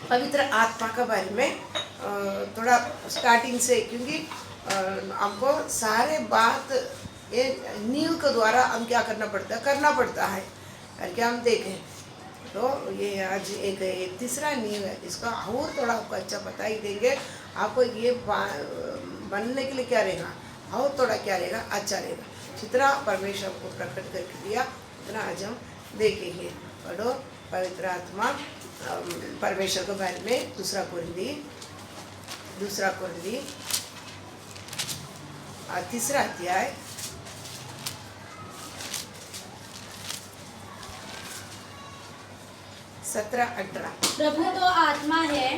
पवित्र आत्मा के बारे में थोड़ा स्टार्टिंग से, क्योंकि हमको सारे बात ये नींव के द्वारा हम क्या करना पड़ता है करके हम देखें। तो ये आज एक तीसरा नींव है, इसका और थोड़ा आपको अच्छा बता ही देंगे। आपको ये बनने के लिए क्या रहेगा, और थोड़ा क्या रहेगा, अच्छा रहेगा। जितना परमेश्वर को प्रकट करके दिया उतना आज हम देखेंगे। पढ़ो पवित्र आत्मा परमेश्वर के बारे में दूसरा कुरिन्थी तीसरा अध्याय 17-18। प्रभु तो आत्मा है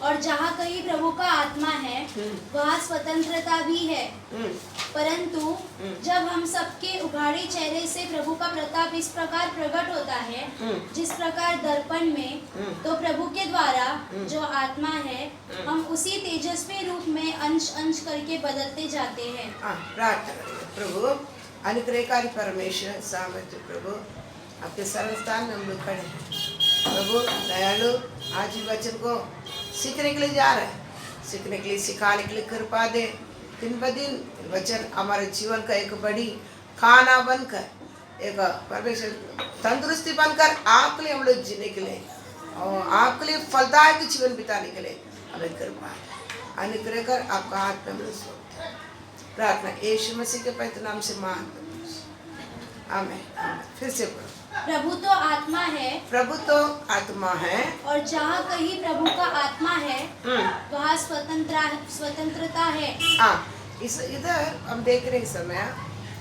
और जहाँ कहीं प्रभु का आत्मा है वहाँ स्वतंत्रता भी है। परंतु जब हम सबके उघाड़े चेहरे से प्रभु का प्रताप इस प्रकार प्रकट होता है जिस प्रकार दर्पण में, तो प्रभु के द्वारा जो आत्मा है हम उसी तेजस्वी रूप में अंश अंश करके बदलते जाते हैं। प्रार्थना। प्रभु अनुग्रहकारी परमेश्वर सामर्थ्य प्रभु, आपके सर्वस्थान में हम लोग खड़े हैं। प्रभु दयालु, आज ही वचन को सीखने के लिए जा रहे हैं, सीखने के लिए, सिखाने के लिए कृपा दे। दिन ब दिन वचन हमारे जीवन का एक बड़ी खाना बनकर, एक परमेश्वर तंदुरुस्ती बनकर आपके लिए हम लोग जीने के लिए और आपके लिए फलदायक जीवन बिताने के लिए हमें कृपा है। अनुग्रह कर आपका हाथ में हम लोग प्रार्थना यीशु मसीह के पवित्र नाम से मान। आमीन। फिर से प्रभु तो आत्मा है और जहाँ कहीं प्रभु का आत्मा है वहाँ स्वतंत्रता है। इस इधर हम देख रहे समय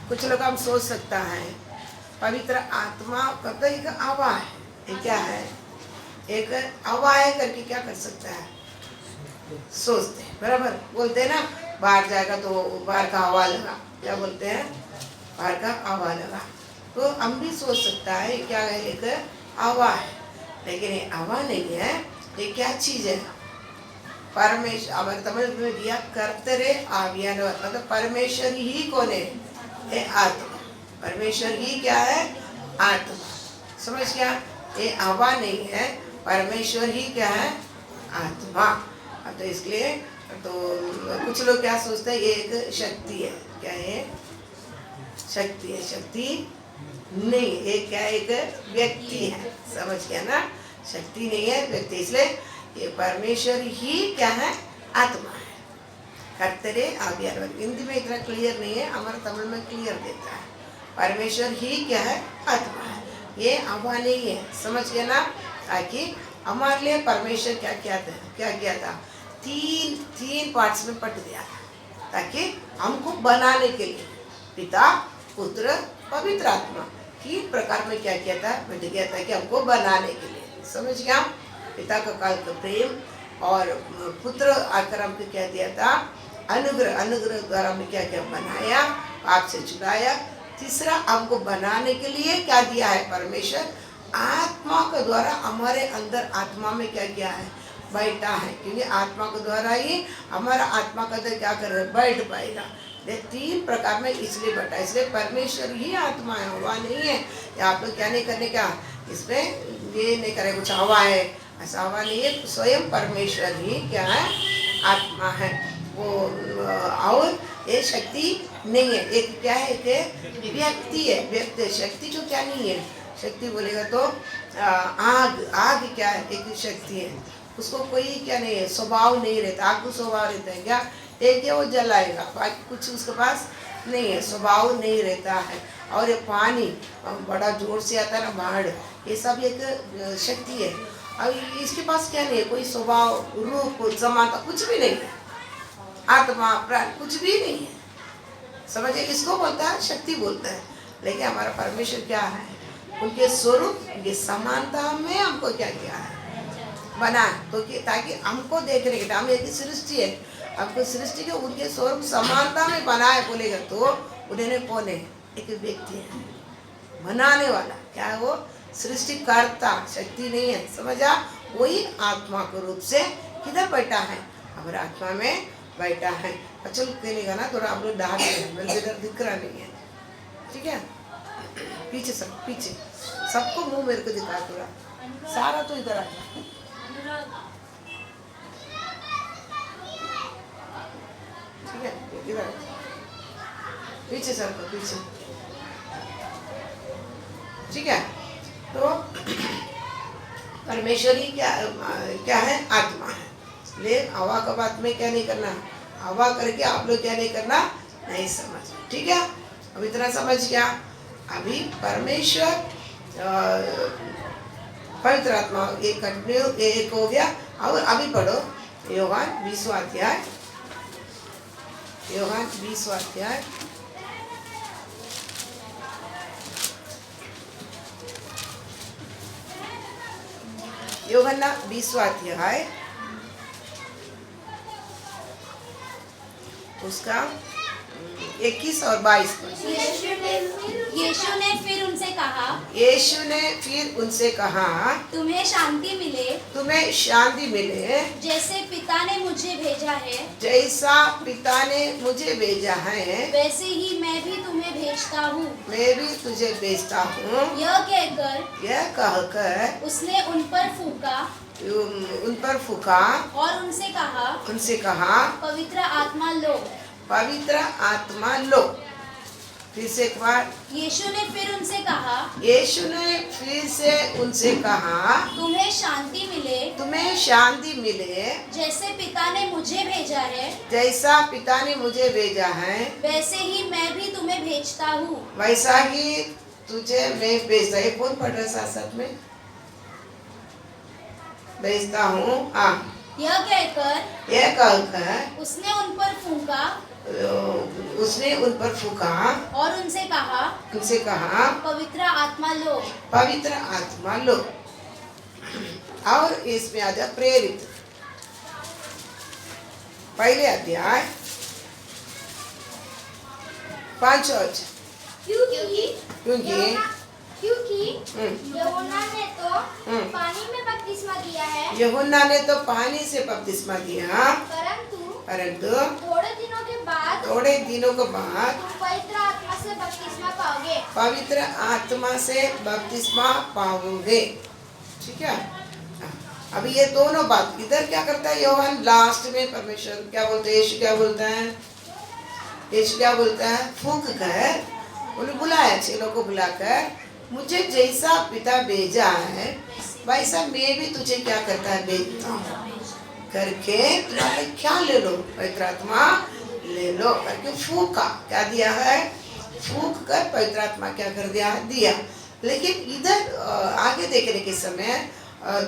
कुछ लोग हम सोच सकता है पवित्र आत्मा का एक हवा है, ये क्या है, एक हवा है करके क्या कर सकता है, सोचते हैं। बराबर बोलते हैं ना, बाहर जाएगा तो बाहर का हवा लगा, क्या बोलते हैं, बाहर का हवा लगा। तो हम भी सोच सकता है क्या है, एक हवा है, लेकिन ये हवा नहीं है, ये क्या चीज है, परमेश्वर। हमारे तमिल में दिया कर्तरे आवियान, मतलब परमेश्वर ही कौन है, ये आत्मा। परमेश्वर ही क्या है, आत्मा। समझ क्या, ये हवा नहीं है, परमेश्वर ही क्या है, आत्मा। तो इसलिए तो कुछ लोग क्या सोचते हैं, ये एक शक्ति है, क्या है, शक्ति है, शक्ति नहीं, एक क्या, एक व्यक्ति है। समझ गया ना, शक्ति नहीं है, व्यक्ति। इसलिए ये परमेश्वर ही क्या है, आत्मा है। कर्तरे आवियान, हिंदी में इतना क्लियर नहीं है, हमारे तमिल में क्लियर देता है। परमेश्वर ही क्या है, आत्मा है, ये हवा नहीं है। समझ गया ना, ताकि हमारे लिए परमेश्वर क्या किया था, तीन पार्ट्स में बट दिया था, ताकि हमको बनाने के लिए पिता पुत्र पवित्र आत्मा तीन प्रकार में क्या किया था, बट गया था कि हमको बनाने के लिए। समझ गया, पिता का काल का प्रेम और पुत्र आकर हमको क्या दिया था, अनुग्रह द्वारा हमें क्या क्या बनाया, पाप से छुड़ाया। तीसरा हमको बनाने के लिए क्या दिया है, परमेश्वर आत्मा के द्वारा हमारे अंदर, आत्मा में क्या किया है, बैठा है। क्योंकि आत्मा के द्वारा ही हमारा आत्मा का अंदर क्या कर रहा है, बैठ पाएगा। ये तीन प्रकार में इसलिए बैठा, इसलिए परमेश्वर ही आत्मा है, हवा नहीं है। या आप लोग क्या नहीं करने का, इसमें ये नहीं करे कुछ हवा है, ऐसा हवा नहीं है। स्वयं परमेश्वर ही क्या है, आत्मा है वो। और ये शक्ति नहीं है, एक क्या है, एक व्यक्ति है, व्यक्ति। शक्ति तो क्या नहीं है, शक्ति बोलेगा तो आग क्या है, एक शक्ति है, उसको कोई क्या नहीं है, स्वभाव नहीं रहता। आग को स्वभाव रहता है क्या, एक है वो जलाएगा, बाकी कुछ उसके पास नहीं है, स्वभाव नहीं रहता है। और ये पानी बड़ा जोर से आता है ना, बाढ़, ये सब एक शक्ति है। अब इसके पास क्या नहीं है, कोई स्वभाव, रूप, समानता कुछ भी नहीं है, आत्मा प्राण कुछ भी नहीं है। समझे, इसको बोलता है शक्ति बोलता है। लेकिन हमारा परमेश्वर क्या है, उनके स्वरूप, उनके समानता में हमको क्या किया है, बना, तो ताकि हमको देखने के टाइम एक सृष्टि है, हमको सृष्टि के उनके स्वरूप समानता में बनाए बोलेगा तो उन्हें कौन है, एक व्यक्ति है, बनाने वाला। क्या है वो, सृष्टिकर्ता, शक्ति नहीं है। समझा, वही आत्मा के रूप से किधर बैठा है, हमारे आत्मा में बैठा है। चल खेलेगा ना थोड़ा, आप लोग डाल इधर दिख रहा नहीं है, ठीक है, पीछे सब, पीछे सबको मुंह मेरे को दिखा, थोड़ा सारा तो इधर आ ठीक है, इधर पीछे सरको, पीछे। ठीक है, तो परमेश्वरी क्या है? आत्मा है। लेकिन हवा का बात में क्या नहीं करना, हवा करके आप लोग क्या नहीं करना, नहीं समझ। ठीक है, अब इतना समझ गया। अभी परमेश्वर पवित्र आत्मा एक कंटिन्यू एक हो गया। और अभी पढ़ो योहान 20वां अध्याय, योहान 20वां अध्याय। यूहन्ना 20वां अध्याय उसका 21 और 22 पद। यीशु ने फिर उनसे कहा, यीशु ने फिर उनसे कहा, तुम्हें शांति मिले। तुम्हें शांति मिले। जैसे पिता ने मुझे भेजा है, जैसा पिता ने मुझे भेजा है, वैसे ही मैं भी तुम्हें भेजता हूँ। मैं भी तुझे भेजता हूँ। यह कहकर उसने उन पर फूंका उन पर फूका और उनसे कहा, पवित्र आत्मा लो। पवित्र आत्मा लो। फिर से एक बार, यीशु ने फिर उनसे कहा, यीशु ने फिर से उनसे कहा, तुम्हें शांति मिले। तुम्हें शांति मिले। जैसे पिता ने मुझे भेजा है, जैसा पिता ने मुझे भेजा है, वैसे ही मैं भी तुम्हें भेजता हूँ। वैसा ही तुझे मैं भेजता। ये कौन पढ़ रहा है साथ में? भेजता हूँ। हाँ, यह कहकर उसने उन पर फूंका और उनसे कहा, पवित्र आत्मा लो। पवित्र आत्मा लो। और इसमें आ जा प्रेरित पहले अध्याय 5 वचन। क्योंकि यूहन्ना ने तो पानी में बपतिस्मा दिया है, यूहन्ना ने तो पानी से बपतिस्मा दिया, परंतु थोड़े दिनों के बाद के बाद तुम पवित्र आत्मा से बपतिस्मा पाओगे। पवित्र आत्मा से बपतिस्मा पाओगे। ठीक है, अभी ये दोनों बात इधर क्या करता है यूहन्ना? लास्ट में परमेश्वर क्या बोलते हैं? यीशु क्या बोलता है? फूंक कर उन्हें बुलाया, चेलों को बुलाकर, मुझे जैसा पिता भेजा है वैसा मैं भी तुझे क्या करता है? भेजता हूँ करके तुम्हारे क्या ले लो, पवित्र आत्मा ले लो करके फूंका। क्या दिया है? फूंक कर पवित्र आत्मा क्या कर दिया। लेकिन इधर आगे देखने के समय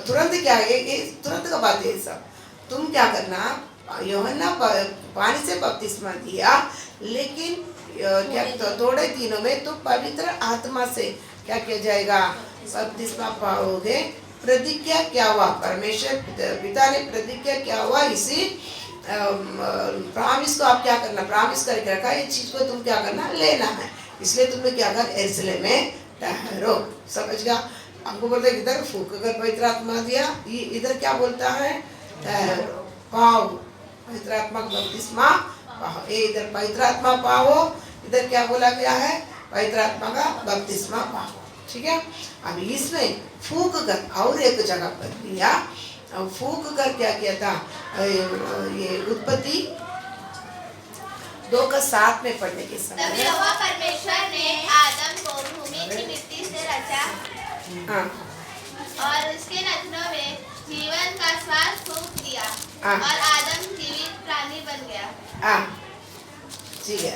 तुरंत क्या है कि तुरंत का बात है सब। तुम क्या करना, यूहन्ना पानी से बपतिस्मा दिया, लेकिन क्या थोड़े दिनों में तो पवित्र आत्मा से क्या किया जाएगा? बपतिस्मा पाओगे। प्रतिज्ञा क्या हुआ? परमेश्वर पिता ने प्रतिज्ञा क्या हुआ? इसी प्रॉमिस को आप क्या करना? प्रॉमिस करके रखा, ये चीज को तुम क्या करना? लेना है। इसलिए तुम्हें क्या कर? यरूशलेम में ठहरो। समझ गया? हमको बोलते इधर फूंक कर पवित्र आत्मा दिया, इधर क्या बोलता है? ठहरो, पाओ पवित्र आत्मा का बपतिस्मा पाओ। इधर पवित्र आत्मा पाओ, इधर क्या बोला गया है? पवित्र आत्मा का बपतिस्मा पाओ। ठीक है, अब इसमें फूंक कर और एक जगह पर दिया। फूंक कर क्या किया था? ये उत्पत्ति 2:7 में पढ़ने के समय तब यहोवा परमेश्वर ने आदम को भूमि की मिट्टी से रचा, हाँ, और उसके नथनों में जीवन का श्वास फूंक दिया, हाँ, और आदम जीवित प्राणी बन गया। हाँ, ठीक है,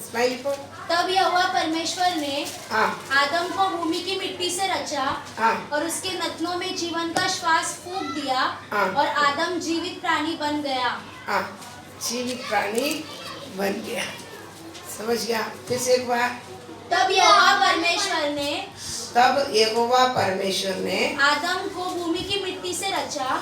स्माइली पर। तब यहोवा परमेश्वर ने हाँ, आदम को भूमि की मिट्टी से रचा, हाँ, और उसके नथनों में जीवन का श्वास फूंक दिया, हाँ, और आदम जीवित प्राणी बन गया। हाँ, जीवित प्राणी बन गया। समझ गया? फिर से एक बार। तब यहोवा परमेश्वर ने आदम को भूमि की मिट्टी से रचा,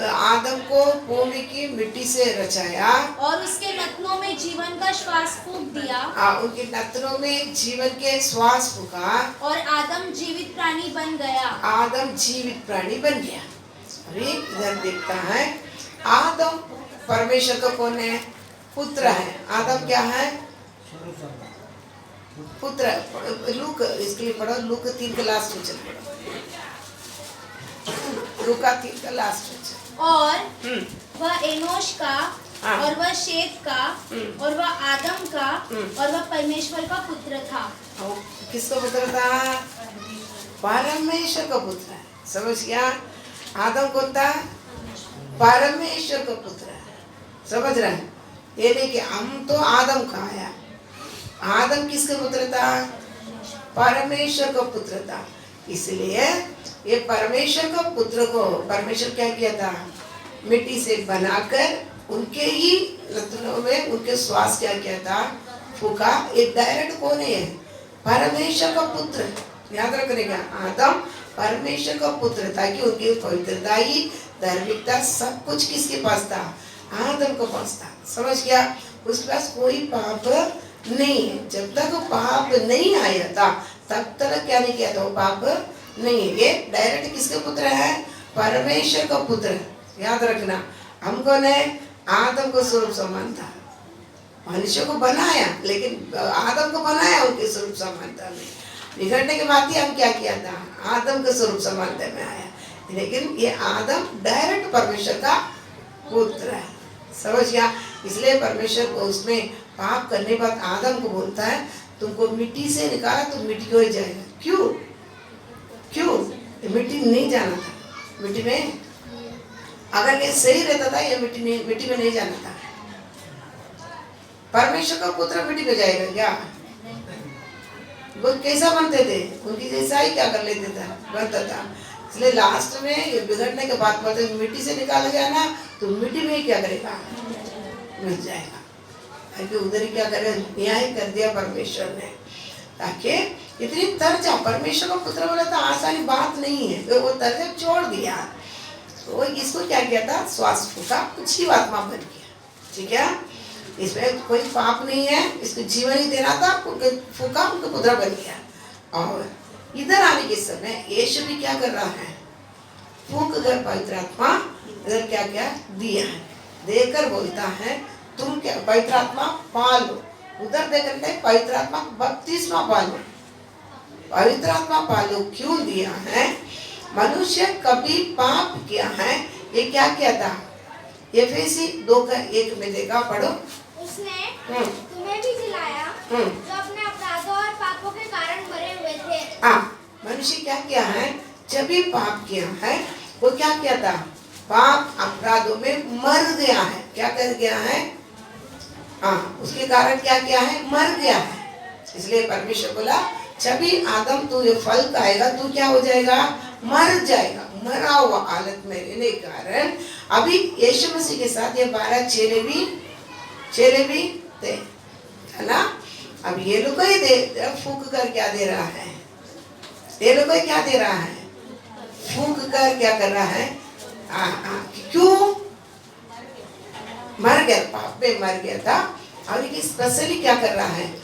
आदम को भूमि की मिट्टी से रचाया, और उसके नथनों में जीवन का श्वास फूंक दिया, उनके नथनों में जीवन के श्वास फूंका, और आदम जीवित प्राणी बन गया। आदम जीवित प्राणी बन गया। अभी इधर देखता है, आदम परमेश्वर का कौन है? पुत्र है। आदम क्या है? पुत्र। लूक इसके लिए पढ़ो, लूक 3 के लास्ट में चल पढ़ो। रुका 3 का लास्ट। और हम्म, वह एनोश का, हाँ। और वह शेत का, और वह आदम का, और वह परमेश्वर का पुत्र था। और किसका पुत्र था? परमेश्वर का पुत्र है। समझ गया? आदम कौन था? परमेश्वर का पुत्र है। समझ रहे हैं? ये नहीं कि हम तो आदम का आया। आदम किसका पुत्र था? परमेश्वर का पुत्र था। इसलिए ये परमेश्वर का पुत्र को परमेश्वर क्या किया था? मिट्टी से बनाकर उनके ही रत्नों में उनके श्वास क्या किया था? फूका। एक डायरेक्ट कौन है? परमेश्वर का पुत्र। याद रखने का, आदम परमेश्वर का पुत्र था कि उनकी पवित्रता ही धार्मिकता सब कुछ किसके पास था? आदम के पास था। समझ गया? उसके पास कोई पाप नहीं है। जब तक वो पाप नहीं आया था तब तक क्या नहीं किया था? वो पाप नहीं है। ये डायरेक्ट किसके पुत्र है? परमेश्वर का पुत्र। याद रखना, हम कौन है? आदम को स्वरूप समान था। मनुष्य को बनाया, लेकिन आदम को बनाया उनके स्वरूप समानता में। बिगड़ने के बाद ही हम क्या किया था? आदम के स्वरूप समानता में आया। लेकिन ये आदम डायरेक्ट परमेश्वर का पुत्र है। समझ गया? इसलिए परमेश्वर को उसमें पाप करने के बाद आदम को बोलता है तुमको मिट्टी से निकाला तो मिट्टी को ही जाएगा। क्यों? क्यों? मिट्टी नहीं जाना था। मिट्टी में अगर ये सही रहता था ये मिट्टी में नहीं जाना था। परमेश्वर का पुत्र मिट्टी में जाएगा क्या? वो कैसा बनते थे? उनकी जैसा ही क्या कर लेते था? बनता था। इसलिए लास्ट में ये बिगड़ने के बाद बोलते मिट्टी से निकाला गया ना तो मिट्टी में ही क्या करेगा? मिल जाएगा। क्योंकि उधर ही क्या करे? न्याय कर दिया परमेश्वर ने, ताकि इतनी तर्जा परमेश्वर का पुत्र बोला था आसानी बात नहीं है। वो तर्जा छोड़ दिया तो इसको क्या किया था? श्वास फूका, कुछ ही आत्मा बन गया। ठीक है? इसमें कोई पाप नहीं है, इसको जीवन ही देना था, उनके फूका, उनका पुत्र बन गया। और इधर आने के समय यीशु भी क्या कर रहा है? फूक कर पवित्र आत्मा इधर क्या क्या दिया है, देकर बोलता है तुम क्या पवित्र आत्मा पालो। उधर देकर पवित्र आत्मा बपतिस्मा पालो। पवित्र आत्मा पालो क्यों दिया है? मनुष्य कभी पाप किया है, ये क्या किया था? एफेसी 2:1 में देखा, पढ़ो। उसने तुम्हें भी जिलाया जो अपने अपराधों और पापों के कारण मरे हुए थे। हाँ, मनुष्य क्या किया है? जब भी पाप किया है वो क्या किया था? पाप अपराधों में मर गया है। क्या कर गया है? हाँ, उसके कारण क्या किया है? मर गया है। इसलिए परमेश्वर बोला जब भी आदम तू ये फल खाएगा तू क्या हो जाएगा? मर जाएगा। मरा हुआ हालत में रहने के कारण अभी यीशु मसीह के साथ ये 12 चेले भी थे, है ना? अब ये लोग ही दे फूक कर क्या दे रहा है? ये लोग क्या दे रहा है? फूक कर क्या कर रहा है? क्यों? मर गया, पाप में मर गया था। और ये स्पेशली क्या कर रहा है?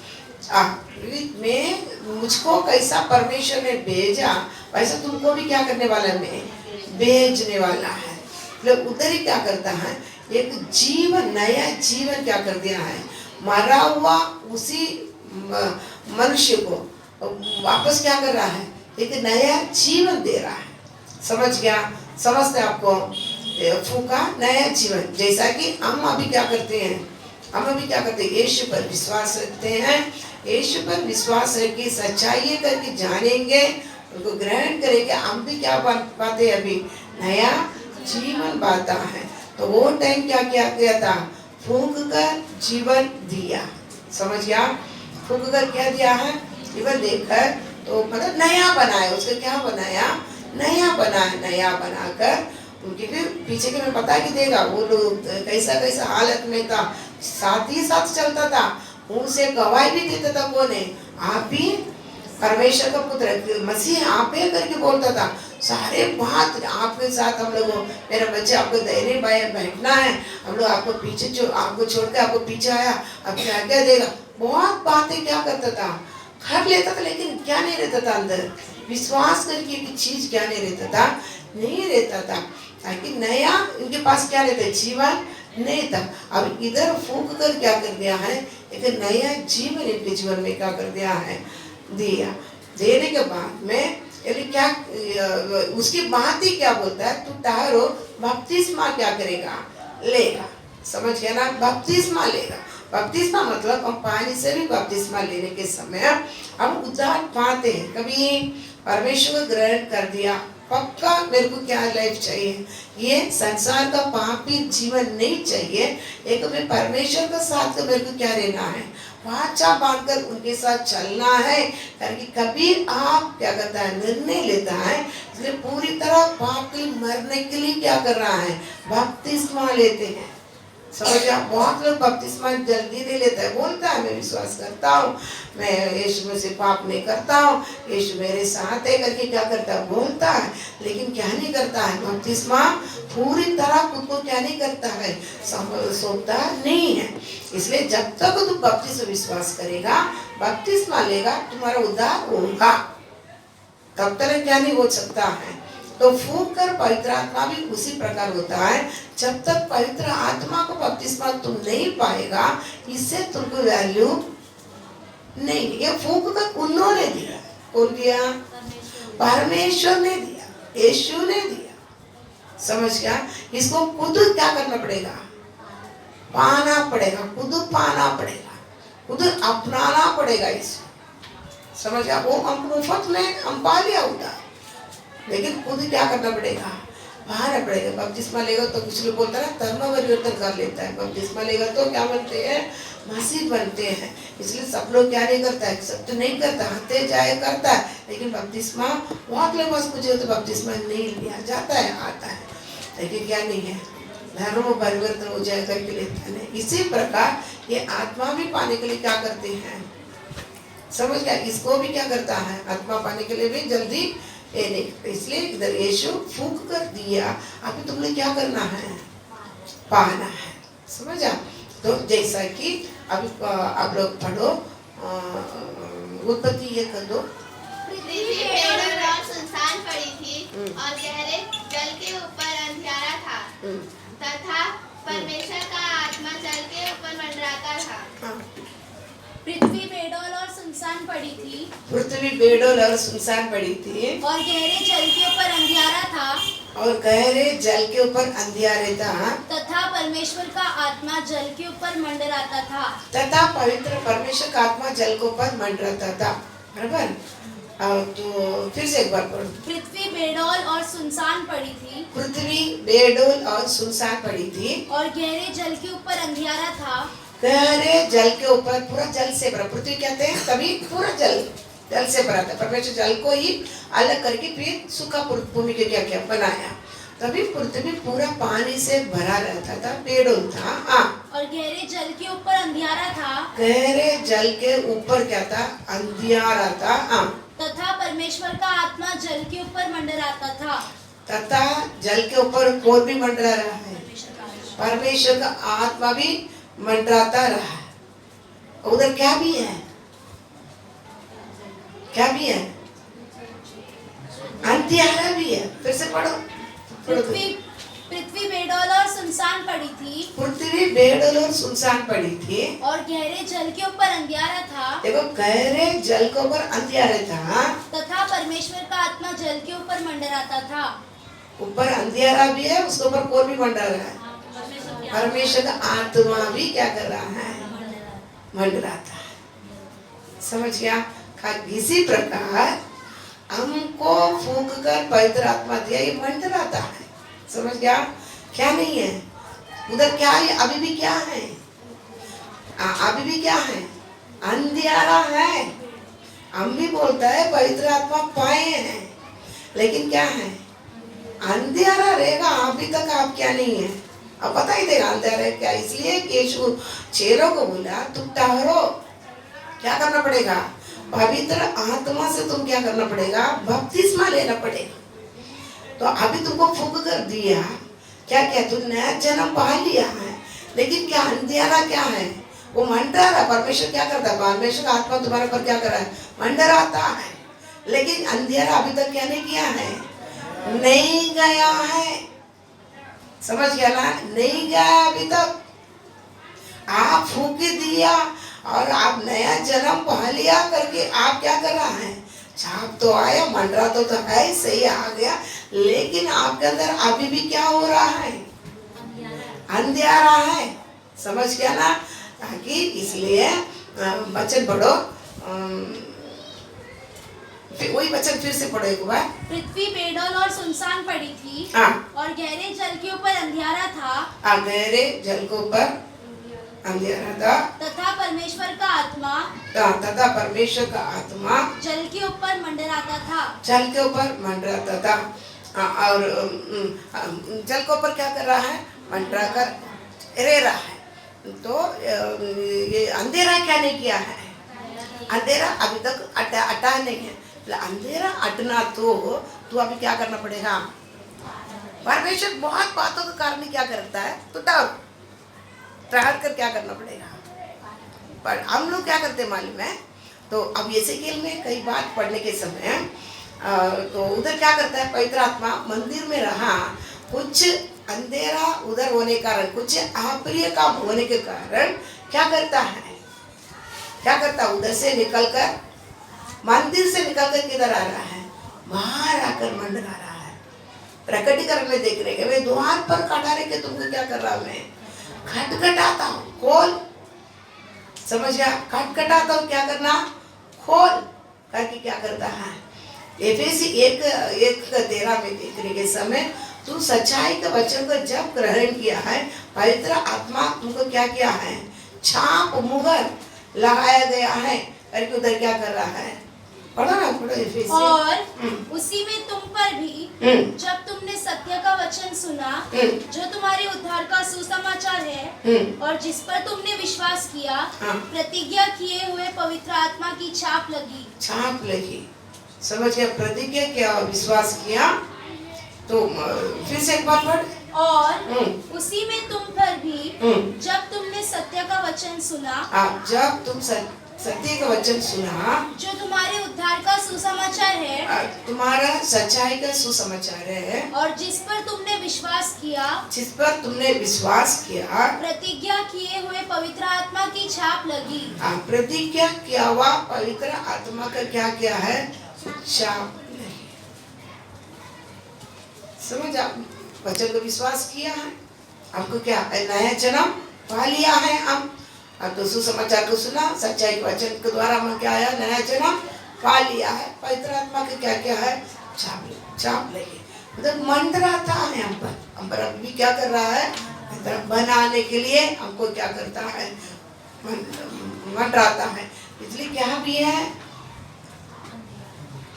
मैं मुझको कैसा परमेश्वर ने भेजा वैसा तुमको भी क्या करने वाला है? मैं भेजने वाला है। मतलब उधर ही क्या करता है? एक जीवन, नया जीवन क्या कर दिया है? मरा हुआ उसी मनुष्य को वापस क्या कर रहा है? एक नया जीवन दे रहा है। समझ गया? समझते आपको? फूका नया जीवन। जैसा कि हम अभी क्या करते हैं? हम अभी क्या करते हैं? यीशु पर विश्वास रखते हैं। यीशु पर विश्वास रख के सच्चाई करके जानेंगे, उनको ग्रहण करेंगे, हम भी क्या पाते हैं? अभी नया जीवन पाता है। तो वो टाइम क्या क्या किया था? फूंक कर जीवन दिया। समझ गया? फूंक कर क्या दिया है? जीवन देकर, तो मतलब नया बनाया। उसका क्या बनाया? नया बनाया। नया बनाकर उनके फिर पीछे के में पता कि देगा वो लोग कैसा कैसा हालत में था, साथ ही साथ चलता था, उनसे गवाही भी देता था। कौन है? आप ही परमेश्वर का पुत्र मसीह आप ही करके बोलता था। सारे बात आपके साथ हम लोग, मेरा बच्चे आपको धैर्य बैठना है, हम लोग आपको पीछे आपको छोड़ के आपको पीछे आया, अब क्या क्या देगा। बहुत बातें क्या करता था? कर लेता था, लेकिन क्या नहीं रहता था अंदर? विश्वास करके की चीज क्या नहीं रहता था? नहीं रहता था। ताकि नया इनके पास क्या रहता है? जीवन नहीं था। अब इधर फूंक कर क्या कर दिया है? एक नया जीवन इनके जीवन में क्या कर दिया है? दिया। देने के बाद में यानी क्या उसकी बात ही क्या बोलता है, तू ठहरो, बपतिस्मा क्या करेगा, लेगा। समझ गया ना, बपतिस्मा लेगा। बपतिस्मा मतलब हम पानी से भी बपतिस्मा लेने के समय हम उद्धार पाते हैं। कभी परमेश्वर को ग्रहण कर दिया, पक्का मेरे को क्या लाइफ चाहिए, ये संसार का पापी जीवन नहीं चाहिए, एक में परमेश्वर के साथ तो मेरे को क्या रहना है, वाचा बांधकर उनके साथ चलना है करके कभी आप क्या करता है, निर्णय लेता है। इसलिए पूरी तरह पाप के मरने के लिए क्या कर रहा है, बपतिस्मा लेते हैं। समझ गया, बहुत लोग बपतिस्मा जल्दी दे लेता है, बोलता है मैं विश्वास करता हूँ, मैं यीशु में से पाप नहीं करता हूँ, यीशु मेरे साथ है करके क्या करता है, बोलता है, लेकिन क्या नहीं करता है, बपतिस्मा पूरी तरह खुद को क्या नहीं करता है, सौंपता नहीं है। इसलिए जब तक तू बपतिस्मा विश्वास करेगा, बपतिस्मा लेगा, तुम्हारा उद्धार होगा, तब तक क्या नहीं हो सकता है। तो फूंक कर पवित्र आत्मा भी उसी प्रकार होता है। जब तक पवित्र आत्मा को बपतिस्मा तुम नहीं पाएगा, इससे तुमको वैल्यू नहीं। ये फूंक कर उन्होंने दिया, कौन दिया, परमेश्वर ने दिया, यीशु ने दिया। समझ गया, इसको खुद क्या करना पड़ेगा, पाना पड़ेगा, खुद पाना पड़ेगा, खुद अपनाना पड़ेगा इसको। समझ गया, वो हम मुफ्त में हम पा लिया उधर, लेकिन खुद क्या करना पड़ेगा, पाना पड़ेगा। बपतिस्मा लेगा तो कुछ लोग बोलता है ना, धर्म परिवर्तन कर लेता है, बपतिस्मा लेगा तो क्या बनते हैं, मसीह बनते हैं। इसलिए सब लोग क्या नहीं करता है, सब तो नहीं करता, आते जाए करता है, लेकिन बपतिस्मा बहुत लोग बस मुझे तो बपतिस्मा नहीं लिया जाता है, आता है, लेकिन क्या नहीं है, धर्म परिवर्तन हो जाए करके लेता है। इसी प्रकार ये आत्मा भी पाने के लिए क्या करते हैं, समझ गया, इसको भी क्या करता है, आत्मा पाने के लिए भी जल्दी इसलिए इधर यीशु फूंक कर दिया, अभी तुमने क्या करना है, पाना है। समझा, तो जैसा कि अभी आप लोग पढ़ो, उत्पत्ति ये कर दो। पृथ्वी पेड़ और सुनसान पड़ी थी और गहरे जल के ऊपर अंधियारा था, तथा परमेश्वर का आत्मा जल के ऊपर मंडराता था। पृथ्वी बेडौल और सुनसान पड़ी थी, पृथ्वी बेडौल और सुनसान पड़ी थी, और गहरे जल के ऊपर अंधियारा था, और गहरे जल के ऊपर अंधियारे था, तथा परमेश्वर का आत्मा जल के ऊपर मंडराता था, तथा पवित्र परमेश्वर का आत्मा जल के ऊपर मंडराता था। बराबर, तो फिर से एक बार पढ़ो। पृथ्वी बेडौल और सुनसान पड़ी थी, पृथ्वी बेडौल और सुनसान पड़ी थी, और गहरे जल के ऊपर अंधियारा था, गहरे जल के ऊपर, पूरा जल से भरा, पृथ्वी कहते हैं तभी पूरा जल से भरा था। परमेश्वर जल को ही अलग करके फिर सूखा भूमि के क्या क्या बनाया, तभी पृथ्वी पूरा पानी से भरा रहता था, बेडौल था। और गहरे जल के ऊपर अंधियारा था, गहरे जल के ऊपर क्या था, अंधियारा था। तथा परमेश्वर का आत्मा जल के ऊपर मंडराता था, तथा जल के ऊपर कौन भी मंडरा रहा है, परमेश्वर का आत्मा भी मंडराता रहा है। उधर क्या भी है, क्या भी है, अंधियारा भी है। फिर से पढ़ो। पृथ्वी बेडौल और सुनसान पड़ी थी, पृथ्वी बेडौल और सुनसान पड़ी थी, और गहरे जल के ऊपर अंधियारा था, देखो गहरे जल के ऊपर अंधियारा था, तथा परमेश्वर का आत्मा जल के ऊपर मंडराता था। ऊपर अंधियारा भी है, उसके ऊपर कौन भी मंडरा रहा है, परमेश्वर का आत्मा भी क्या कर रहा है, मंडराता है। समझ गया, इसी प्रकार हमको फूंक कर पवित्र आत्मा दिया, ये मंडराता है। समझ गया, क्या नहीं है उधर, क्या है अभी भी, क्या है अभी भी, क्या है, अंधियारा है। हम भी बोलता है पवित्र आत्मा पाए हैं, लेकिन क्या है, अंधियारा रहेगा। अभी तक आप क्या नहीं है, अब पता ही देगा अंधियारा क्या। इसलिए यीशु चेलों को बोला तुम ठहरो, क्या करना पड़ेगा, पवित्र आत्मा से तुम क्या करना पड़ेगा, बपतिस्मा लेना पड़ेगा। तो अभी तुमको फूंक कर दिया, क्या क्या तुम नया जन्म पा लिया है, लेकिन क्या अंधियारा क्या है, वो मंडरा रहा। परमेश्वर क्या करता है, परमेश्वर का आत्मा तुम्हारे पर क्या कर रहा है, मंडराता है, लेकिन अंधियारा अभी तक क्या नहीं किया है, नहीं गया है। समझ गया ना, नहीं गया अभी तक। आप फूंक दिया और आप नया जन्म पा लिया करके आप क्या कर रहा है, छाप तो आया, मंडरा तो है, सही आ गया, लेकिन आपके अंदर अभी भी क्या हो रहा है? अंधेरा है। समझ गया ना? ताकि इसलिए वचन पढ़ो, वही वचन फिर से पढ़ो एक बार। पृथ्वी बेडौल और सुनसान पड़ी थी, हाँ। और गहरे जल के ऊपर अंधियारा था, गहरे जल के ऊपर अंधेरा था, तथा परमेश्वर का आत्मा तथा परमेश्वर का आत्मा जल के ऊपर मंडराता था। जल के ऊपर मंडराता था। और जल के ऊपर क्या कर रहा है? मंडरा कर रह रहा है। तो ये अंधेरा क्या नहीं किया है? अंधेरा अभी तक हटा नहीं है। अंधेरा हटना तो अभी क्या करना पड़ेगा? परमेश्वर बहुत बातों के कारण क्या करता है? तो ठहर कर क्या करना पड़ेगा? पर हम लोग क्या करते मालूम है? तो अब एसेकिएल में कई बात पढ़ने के समय तो उधर क्या करता है? पवित्र आत्मा मंदिर में रहा, कुछ अंधेरा उधर होने के कारण, कुछ अप्रिय काम होने के कारण क्या करता है? क्या करता? उधर से निकलकर, मंदिर से निकलकर किधर आ रहा है? बाहर आकर मंडरा रहा है। प्रकटीकरण में देख रहे हैं, मैं द्वार पर खड़ा रह के तुमको क्या कर रहा हूं? मैं खटखटाता हूँ, खोल। समझ गया? खटखटाता हूँ, क्या करना? खोल करके क्या करता है? एफेसी 1:13 में देखने के समय तू सच्चाई के वचन को जब ग्रहण किया है, पवित्र आत्मा तुमको क्या किया है? छाप मुहर लगाया गया है करके उधर क्या कर रहा है? पढ़ो ना, पढ़ो एफेसी। और उसी में तुम पर भी जब तुमने सत्य का वचन सुना, जो तुम्हारे उद्धार का सुसमाचार है, और जिस पर तुमने विश्वास किया, प्रतिज्ञा किए हुए पवित्र आत्मा की छाप लगी। छाप लगी। समझ गया? प्रतिज्ञा किया, विश्वास किया। तो फिर से एक बार पढ़। और उसी में तुम पर भी जब तुमने सत्य का वचन सुना, जब तुम सत्य का वचन सुना, जो तुम्हारे उद्धार का सुसमाचार है, तुम्हारा सच्चाई का सुसमाचार है, और जिस पर तुमने विश्वास किया, प्रतिज्ञा किए हुए पवित्र आत्मा की छाप लगी। प्रतिज्ञा किया हुआ पवित्र आत्मा का क्या किया है? छाप लगी। समझ? आप वचन को विश्वास किया है, हमको क्या नया जन्म पा लिया है हम। अब तो सुसमाचार को सुना, सच्चाई के वचन के द्वारा हम क्या आया? नया जन्म पा लिया है। पवित्र आत्मा के क्या क्या है? छाप लगी। मतलब मंडराता है हम पर अभी क्या कर रहा है? बनाने के लिए हमको क्या करता है? मंडराता है। इसलिए क्या भी है?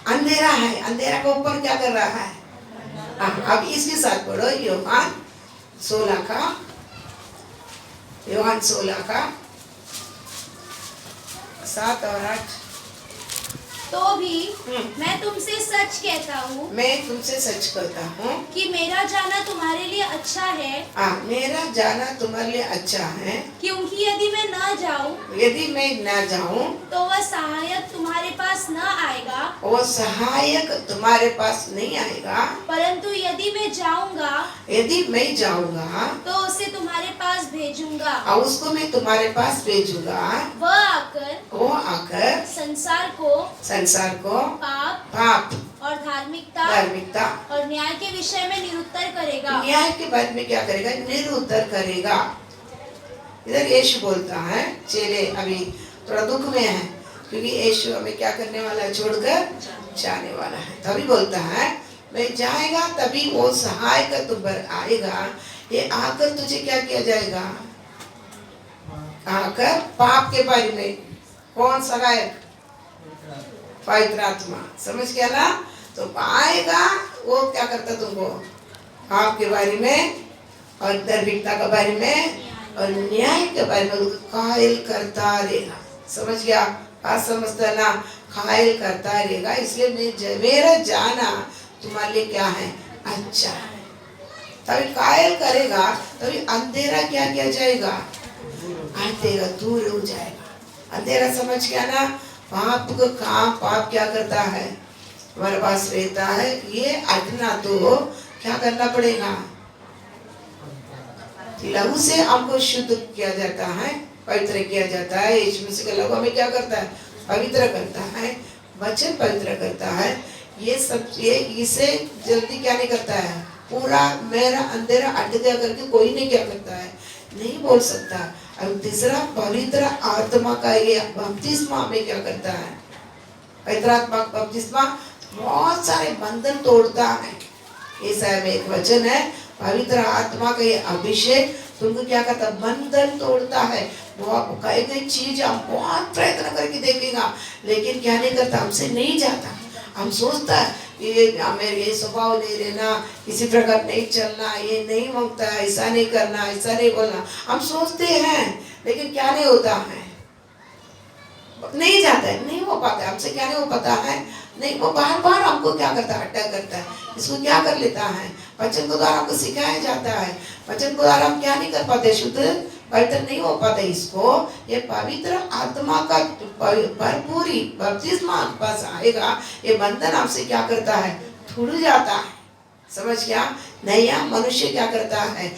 अंधेरा है। अंधेरा के ऊपर क्या कर रहा है? अब इसके साथ पढ़ो यूहन्ना 16 का 7 और 8। तो भी मैं तुमसे सच कहता हूँ, मैं तुमसे सच कहता हूँ कि मेरा जाना तुम्हारे लिए अच्छा है। मेरा जाना तुम्हारे लिए अच्छा है, क्योंकि यदि मैं न जाऊँ, यदि मैं न जाऊँ, तो वह सहायक तुम्हारे पास न आएगा। वो सहायक तुम्हारे पास नहीं आएगा। परंतु यदि मैं जाऊँगा, यदि मैं जाऊँगा, तो उसे तुम्हारे पास भेजूंगा। और उसको मैं तुम्हारे पास भेजूंगा। वो आकर संसार को पाप और धार्मिकता और न्याय के विषय में निरुत्तर करेगा। न्याय के बारे में क्या करेगा? निरुत्तर करेगा। इधर यीशु बोलता है, चेले अभी थोड़ा दुख में है, क्योंकि यीशु हमें क्या करने वाला है? छोड़कर जाने वाला है। तभी बोलता है, मैं जाएगा तभी वो सहायक तुम पर आएगा। ये आकर तुझे क्या किया जाएगा? आकर पाप के बारे में कौन सहायक? पवित्र आत्मा। समझ गया ना? तो आएगा, वो क्या करता तुमको? पाप के बारे में और धार्मिकता के बारे में और न्याय के बारे में कायल करता रहेगा। समझ गया? बात समझता ना? कायल करता रहेगा। इसलिए मेरा जाना तुम्हारे लिए क्या है? अच्छा है। तभी कायल करेगा, तभी अंधेरा क्या किया जाएगा? अंधेरा दूर हो जाएगा। अंधेरा समझ गया ना? पाप को काम, पाप क्या करता है? हमारे पास रहता है। ये हटना तो क्या करना पड़ेगा? लहू से हमको शुद्ध किया जाता है, पवित्र किया जाता है। यीशु मसीह का लहू हमें क्या करता है? पवित्र करता है। वचन पवित्र करता है। ये सब ये इसे जल्दी क्या नहीं करता है, पूरा मेरा अंधेरा हट गया करके कोई नहीं क्या करता है, नहीं बोल सकता। अब तीसरा पवित्र आत्मा का ये बपतिस्मा में क्या करता है, पवित्र आत्मा बपतिस्मा बहुत सारे बंधन तोड़ता है। ईसाया में एक वचन है, पवित्र आत्मा का ये अभिषेक तुमको क्या करता, बंधन तोड़ता है। बहुत कई कई चीज हम बहुत प्रयत्न करके देखेगा, लेकिन क्या नहीं करता, हमसे नहीं जाता। हम सोचता है ये मेरे ये स्वभाव नहीं रहना, इसी प्रकार नहीं चलना, ये नहीं मांगता है, ऐसा नहीं करना, ऐसा नहीं बोलना, हम सोचते हैं, लेकिन क्या नहीं होता है, नहीं जाता है, नहीं हो पाता है हमसे। क्या नहीं हो पाता है, नहीं, वो बार बार हमको क्या करता है, अटैक करता है। इसको क्या कर लेता है, वचन को द्वारा हमको सिखाया जाता है, वचन को द्वारा हम क्या नहीं कर पाते, शुद्ध पवित्र नहीं हो पाते। इसको ये पवित्र आत्मा का भरपूरी बपतिस्मा पास आएगा, ये बंधन आपसे क्या करता है, छूट जाता है। समझ गया, नया मनुष्य क्या करता है,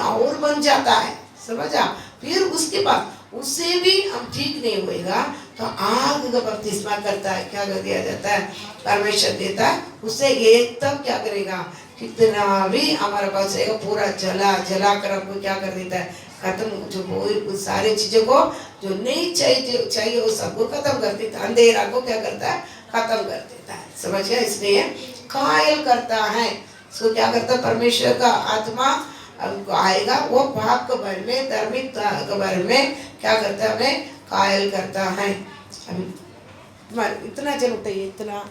और बन जाता है। समझा, फिर उसके बाद उससे भी हम ठीक नहीं होएगा तो आग का बपतिस्मा करता है, क्या कर दिया जाता है, परमेश्वर देता है। उससे एक तब क्या करेगा, कितना भी हमारे पास रहेगा पूरा जला जला कर हमको क्या कर देता है, खत्म, जो वो सारे चीजों को जो नहीं चाहिए वो सबको खत्म कर देता है। अंधेरा को क्या करता है, खत्म कर देता है। समझ गया, इसलिए कायल करता है। इसको क्या करता है, परमेश्वर का आत्मा आएगा, वो पाप के बारे में, धार्मिकता के बारे में क्या करता है, हमें कायल करता है। अभी इतना जल उठाइए, इतना,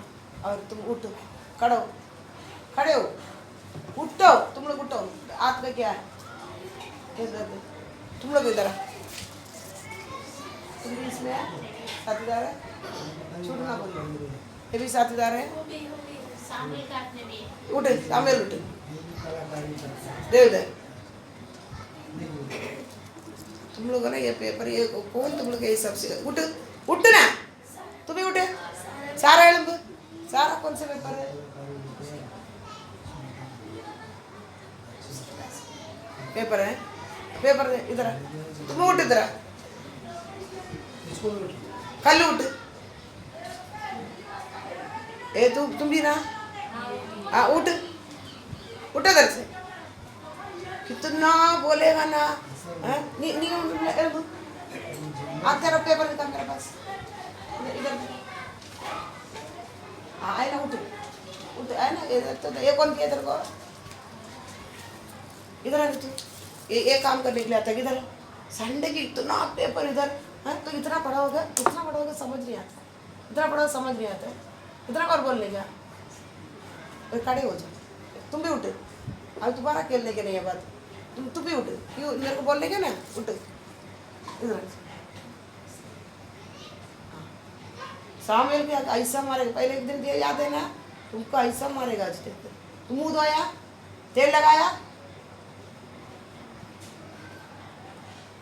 और तुम उठो, खड़े हो, उठो, तुम लोग उठो। हाथ में क्या है, तुम लोग इधर, तुम भी इसमें है, साथीदार है, छूटना बोलो, ये भी साथीदार है, उठे, सामने उठे, दे उधर। तुम लोग ना ये पेपर, ये कौन तुम लोग, ये सबसे उठ ना, तुम भी उठे, सारा एल्ब, सारा कौन सा पेपर है, पेपर है, पेपर इधर, तुम उठ, इधर कल उठ, ए तुम भी ना, हाँ उठ इधर से, कितना बोलेगा ना, नहीं आप तेरा पेपर निकाल मेरे पास, इधर आए ना, उठ आए ना, इधर तो ये कौन किया इधर को, इधर आ तू, ये काम करने के लिए आता है, इधर संडे की इतना पेपर इधर, तो इतना पढ़ा होगा समझ नहीं आता, इतना पढ़ा समझ नहीं आता, इतना बार बोलने का, खड़े हो जाओ, तुम भी उठे, अब तुम्हारा खेलने के नहीं है बात, तुम भी उठे, क्यों मेरे को बोलने के ना, उठे इधर, सामुएल भी ऐसा मारेगा, पहले एक दिन दिया याद है ना, तुमको ऐसा मारेगा आज तक। तुम मुँह धोया, तेल लगाया,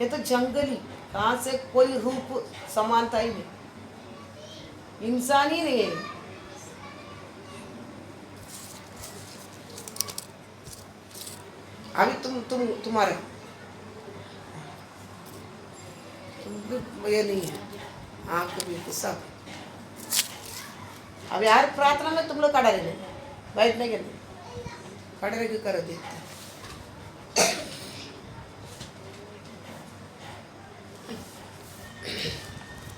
ये तो जंगली, कहाँ से कोई रूप समानता ही नहीं, इंसान ही नहीं है। अभी तुम्हारे ये नहीं है, आँख भी सब। अब यार प्रार्थना में तुम लोग खड़ा रहे, बैठने के नहीं, खड़े रह के करो, देखते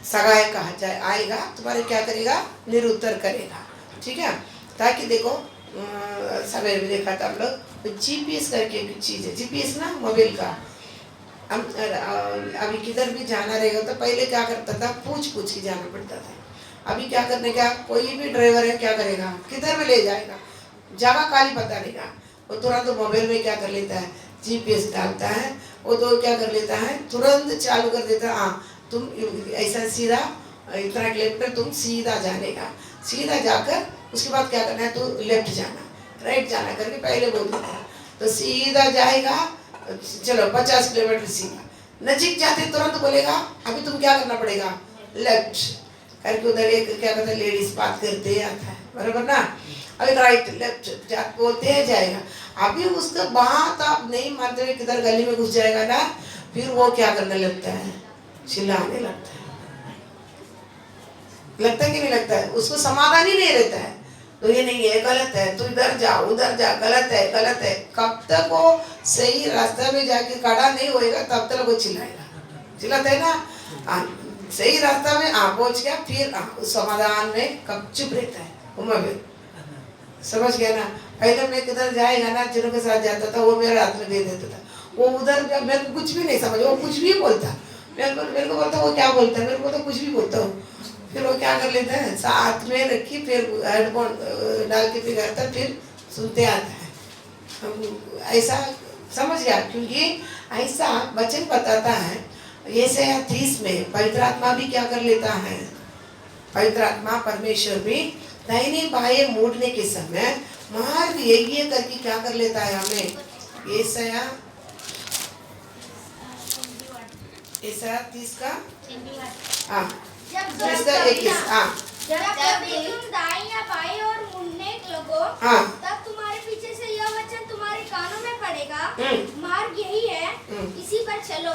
सगाई कहा जाए, आएगा तुम्हारे क्या करेगा, निरुत्तर करेगा, ठीक है। ताकि देखो सवेरे में देखा था हम लोग, जीपीएस करके एक चीज़ है, जीपीएस ना मोबाइल का, हम अभी किधर भी जाना रहेगा तो पहले क्या करता था, पूछ के जाना पड़ता था। अभी क्या करने का, कोई भी ड्राइवर है क्या करेगा, किधर में ले जाएगा, जगह खाली पता नहीं का, वो तुरंत मोबाइल में क्या कर लेता है, जीपीएस डालता है, वो तो क्या कर लेता है, तुरंत चालू कर देता है, हाँ तुम ऐसा सीधा इतना किलोमीटर तुम सीधा जाने का, सीधा जाकर उसके बाद क्या करना है, तो लेफ्ट जाना, राइट जाना करके पहले बोल देता है, तो सीधा जाएगा, चलो 50 किलोमीटर सीधा, नजीक जाते तुरंत बोलेगा अभी तुम क्या करना पड़ेगा, लेफ्ट करके उधर एक क्या कहते हैं, लेडीज बात करते आता है, बराबर ना, अभी राइट लेफ्ट बोलते हैं जाएगा। अभी उसका बात आप नहीं मानते हुए किधर गली में घुस जाएगा ना, फिर वो क्या करने लगता है, चिल्लाने लगता है, लगता है कि नहीं लगता है? उसको समाधान ही नहीं रहता है। तो ये नहीं है, गलत है, तू इधर जा उधर जा, गलत है गलत है। कब तक वो सही रास्ते में जाके खड़ा नहीं होएगा तब तक वो चिल्लाएगा, चिल्लाता है ना। सही रास्ता में पहुंच गया फिर उस समाधान में कब चुप रहता है। समझ गया ना। पहले मैं किधर जाएगा ना, जिनों के साथ जाता था वो मेरे हाथ में दे देता था। वो उधर मेरे को कुछ भी नहीं समझ, वो कुछ भी बोलता, मेरे को बोलता वो क्या बोलता है, मेरे को तो कुछ भी बोलता हूँ। फिर वो क्या कर लेता है, साथ में रखी फिर हेडफोन डाल के फिर आता, फिर सुनते आता है। हम ऐसा समझ गया, क्योंकि ऐसा वचन बताता है। यशायाह 30 में पवित्र आत्मा भी क्या कर लेता है, पवित्र आत्मा परमेश्वर भी दाहिने बाएं मोड़ने के समय मार्ग ये करके क्या कर लेता है हमें। यशायाह 30 का जब जिसका 21 जब कभी तुम दाएं या बाएं और मुड़ने लगो, तब तुम्हारे पीछे से यह वचन तुम्हारे कानों में पड़ेगा, मार्ग यही है, इसी पर चलो।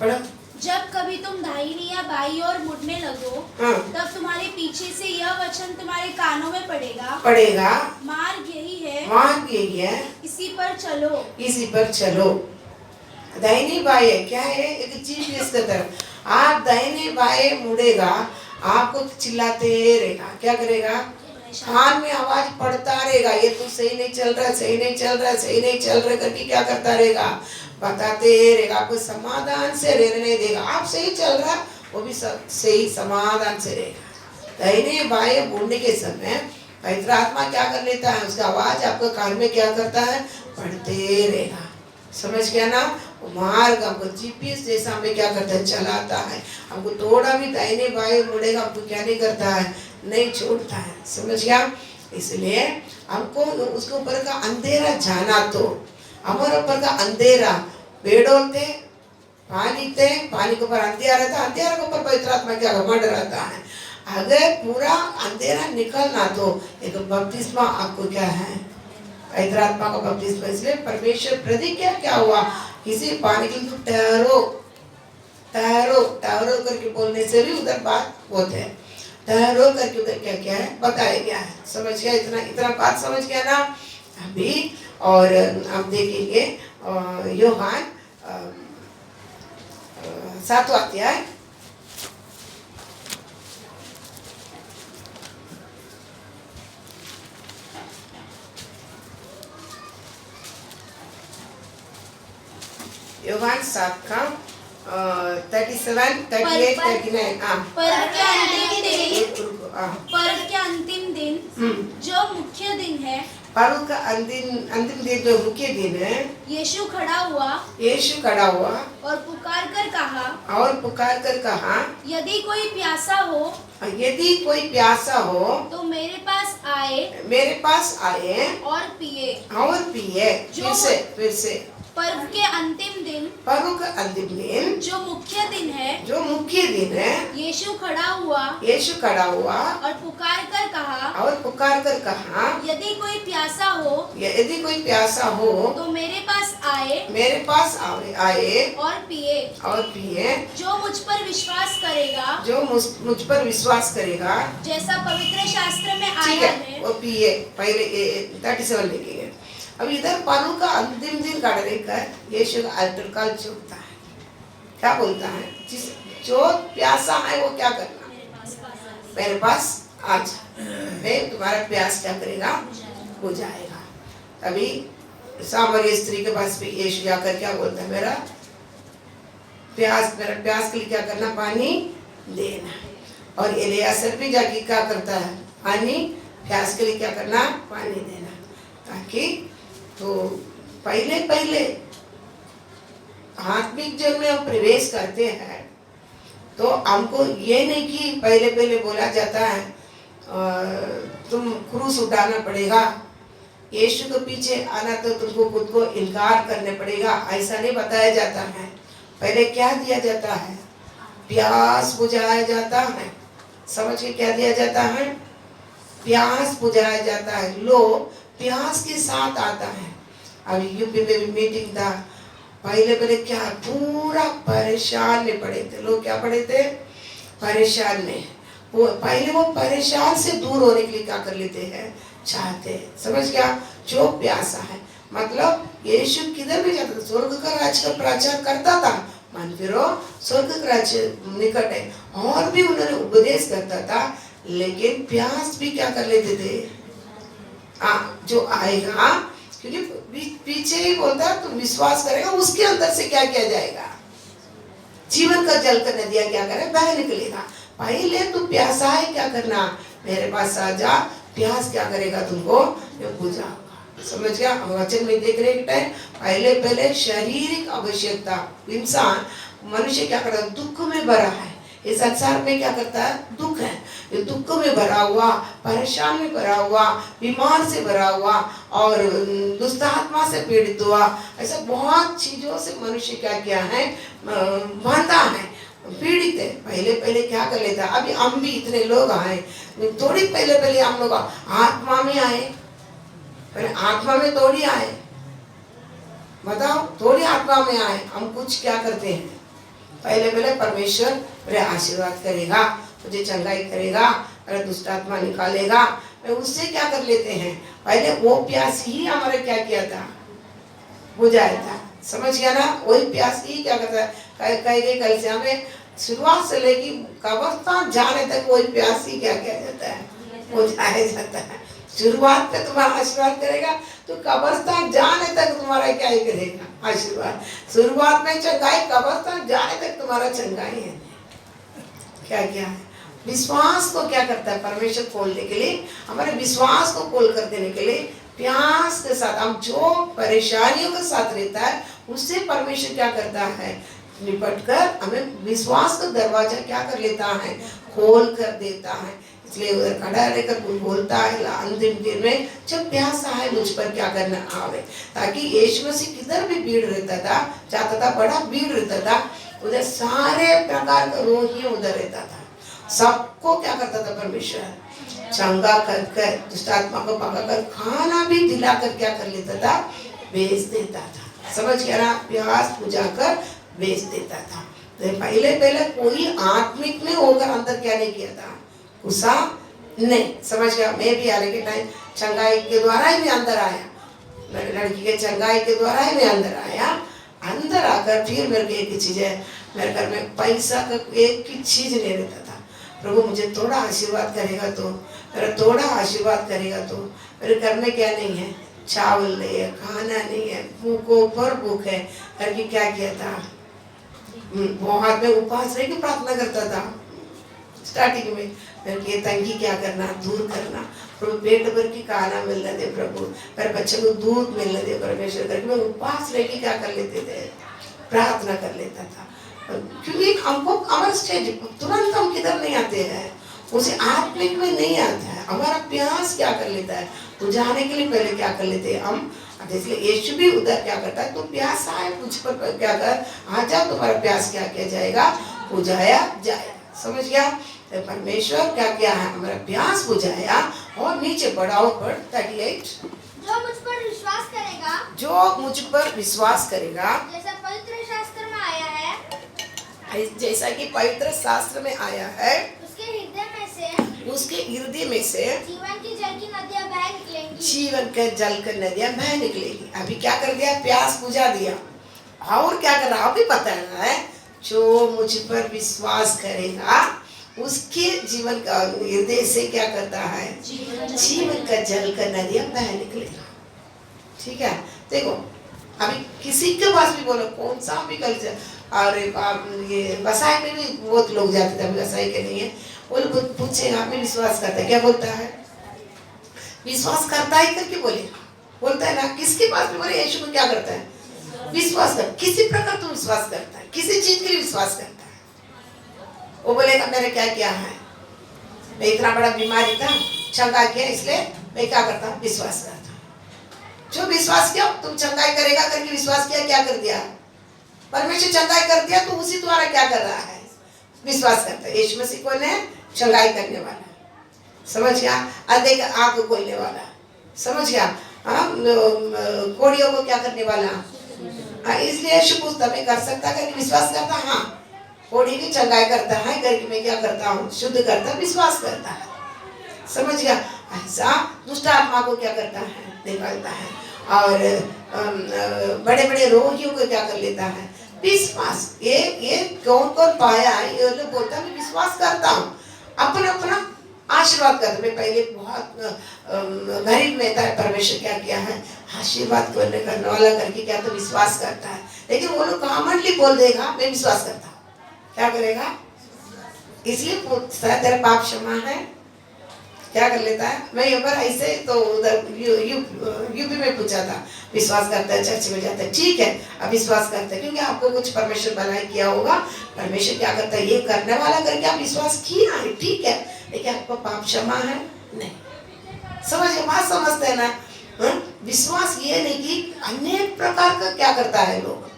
पढ़ो। जब कभी तुम दाहिनी या बाई ओर मुड़ने लगो, तब तुम्हारे पीछे से यह वचन तुम्हारे कानों में पड़ेगा, मार्ग यही है, इसी पर चलो। दाहिनी बाएं क्या है, एक चीज इसके तरफ आप दाहिने बाएं मुड़ेगा, आपको चिल्लाते रहेगा, क्या करेगा, कान में आवाज पड़ता रहेगा, ये तो सही नहीं चल रहा, सही नहीं चल रहा, सही नहीं चल रहा करके क्या करता रहेगा, बताते रहेगा, आपको समाधान से रहने नहीं देगा। आप सही चल रहा, वो भी सही समाधान से रहेगा। दाहिने बाएं मुड़ने के समय पवित्र आत्मा क्या कर लेता है, उसका आवाज आपको कान में क्या करता है, पढ़ते रहेगा। समझ गया ना। मार्ग हमको जीपीएस जैसा हमें क्या करता है, चलाता है। हमको थोड़ा भी दाहिने बाएं मुड़ेगा, हमको क्या नहीं करता है, नहीं छोड़ता है। समझ गया। इसलिए हमको उसके ऊपर का अंधेरा जाना, तो हमारे ऊपर का अंधेरा पेड़ों थे, पानी थे, पानी के ऊपर अंधेरा था, अंधेरा के ऊपर पवित्र आत्मा क्या घमंड रहता है। अगर पूरा अंधेरा निकलना तो एक बपतिस्मा आपको क्या है, पवित्र आत्मा का बपतिस्मा। इसलिए परमेश्वर प्रतिज्ञा क्या हुआ, किसी पानी के लिए ठहरो ठहरो ठहरो करके बोलने से भी उधर बात होते हैं। ठहरो करके उधर क्या क्या है बताया गया है। समझ गया, इतना बात समझ गया ना अभी। और हम देखेंगे यूहन्ना 7वां अध्याय, यूहन्ना 7 का 37, 38, 39। पर्व के अंतिम दिन जो मुख्य दिन है, पर्व का अंतिम दिन जो मुख्य दिन है, यीशु खड़ा हुआ और पुकार कर कहा, यदि कोई प्यासा हो तो मेरे पास आए और पिए। फिर से पर्व के अंतिम दिन जो मुख्य दिन है, यीशु खड़ा हुआ और पुकार कर कहा, यदि कोई प्यासा हो तो मेरे पास आए और पिए। जो मुझ पर विश्वास करेगा, जैसा पवित्र शास्त्र में आया है, वो पिए। पहले 37 लिखेंगे। अब इधर पर्व का अंतिम दिन काटने का यीशु का अल्टर कॉल चुकता है। क्या बोलता है, जो प्यासा है वो क्या करना, मेरे पास आ जा, मैं तुम्हारा प्यास क्या करेगा, हो जाएगा। तभी सामरिया स्त्री के पास भी यीशु जाकर क्या बोलता है, मेरा प्यास के लिए क्या करना, पानी देना। और एलियासर भी जाके क्या करता है, पानी प्यास के लिए क्या करना, पानी देना। ताकि तो पहले आत्मिक जन में हम प्रवेश करते हैं तो हमको ये नहीं कि पहले बोला जाता है तुम क्रूस उठाना पड़ेगा, यीशु के पीछे आना तो तुमको खुद को इनकार करने पड़ेगा, ऐसा नहीं बताया जाता है। पहले क्या दिया जाता है, प्यास बुझाया जाता है। समझ के क्या दिया जाता है, प्यास बुझाया जाता है। लोग प्यास के साथ आता है। अभी यूपी में भी मीटिंग था, पहले क्या पूरा परेशान में पड़े थे लोग, क्या पड़े थे, परेशान में। वो पहले वो परेशान से दूर होने के लिए क्या कर लेते हैं, चाहते हैं। समझ गया? जो प्यासा है, मतलब यीशु किधर भी जाता था, स्वर्ग का राज्य का प्रचार करता था, मान फिरो स्वर्ग का राज्य निकट है, और भी उन्होंने उपदेश करता था, लेकिन प्यास भी क्या कर लेते थे, जो आएगा, क्योंकि पीछे ही बोलता है तुम विश्वास करेगा, उसके अंदर से क्या किया जाएगा, जीवन का जल का नदियां क्या करे, बह निकलेगा। पहले तू प्यासा है, क्या करना, मेरे पास आ जा, प्यास क्या करेगा तुमको, ये बुझाएगा। समझ गया? वचन में देख रहे टाइम पहले शारीरिक आवश्यकता, इंसान मनुष्य क्या करता है, दुख में भरा है, इस संसार में क्या करता है, दुख है, ये दुख में भरा हुआ, परेशान में भरा हुआ, बीमार से भरा हुआ, और दुष्ट आत्मा से पीड़ित हुआ, ऐसा बहुत चीजों से मनुष्य क्या किया है, बांधा है, पीड़ित है। पहले क्या कर लेता, अभी हम भी इतने लोग आए, थोड़ी पहले हम लोग आत्मा में आए, पहले आत्मा में थोड़ी आए, बताओ, थोड़ी आत्मा में आए, हम कुछ क्या करते हैं, पहले परमेश्वर मेरे आशीर्वाद करेगा, मुझे चंगाई करेगा, मेरा दुष्ट आत्मा निकालेगा, मैं उससे क्या कर लेते हैं, पहले वो प्यास ही हमारे क्या किया था, बुझाया था। समझ गया ना? वही प्यास ही क्या करता है, कई कल से हमें शुरुआत से लेके कब्रिस्तान जाने तक वही प्यास ही क्या किया जाता है, बुझाया जाता है। शुरुआत पे तुम्हारा आशीर्वाद करेगा, तो कब्रिस्तान जाने तक तुम्हारा क्या ही करेगा, आशीर्वाद। शुरुआत में चंगाई, कब्रिस्तान जाने तक तुम्हारा चंगाई है। क्या क्या है, विश्वास को क्या करता है परमेश्वर खोलने के लिए, हमारे विश्वास को खोल कर देने के लिए, प्यास के साथ हम जो परेशानियों के साथ रहता है, उससे परमेश्वर क्या करता है, निपट कर हमें विश्वास का दरवाजा क्या कर लेता है, खोल कर देता है। इसलिए उधर खड़ा रहकर बोलता है अंतिम दिन में, जब प्यासा है मुझ पर क्या करना आवे, ताकि यीशु मसीह किधर भी भीड़ रहता था, जाता था, बड़ा भीड़ रहता था, उधर सारे प्रकार का रोगी उधर रहता था, सबको क्या करता था परमेश्वर, चंगा कर दुष्ट आत्मा को पकाकर खाना भी दिलाकर क्या कर लेता था, बेच देता था। समझ गया ना? प्यास बुझा कर बेच देता था। तो पहले कोई आत्मिक में होकर अंदर क्या नहीं किया था, गुस्सा नहीं। समझ गया? मैं भी आने के टाइम चंगाई के द्वारा ही मैं अंदर आया, मेरी लड़की के चंगाई के द्वारा ही मैं अंदर आया। अंदर आकर फिर मेरे को एक चीज है, मेरे घर में पैसा का एक की चीज नहीं रहता था। प्रभु मुझे थोड़ा आशीर्वाद करेगा तो, मेरा थोड़ा आशीर्वाद करेगा तो, मेरे घर में क्या नहीं है, चावल नहीं है, खाना नहीं है, भूखों पर भूख है करके क्या किया था, बहुत में उपवास रह के प्रार्थना करता था। स्टार्टिंग में मेरे तंगी क्या करना, दूर करना, प्रभु पेट भर की खाना मिलने दे, प्रभु मेरे बच्चे को दूध मिलने दे परमेश्वर, करके मैं उपवास रह के क्या कर लेते थे, प्रार्थना कर लेता था। क्योंकि हमको हमारा स्टेज तुरंत हम किधर नहीं आते हैं, उसे आत्मिक में नहीं आता है। हमारा प्यास क्या कर लेता है, बुझाने के लिए पहले क्या कर लेते हैं हम, इसलिए यीशु भी उधर क्या करता है, तो प्यासा है मुझ पर क्या कर, आ जाओ, तुम्हारा प्यास क्या किया जाएगा, बुझाया जाएगा। समझ गया? तो परमेश्वर क्या किया है, हमारा प्यास बुझाया और नीचे बढ़ाओ पर 38, जो मुझ पर विश्वास करेगा, जो मुझ पर विश्वास करेगा, जैसा पवित्र शास्त्र में आया है, जैसा कि पवित्र शास्त्र में आया है, उसके हृदय में से जीवन की जल की नदियां बह निकलेंगी। जीवन के जल की नदियां बह निकलेगी। अभी क्या कर दिया, प्यास बुझा दिया, और क्या कर रहा अभी पता है, जो मुझ पर विश्वास करेगा उसके जीवन का हृदय से क्या करता है, जीवन का जल का नदियां बह निकलेगा। ठीक है? देखो अभी किसी के पास भी बोलो, कौन सा भी कल्चर, और ये बसाई में भी बहुत लोग जाते थे, अभी बसाई के नहीं है, वो लोग पूछेगा आपने विश्वास करता है, क्या बोलता है, विश्वास करता है करके बोलता है ना, किसके पास भी बोले यीशु को क्या करता है, विश्वास कर, किसी प्रकार तू विश्वास करता है, किसी चीज के लिए विश्वास करता है। वो बोलेगा मैंने क्या किया है, मैं इतना बड़ा बीमारी था, चंगा किया, इसलिए मैं क्या करता हूँ, विश्वास करता। जो विश्वास किया तुम चंगाई करेगा करके विश्वास किया, क्या कर दिया, परमेश्वर चंगाई कर दिया, तो उसी द्वारा क्या कर रहा है, विश्वास करता है। यीशु मसीह कौन है, चंगाई करने वाला, समझ गया, अंधे का आंख खोलने वाला, समझ गया, कोड़ियों को क्या करने वाला, इसलिए यीशु पूछता मैं कर सकता करके विश्वास करता, हाँ कोड़ी की चंगाई करता है करके मैं क्या करता हूँ, शुद्ध करता है, विश्वास करता है। समझ गया? ऐसा दुष्ट आत्मा को क्या करता है, निकालता है। और बड़े बड़े रोगियों को क्या कर लेता है, विश्वास। ये कौन कौन पाया है, ये लोग बोलता है मैं विश्वास करता हूँ, अपना अपना आशीर्वाद करता। मैं पहले बहुत गरीब में था, परमेश्वर क्या किया है, आशीर्वाद करने वाला करके क्या तो विश्वास करता है। लेकिन वो लोग कॉमनली बोल देगा मैं विश्वास करता हूँ, क्या करेगा, इसलिए पूछता है तेरा पाप क्षमा है, क्या कर लेता है। मैं एक बार ऐसे तो उधर यूपी में पूछा था, विश्वास करता है, चर्च में जाता है, ठीक है अब विश्वास करते हैं क्योंकि आपको कुछ परमेश्वर भलाई किया होगा। परमेश्वर क्या करता है, ये करने वाला करके आप विश्वास किया है, ठीक है, लेकिन आपको पाप क्षमा है नहीं। समझ बात समझते हैं ना। विश्वास ये नहीं कि अनेक प्रकार का क्या करता है, लोग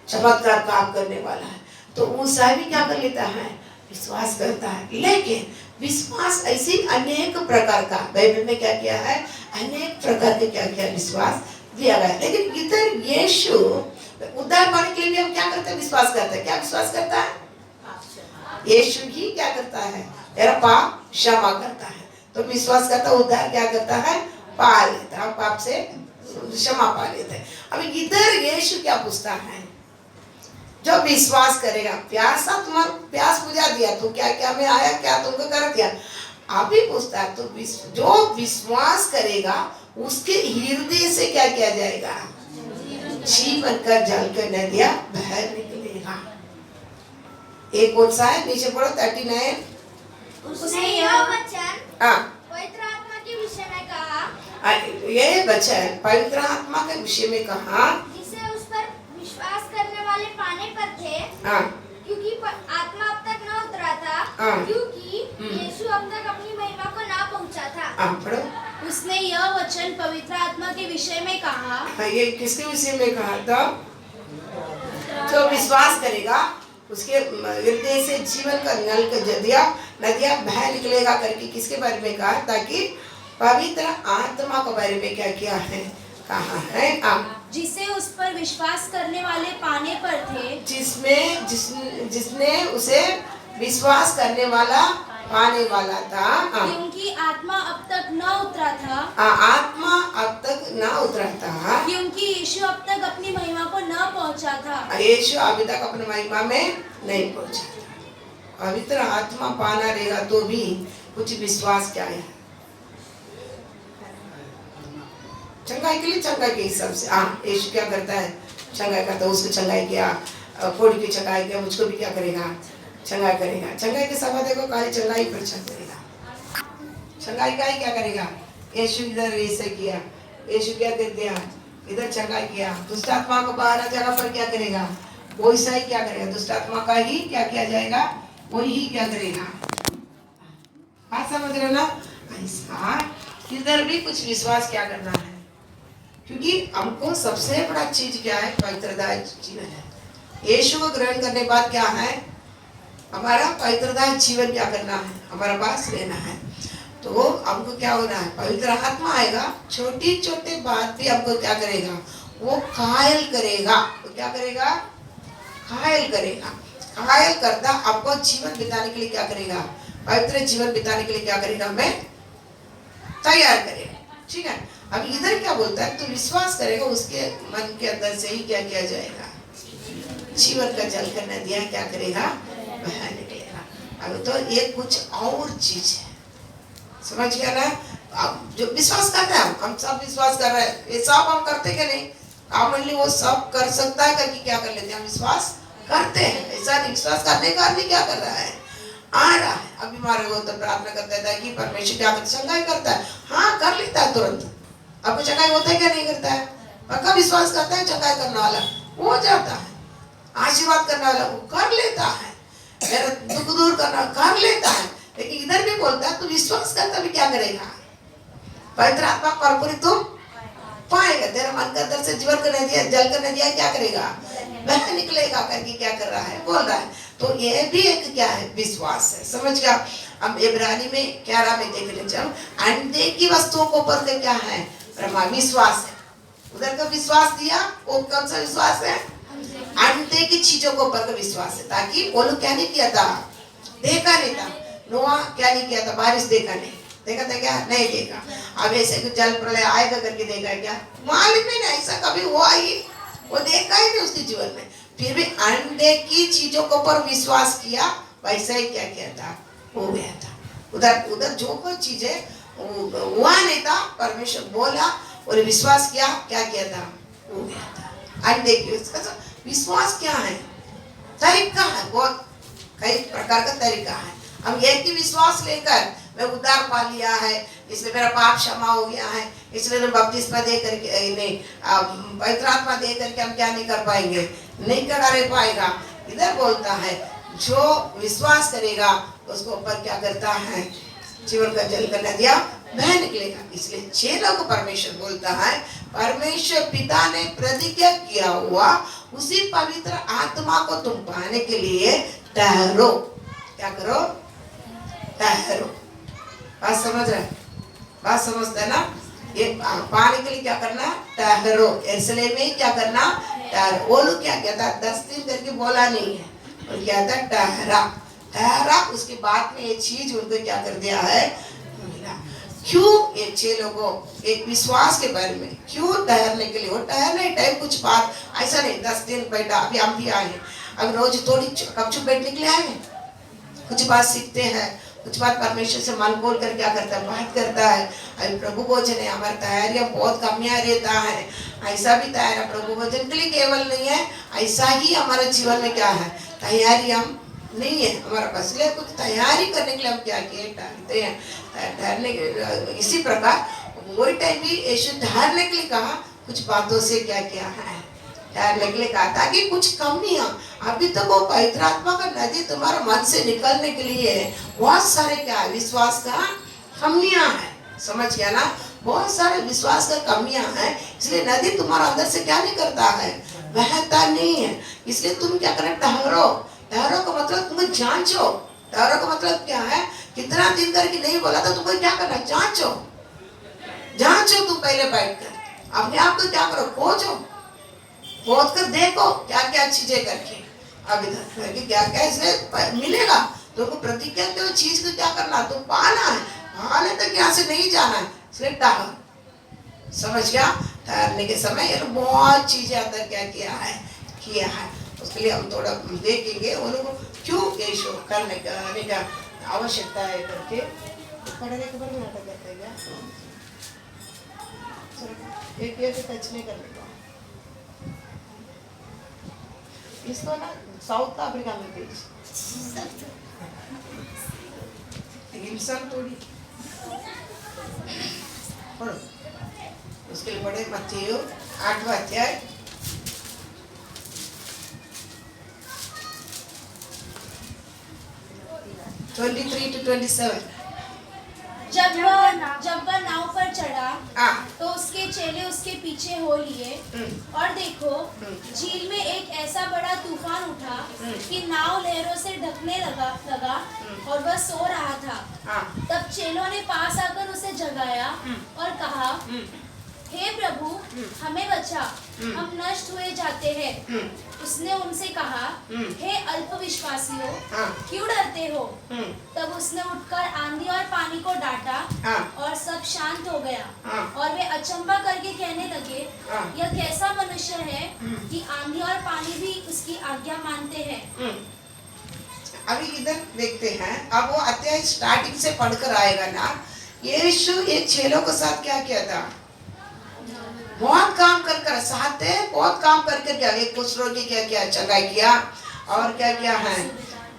चमत्कार काम करने वाला है तो मूसा भी क्या कर लेता है, विश्वास करता है। लेकिन विश्वास ऐसी अनेक प्रकार का बाइबल में क्या किया है, अनेक प्रकार के क्या किया विश्वास दिया गया। लेकिन इधर यीशु उद्धार पाने के लिए भी हम क्या करते हैं, विश्वास करते हैं। क्या विश्वास करता है, यीशु ही क्या करता है, तेरा पाप क्षमा करता है। तो विश्वास करता है, उद्धार क्या करता है, पा लेता है, पाप से क्षमा पा लेते हैं। अब इधर यीशु क्या पूछता है, जो विश्वास करेगा, प्यासा तुम्हारा प्यास बुझा दिया तो क्या क्या मैं आया, क्या तुमको कर दिया, अभी पूछता है। तो जो विश्वास करेगा उसके हृदय से क्या किया जाएगा, जीवन का जल का नदियां बह निकलेगा। एक कौन सा है, नीचे पढ़ो 39। उसने यह वचन पवित्र आत्मा के विषय में कहा, ये वचन पवित्र आत्मा के विषय में कहा, जिसे उस पर विश्वास करने वाले पाने पर थे, क्योंकि आत्मा अब तक न उतरा था, क्योंकि यीशु अब तक अपनी महिमा को ना पहुंचा था। पढ़ो। उसने यह वचन पवित्र आत्मा के विषय में कहा। ये किसके विषय में कहा था, जो विश्वास करेगा उसके हृदय से जीवन का नल का नदियां बह निकलेगा करके किसके बारे में कहा, ताकि पवित्र आत्मा के बारे में क्या किया है, कहा है। जिसे उस पर विश्वास करने वाले पाने पर थे, जिसने उसे विश्वास करने वाला पाने वाला था, क्योंकि आत्मा अब तक न उतरा था, आत्मा अब तक न उतरा था, क्योंकि यीशु अब तक अपनी महिमा को न पहुंचा था। यीशु अभी तक अपनी महिमा में नहीं पहुंचा था। पवित्र आत्मा पाना रहेगा तो भी कुछ विश्वास क्या है, चंगाई के लिए, चंगाई के हिसाब से। यीशु क्या करता है, चंगाई करता है, उसको चंगाई किया, कोड़ी की चंगाई किया, मुझको भी क्या करेगा, चंगाई करेगा। चंगाई के समय देखो काली चंगाई पर करेगा, चंगाई का ही क्या करेगा। यीशु इधर ऐसे किया, यीशु क्या कर दिया, इधर चंगाई किया, दुष्ट आत्मा को बाहर जगह पर क्या करेगा, वैसा ही क्या करेगा, दुष्ट आत्मा का ही क्या किया जाएगा, वही ही क्या करेगा। बात समझ रहे ना। ऐसा इधर भी कुछ विश्वास क्या करना है, क्योंकि हमको सबसे बड़ा चीज क्या है, पवित्रता जीवन है। यीशु को ग्रहण करने के बाद क्या है, हमारा पवित्रता जीवन क्या करना है, हमारा पास लेना है। तो हमको क्या होना है, पवित्र आत्मा आएगा, छोटी छोटी बात भी हमको क्या करेगा, वो कायल करेगा। तो क्या करेगा, कायल करेगा। कायल करता आपको जीवन बिताने के लिए क्या करेगा, पवित्र जीवन बिताने के लिए क्या करेगा, हमें तैयार करेगा। ठीक है। अब इधर क्या बोलता है, तो विश्वास करेगा, उसके मन के अंदर से ही क्या किया जाएगा, जीवन का जल का नदियां क्या करेगा, बह निकलेगा। अब तो ये कुछ और चीज है, समझ गया ना। अब जो विश्वास करता है, हम सब विश्वास कर रहे हैं, ये सब हम करते क्या नहीं, कॉमनली वो सब कर सकता है करके क्या कर लेते हैं, हम विश्वास करते हैं। ऐसा नहीं, विश्वास करने का आदमी क्या कर रहा है, आ रहा है, अब बीमार हो तो प्रार्थना करता है कि परमेश्वर क्या करता है, चंगाई करता है, हाँ कर लेता है तुरंत। आपको चंगाई होता है क्या, नहीं करता है, पक्का विश्वास करता है, चंगाई करने वाला हो जाता है, आशीर्वाद करने वाला वो कर लेता है, मेरा दुख दूर करना कर लेता है। लेकिन इधर भी बोलता है, तो विश्वास करता भी क्या करेगा, पवित्र आत्मा कर्पूरी तुम पाएगा, तेरा मन के अंदर से जीवन का नदियां, जल का नदियां क्या करेगा, बह निकलेगा करके क्या कर रहा है, बोल रहा है। तो ये भी एक क्या है, विश्वास है। समझ गया। अब इब्रानी में 11 में देख ले, जब अनदेखी वस्तुओं को ऊपर क्या है, विश्वास है। उधर का विश्वास दिया, वो कौन सा विश्वास है, अनदेखी चीजों के ऊपर का विश्वास है, ताकि वो लोग क्या नहीं किया था, देखा नहीं था। नोआ क्या नहीं किया था, बारिश देखा नहीं, देखा था क्या, नहीं देखा। अब ऐसे कुछ जल प्रलय आएगा करके देखा क्या, मालूम ही नहीं, ऐसा कभी हुआ ही, वो देखा ही नहीं उसके जीवन में। फिर भी अनदेखी चीजों के ऊपर विश्वास किया, वैसा ही क्या किया था, हो गया था। उधर उधर जो कोई चीज है हुआ नहीं था, परमेश्वर बोला और विश्वास किया, क्या किया था, हो गया था। अनदेखी उसका विश्वास क्या है, तरीका है, बहुत कई प्रकार का तरीका है। हम एक ही विश्वास लेकर मैं उद्धार पा लिया है, इसलिए मेरा पाप क्षमा हो गया है, इसलिए मैं बपतिस्मा दे करके नहीं, पवित्र आत्मा दे करके हम क्या नहीं कर पाएंगे, नहीं करा पाएगा। इधर बोलता है जो विश्वास करेगा उसको ऊपर क्या करता है, जीवन का जल का नदियां बह निकलेगा। इसलिए चेलों को परमेश्वर बोलता है, परमेश्वर पिता ने प्रतिज्ञा किया हुआ उसी पवित्र आत्मा को तुम पाने के लिए ठहरो। क्या करो, ठहरो। बात समझ रहे, बात समझते है ना। ये पाने के लिए क्या करना, ठहरो। यरूशलेम में क्या करना, ठहरो। वो लोग क्या कहता, 10 दिन करके बोला नहीं है, और क्या था, ठहरा, ठहरा। उसके बाद में ये चीज उनको क्या कर दिया है, मिला। क्यों ये 6 लोगों एक विश्वास के बारे में क्यों ठहरने के लिए, वो ठहरने टाइम कुछ बात ऐसा नहीं 10 दिन बैठा। अभी हम भी आए हैं, अब रोज थोड़ी कब बैठने के लिए आए हैं, कुछ बात सीखते हैं, कुछ बात परमेश्वर से मन बोल कर क्या करता है, बात करता है। अभी प्रभु भोजन है, हमारी तैयारियां बहुत कमियां रहता है, ऐसा भी तैयार है प्रभु भोजन के लिए केवल नहीं है, ऐसा ही हमारे जीवन में क्या है, तैयारी हम नहीं है हमारा पास। इसलिए कुछ तैयारी करने के लिए हम क्या किए, ठहरते हैं, ठहरने के। इसी प्रकार वही टाइम भी यीशु ठहरने के लिए कहा, कुछ बातों से क्या किया है, ठहरने के लिए कहा, ताकि कुछ कमियां, अभी तक वो पवित्र आत्मा का नदी तुम्हारे मन से निकलने के लिए बहुत सारे क्या है, विश्वास का कमियां है। समझ गया ना, बहुत सारे विश्वास का कमियां हैं, इसलिए नदी तुम्हारा अंदर से क्या नहीं करता है, बहता नहीं है। इसलिए तुम क्या करें, ठहरो। ठहरो का मतलब तुम्हें जांचो। ठहरो का मतलब क्या है, कितना दिन करके नहीं बोला तो तुम्हें क्या करना, जांचो, जांचो। तुम पहले बैठकर अपने आप को क्या करो, खोजो, खोज कर देखो क्या क्या चीजें करके, अब इधर करके क्या क्या इसमें मिलेगा तुमको। प्रतिज्ञा के चीज को क्या करना, तुम पाना है, पाने तक यहाँ से नहीं जाना है, इसलिए ठहर। समझ गया, ठहरने के समय ये बहुत चीजें अंदर क्या किया है, उसके लिए हम थोड़ा देखेंगे उनको क्यों यीशु करने का आवश्यकता है करके। पढ़ने के बाद नाटक करते हैं क्या, एक टच नहीं करने का। इसको ना साउथ अफ्रीका में भेज, इंसान थोड़ी पढ़ो। उसके लिए पढ़े मत्ती 8वां अध्याय 23 to 27। जब वह नाव पर चढ़ा तो उसके चेले उसके पीछे हो लिए, और देखो झील में एक ऐसा बड़ा तूफान उठा कि नाव लहरों से ढकने लगा और वह सो रहा था। तब चेलों ने पास आकर उसे जगाया और कहा, हे प्रभु हमें बचा, हम नष्ट हुए जाते हैं। उसने उनसे कहा, हे अल्पविश्वासियों, क्यों डरते हो? तब उसने उठकर आंधी और पानी को डांटा और सब शांत हो गया। और वे अचंभा करके कहने लगे, यह कैसा मनुष्य है कि आंधी और पानी भी उसकी आज्ञा मानते हैं। अभी इधर देखते हैं, अब वो अध्याय स्टार्टिंग से पढ़कर आएगा ना। यीशु ये चेलों के साथ क्या किया था, बहुत काम कर साथ है, बहुत काम करके क्या, एक कुछ रोगी क्या किया, चंगाई किया, और क्या क्या है,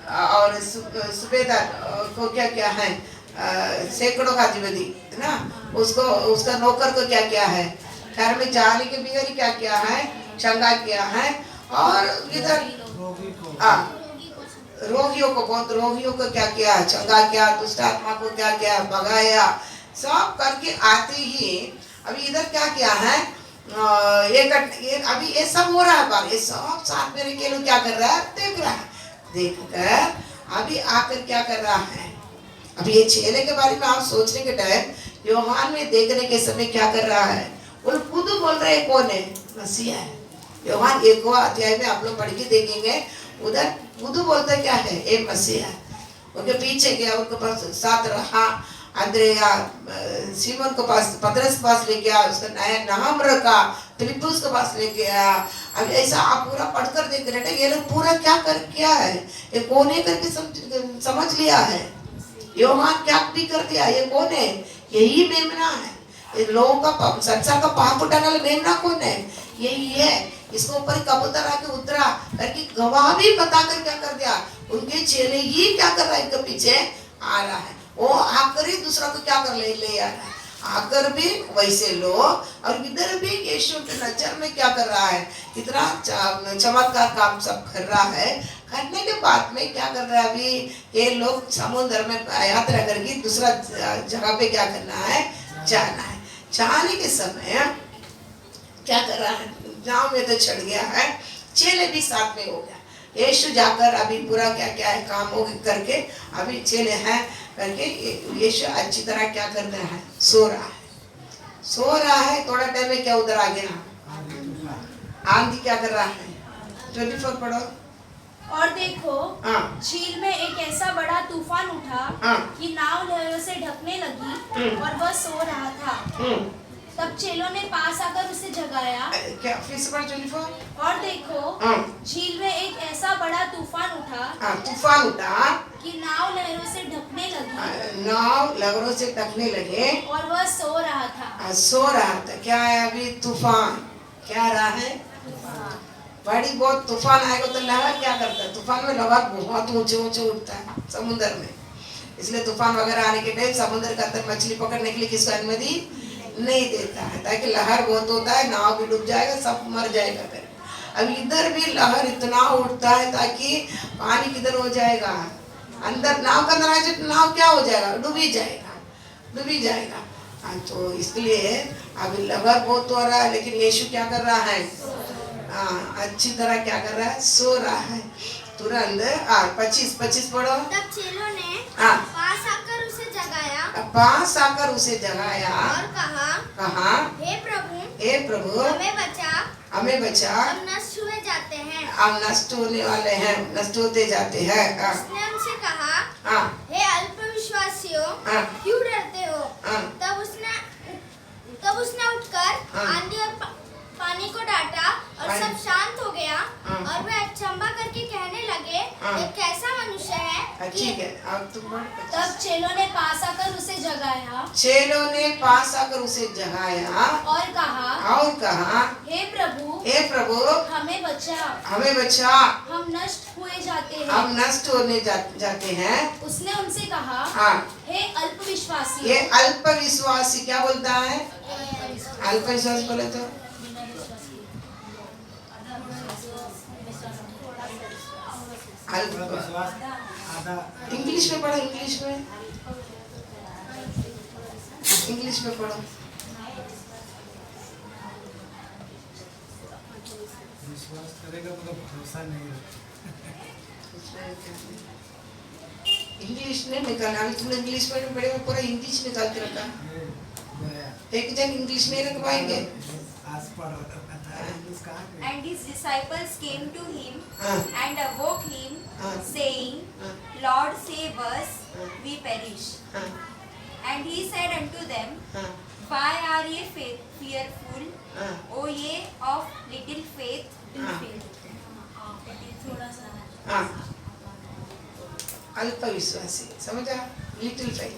और सुबेदार को क्या क्या है, सैकड़ों का अधिपति है ना, उसको उसका नौकर को क्या क्या है, घर में जाने के बगैर क्या क्या है, चंगा किया है। और इधर रोगियों को, बहुत रोगियों को क्या किया, चंगा किया, दुष्ट आत्मा को क्या किया, भगाया, सब करके आते ही अभी इधर क्या किया है, अभी ये सब हो रहा है, बार ये सब साथ में के लोग क्या कर रहा है, देख रहा है, देखकर अभी आकर क्या कर रहा है। अभी ये चेले के बारे में आप सोचने के टाइम यूहन्ना में देखने के समय क्या कर रहा है, वो खुद बोल रहे कौन है, मसीहा है, यूहन्ना 1वां अध्याय में आप लोग पढ़ के देखेंगे, उधर बुद्धू बोलता क्या है, ये मसीह है। उनके पीछे गया, उनके पास साथ रहा, अंद्रेया सीमोन के पास, पतरस के पास लेके आया, उसका नया नाम रखा, फिलिप्पुस के पास लेके आया। अब ऐसा आप पूरा पढ़कर देख रहे हैं, ये लोग पूरा क्या कर किया है, ये कौन है करके समझ लिया है। यूहन्ना क्या भी कर दिया, ये कौन है, यही मेमना है। ये लोगों का संसार का पाप उठाने वाला मेमना कौन है, यही है। इसको ऊपर कबूतर आके उतरा करके गवाह भी बता कर क्या कर दिया, उनके चेले ही क्या कर रहा है, इनके पीछे आ रहा है। वो आकर ही दूसरा को क्या कर ले आ रहा है, आकर भी वैसे लो। और इधर भी यीशु के नजर में क्या कर रहा है, इतना चमत्कार काम सब कर रहा है। करने के बाद में क्या कर रहा है, अभी ये लोग समुद्र में यात्रा करके दूसरा जगह पे क्या करना है, जाना है। जाने के समय क्या कर रहा है, नाव में तो चढ़ गया है, चेले भी साथ में हो गया। यीशु जाकर अभी पूरा क्या क्या है काम हो करके, अभी चेले हैं करके यीशु अच्छी तरह क्या कर रहा है, सो रहा है। थोड़ा टाइम में क्या उधर आ गया, आंधी क्या कर रहा है, 24 पढ़ो। और देखो, झील में एक ऐसा बड़ा तूफान उठा कि नाव लहरों से ढकने लगी और वह सो रहा था। तब चेलों ने पास आकर उसे जगाया। क्या फिर से पढ़ 24। और देखो, झील में एक ऐसा बड़ा तूफान उठा कि नाव लहरों से ढकने लगी, नाव लहरों से ढकने लगे और वह सो रहा था। क्या है, अभी तूफान क्या रहा है, बड़ी बहुत तूफान आएगा तो लहर क्या करता है, तूफान में लहर बहुत ऊंचे उठता है समुद्र में। इसलिए तूफान वगैरह आने के टाइम समुद्र के अंदर मछली पकड़ने के लिए किसको अनुमति नहीं देता है, ताकि लहर बहुत होता है, नाव भी डूब जाएगा, सब मर जाएगा। फिर अब इधर भी लहर इतना उठता है ताकि पानी किधर हो जाएगा, अंदर नाव का अंदर आए तो नाव क्या हो जाएगा, डूबी जाएगा। तो इसलिए अभी लहर बहुत हो रहा है, लेकिन यीशु क्या कर रहा है, अच्छी तरह क्या कर रहा है, सो रहा है। तुरंत 25 पढ़ो। तब चेलों ने पास आकर उसे जगाया और कहा, हे प्रभु हमें बचा, हम नष्ट हुए जाते हैं। हम नष्ट होने वाले हैं, नष्ट होते जाते हैं। उसने उनसे कहा, हे अल्पविश्वासियों, क्यों डरते हो। तब उसने उठकर आंधी और पानी को डांटा और सब शांत हो गया। और वे अचंभा करके कहने लगे, ये कैसा मनुष्य है। ठीक है, अब तुम। तब चेलों ने पास आकर उसे जगाया और कहा, हे प्रभु हमें बचा, हम नष्ट होने जाते हैं। उसने उनसे कहा, हे अल्पविश्वासी क्या बोलता है, अल्पविश्वासी बोले तो इंग्लिश में पढ़ो, इंग्लिश में पढ़ो। विश्वास करेगा मतलब भरोसा नहीं है। इंग्लिश नहीं निकालना, अभी तुमने इंग्लिश में पढ़े, पूरा इंग्लिश निकाल के रखा। एक जन इंग्लिश नहीं रख पाएंगे। And his disciples came to him and awoke him, saying, Lord, save us, we perish. And he said unto them, Why are ye fearful, O ye of little faith? अल्पविश्वासी, समझा, little faith.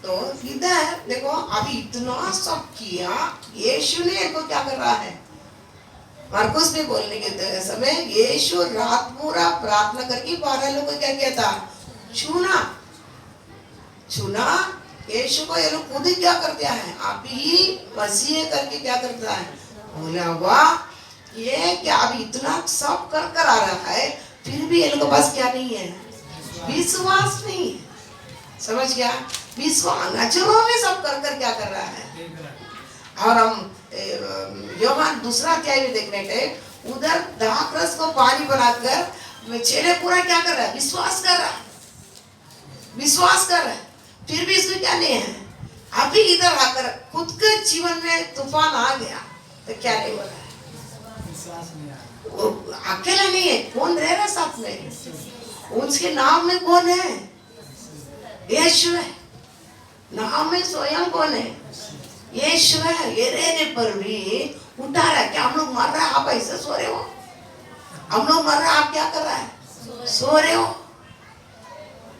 तो इधर देखो, अभी इतना सब किया, यीशु ने इनको क्या कर रहा है, मार्कुस में बोलने के समय यीशु रात पूरा प्रार्थना करके 12 लोगों को क्या किया था, छूना। यीशु को ये लोग खुद ही क्या कर दिया है, आप ही मसीह करके क्या करता है, बोला वाह, ये क्या अभी इतना सब कर आ रहा है, फिर भी ये लोगों के पास क्या नहीं है, विश्वास नहीं है। समझ गया, विश्वास नजरों में सब कर क्या कर रहा है। और हम यूहन्ना 2 अध्याय में देखने के उधर दाखरस को पानी बनाकर चेले पूरा क्या कर रहा है, विश्वास कर रहा है, फिर भी इसमें क्या नहीं है। अभी इधर आकर खुद के जीवन में तूफान आ गया तो क्या नहीं बोला है, विश्वास नहीं आया। वो अकेला नहीं है, कौन रह रहा साथ में? उसके नाम में कौन है? यीशु है। नाम में स्वयं कौन है? यीशु है। ये रहने पर भी उठा रहा है। क्या हम लोग मर रहे हैं, आप ऐसे सो रहे हो? हम लोग मर रहे हैं, आप क्या कर रहा है? सो रहे हो।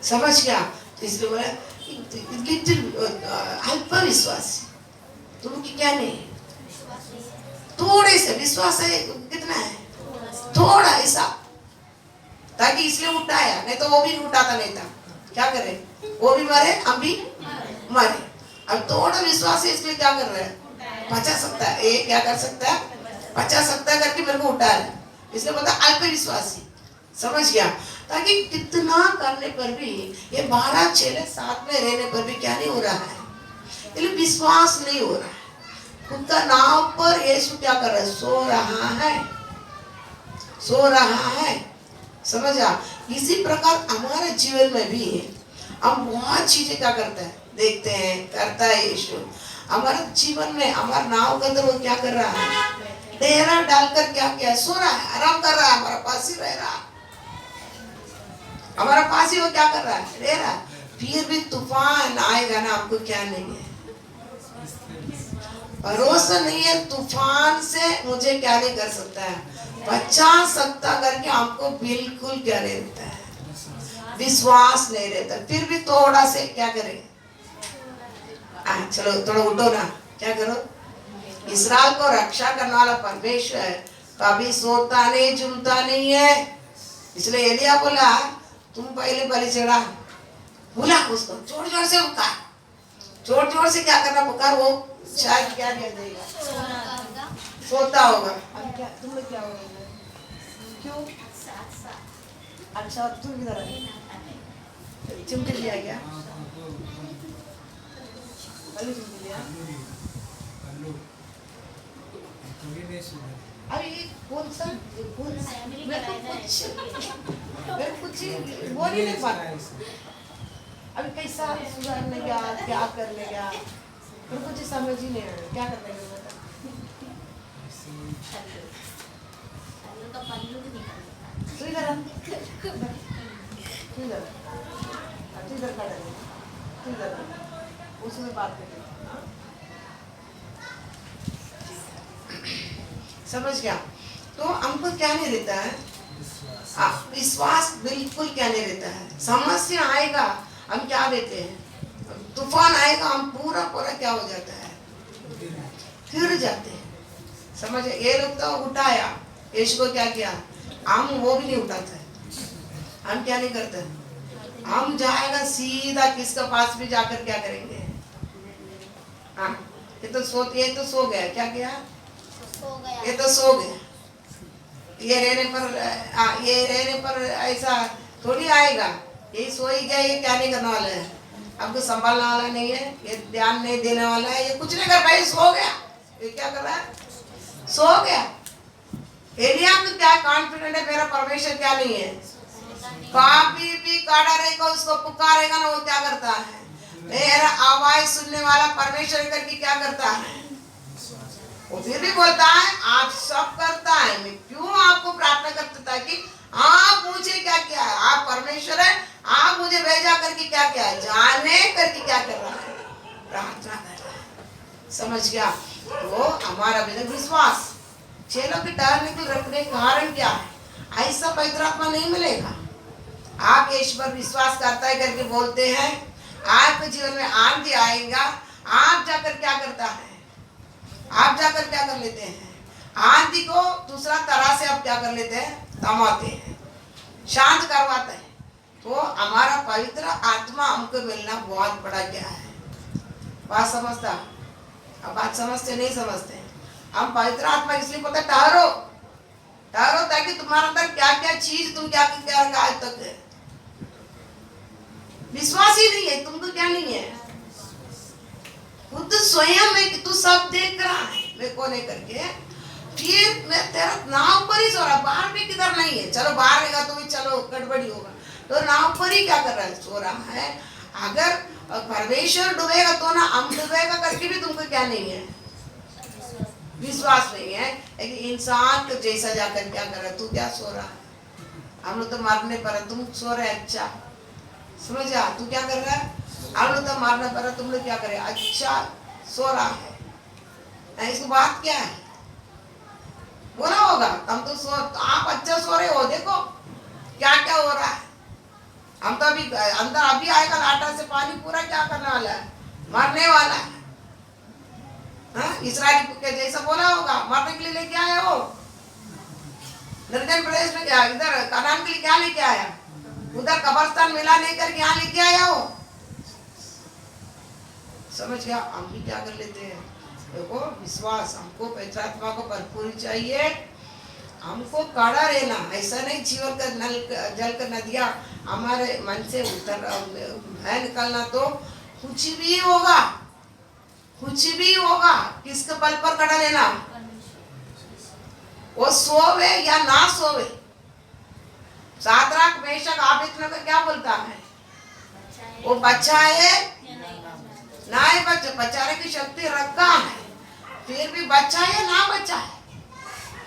समझ गया? इसलिए बोला अल्प विश्वासी, तुम की क्या नहीं? थोड़े से विश्वास है। कितना है? थोड़ा ऐसा, ताकि इसलिए उठाया, नहीं तो वो भी उठाता नहीं था। क्या करे? वो भी मरे, हम भी मरे। अब थोड़ा विश्वास है, इसलिए क्या कर रहे हैं? बचा सकता है। ये क्या कर सकता है? बचा सकता है करके मेरे को उठा रहा है। इसलिए बोलता अल्प विश्वासी। समझ गया? ताकि कितना करने पर भी, ये 12 चेले साथ में रहने पर भी क्या नहीं हो रहा है? इसलिए विश्वास नहीं हो रहा है। खुद का नाव पर यीशु क्या कर रहा है? सो रहा है, सो रहा है। समझा? इसी प्रकार हमारे जीवन में भी हम बहुत चीजें क्या करते हैं? देखते हैं, करता है यीशु हमारे जीवन में। हमारे नाव के अंदर वो क्या कर रहा है? डेरा डालकर क्या क्या सो रहा है, आराम कर रहा है, हमारा पास ही रह रहा है। हमारा पास ही वो क्या कर रहा है? रह रहा है। फिर भी तूफान आएगा ना, आपको क्या नहीं है? भरोसा नहीं है। तूफान से मुझे क्या नहीं कर सकता है? बचा सकता करके हमको बिल्कुल क्या नहीं रहता है? विश्वास नहीं रहता। फिर भी थोड़ा से क्या करें? चलो थोड़ा उठो ना, क्या करो? इस्राएल को रक्षा करने वाला परमेश्वर कभी सोता नहीं, झूमता नहीं है। इसलिए एलिया बोला तुम पहले बलि चढ़ा, बोला उसको जोर जोर से पुकार, जोर जोर से क्या करना? पुकार। वो शायद क्या दे देगा? सोता होगा। अब क्या तुम लोग क्या होगा? क्यों? अच्छा तुम किधर है? चिमटी लिया क्या? बलि चिमटी लिया? अरे कौन सा मेरे कुछ बोल ही नहीं पाता। अभी कैसा सुधारने का, क्या करने का, मेरे कुछ समझ ही नहीं आया। क्या करने का बता? तू इधर आ, तू इधर खड़ा है, तू इधर उसमें बात करें। समझ गया? तो हमको क्या नहीं रहता है? विश्वास बिल्कुल क्या नहीं रहता है। समस्या आएगा हम क्या देते हैं? तूफान आएगा हम पूरा पूरा क्या हो जाता है? फिर जाते हैं। समझ? ये लोग तो उठाया, यीशु को क्या किया? हम वो भी नहीं उठाते। हम क्या नहीं करते? हम जाएगा सीधा किसका पास भी जाकर क्या करेंगे? हाँ, ये तो सो गया। क्या किया? ये तो सो गया। ये रहने पर ऐसा थोड़ी आएगा। ये सो ही गया, ये क्या नहीं करने वाला है? आपको संभालने वाला नहीं है, ये ध्यान नहीं देने वाला है, ये कुछ नहीं कर पाए, सो गया। ये क्या कर रहा है? सो गया। एलिया को क्या कॉन्फिडेंट है? मेरा परमेश्वर क्या नहीं है? कभी भी काड़ा रहेगा, उसको पुकारेगा ना, वो क्या करता है? मेरा आवाज सुनने वाला परमेश्वर करके क्या करता है? वो फिर भी बोलता है आप सब करता है, मैं क्यों आपको प्रार्थना करता? ताकि आप मुझे क्या किया है? आप परमेश्वर है, आप मुझे भेजा करके क्या किया है? जाने करके क्या कर रहा है? प्रार्थना कर रहा है। समझ गया? वो हमारा विश्वास चेलों की टहलने के रखने का कारण क्या है? ऐसा पवित्र आत्मा नहीं मिलेगा। आप यीशु पर विश्वास करता है करके बोलते हैं, आपके जीवन में आंधी आएगा, आप जाकर क्या करता है? आप जाकर क्या कर लेते हैं? आंधी को दूसरा तरह से आप क्या कर लेते हैं? थमाते हैं, शांत करवाते हैं। तो हमारा पवित्र आत्मा हमको मिलना बहुत बड़ा क्या है? बात समझता? अब बात समझते नहीं समझते? हम पवित्र आत्मा इसलिए पता ठहरो ठहरो, ताकि तुम्हारे अंदर क्या क्या चीज तुम क्या क्या आज तक है? विश्वास ही नहीं है, तुमको क्या नहीं है? खुद स्वयं में तू सब देख रहा है, मैं को नहीं करके फिर मैं तेरा नाव पर ही सो रहा, बाहर भी किधर नहीं है। चलो बाहर रहेगा तो भी चलो गड़बड़ी होगा, तो नाव पर ही क्या कर रहा है? सो रहा है। अगर परमेश्वर डूबेगा तो ना हम डूबेगा करके भी तुमको क्या नहीं है? विश्वास नहीं है। लेकिन इंसान को जैसा जाकर क्या कर रहा है, तू क्या सो रहा है, हम लोग तो मारने पर, तुम सो रहे अच्छा, समझ आ, तू क्या कर रहा है, हम लोग तो मारने पर, तुम लोग क्या कर रहे, अच्छा सो रहा है। इसकी बात क्या है, बोला होगा हम तो सो, आप अच्छा सो रहे हो, देखो क्या क्या हो रहा है। हम तो अभी अंदर अभी आएगा लाटा से पानी पूरा क्या करने वाला है, मरने वाला है। इस्राएल के जैसा बोला होगा, मरने के लिए लेके आया हो। निर्जन प्रदेश में क्या, इधर कनान के लिए क्या लेके आया, उधर कब्रिस्तान मिला नहीं करके यहाँ लेके आया हो। समझ गया। हम भी क्या कर लेते हैं, देखो विश्वास, हमको पवित्र आत्मा को भरपूरी चाहिए, हमको कड़ा रहना। ऐसा नहीं जीवन का नल जल का नदियाँ हमारे मन से उतर है निकलना तो कुछ भी होगा, कुछ भी होगा। किसके बल पर कड़ा रहना, वो सोवे या ना सोवे। सादराक मेशक आबेदनगो को क्या बोलता है, वो बच्चा है ना है, बचाने की शक्ति रखा है, फिर भी बच्चा है ना बच्चा है,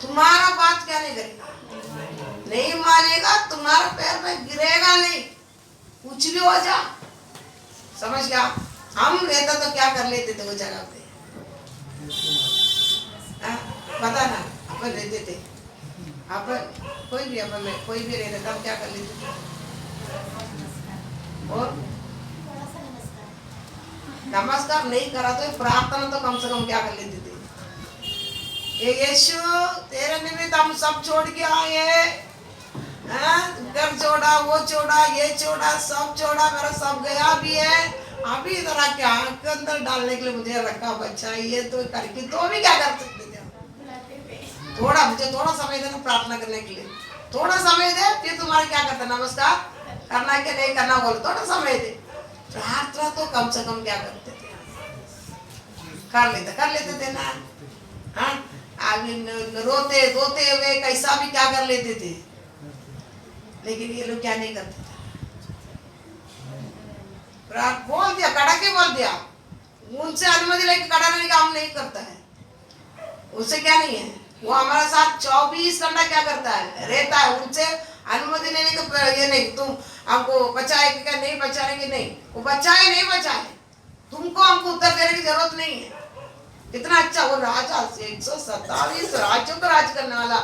तुम्हारा बात क्या नहीं करेगा, नहीं मानेगा, तुम्हारा पैर में गिरेगा नहीं, कुछ भी हो जा। समझ गया। हम रहता तो क्या कर लेते थे वो जगह पे, पता ना, अपन रहते थे, अपन कोई भी, अपन में कोई भी रहता था, हम क्या कर लेते थे, और नमस्कार नहीं करा तो प्रार्थना तो कम से कम क्या कर लेते थे, ये यीशु तेरे निमित्त हम सब छोड़ के आए, घर छोड़ा, वो छोड़ा, ये छोड़ा, सब छोड़ा, मेरा सब गया भी है, अभी इधर आके आँख के अंदर डालने के लिए मुझे रखा बच्चा, ये तो करके तो भी क्या कर सकते थे। थोड़ा मुझे थोड़ा समय देना प्रार्थना करने के लिए, थोड़ा समय दे, फिर तुम्हारे क्या करता, नमस्कार करना क्या नहीं करना बोलो, थोड़ा समय दे। प्रार्थना तो कम से कम क्या करते थे, कर लेते थे ना। हाँ, रोते रोते हुए कैसा भी क्या कर लेते थे, लेकिन ये लोग क्या नहीं करते थे, बोल दिया, कड़ा के बोल दिया, उनसे अनुमति लेके कड़ा नहीं का हम नहीं करता है, उससे क्या नहीं है, वो हमारे साथ 24 घंटा क्या करता है, रहता है। उनसे अनुमति लेने का ये नहीं, तुम हमको बचाएगी क्या, नहीं बचाएंगे, नहीं, वो बचाए नहीं बचाए, तुमको हमको उत्तर देने की जरूरत नहीं है। कितना अच्छा वो राजा, 127 राज्यों को राज करने वाला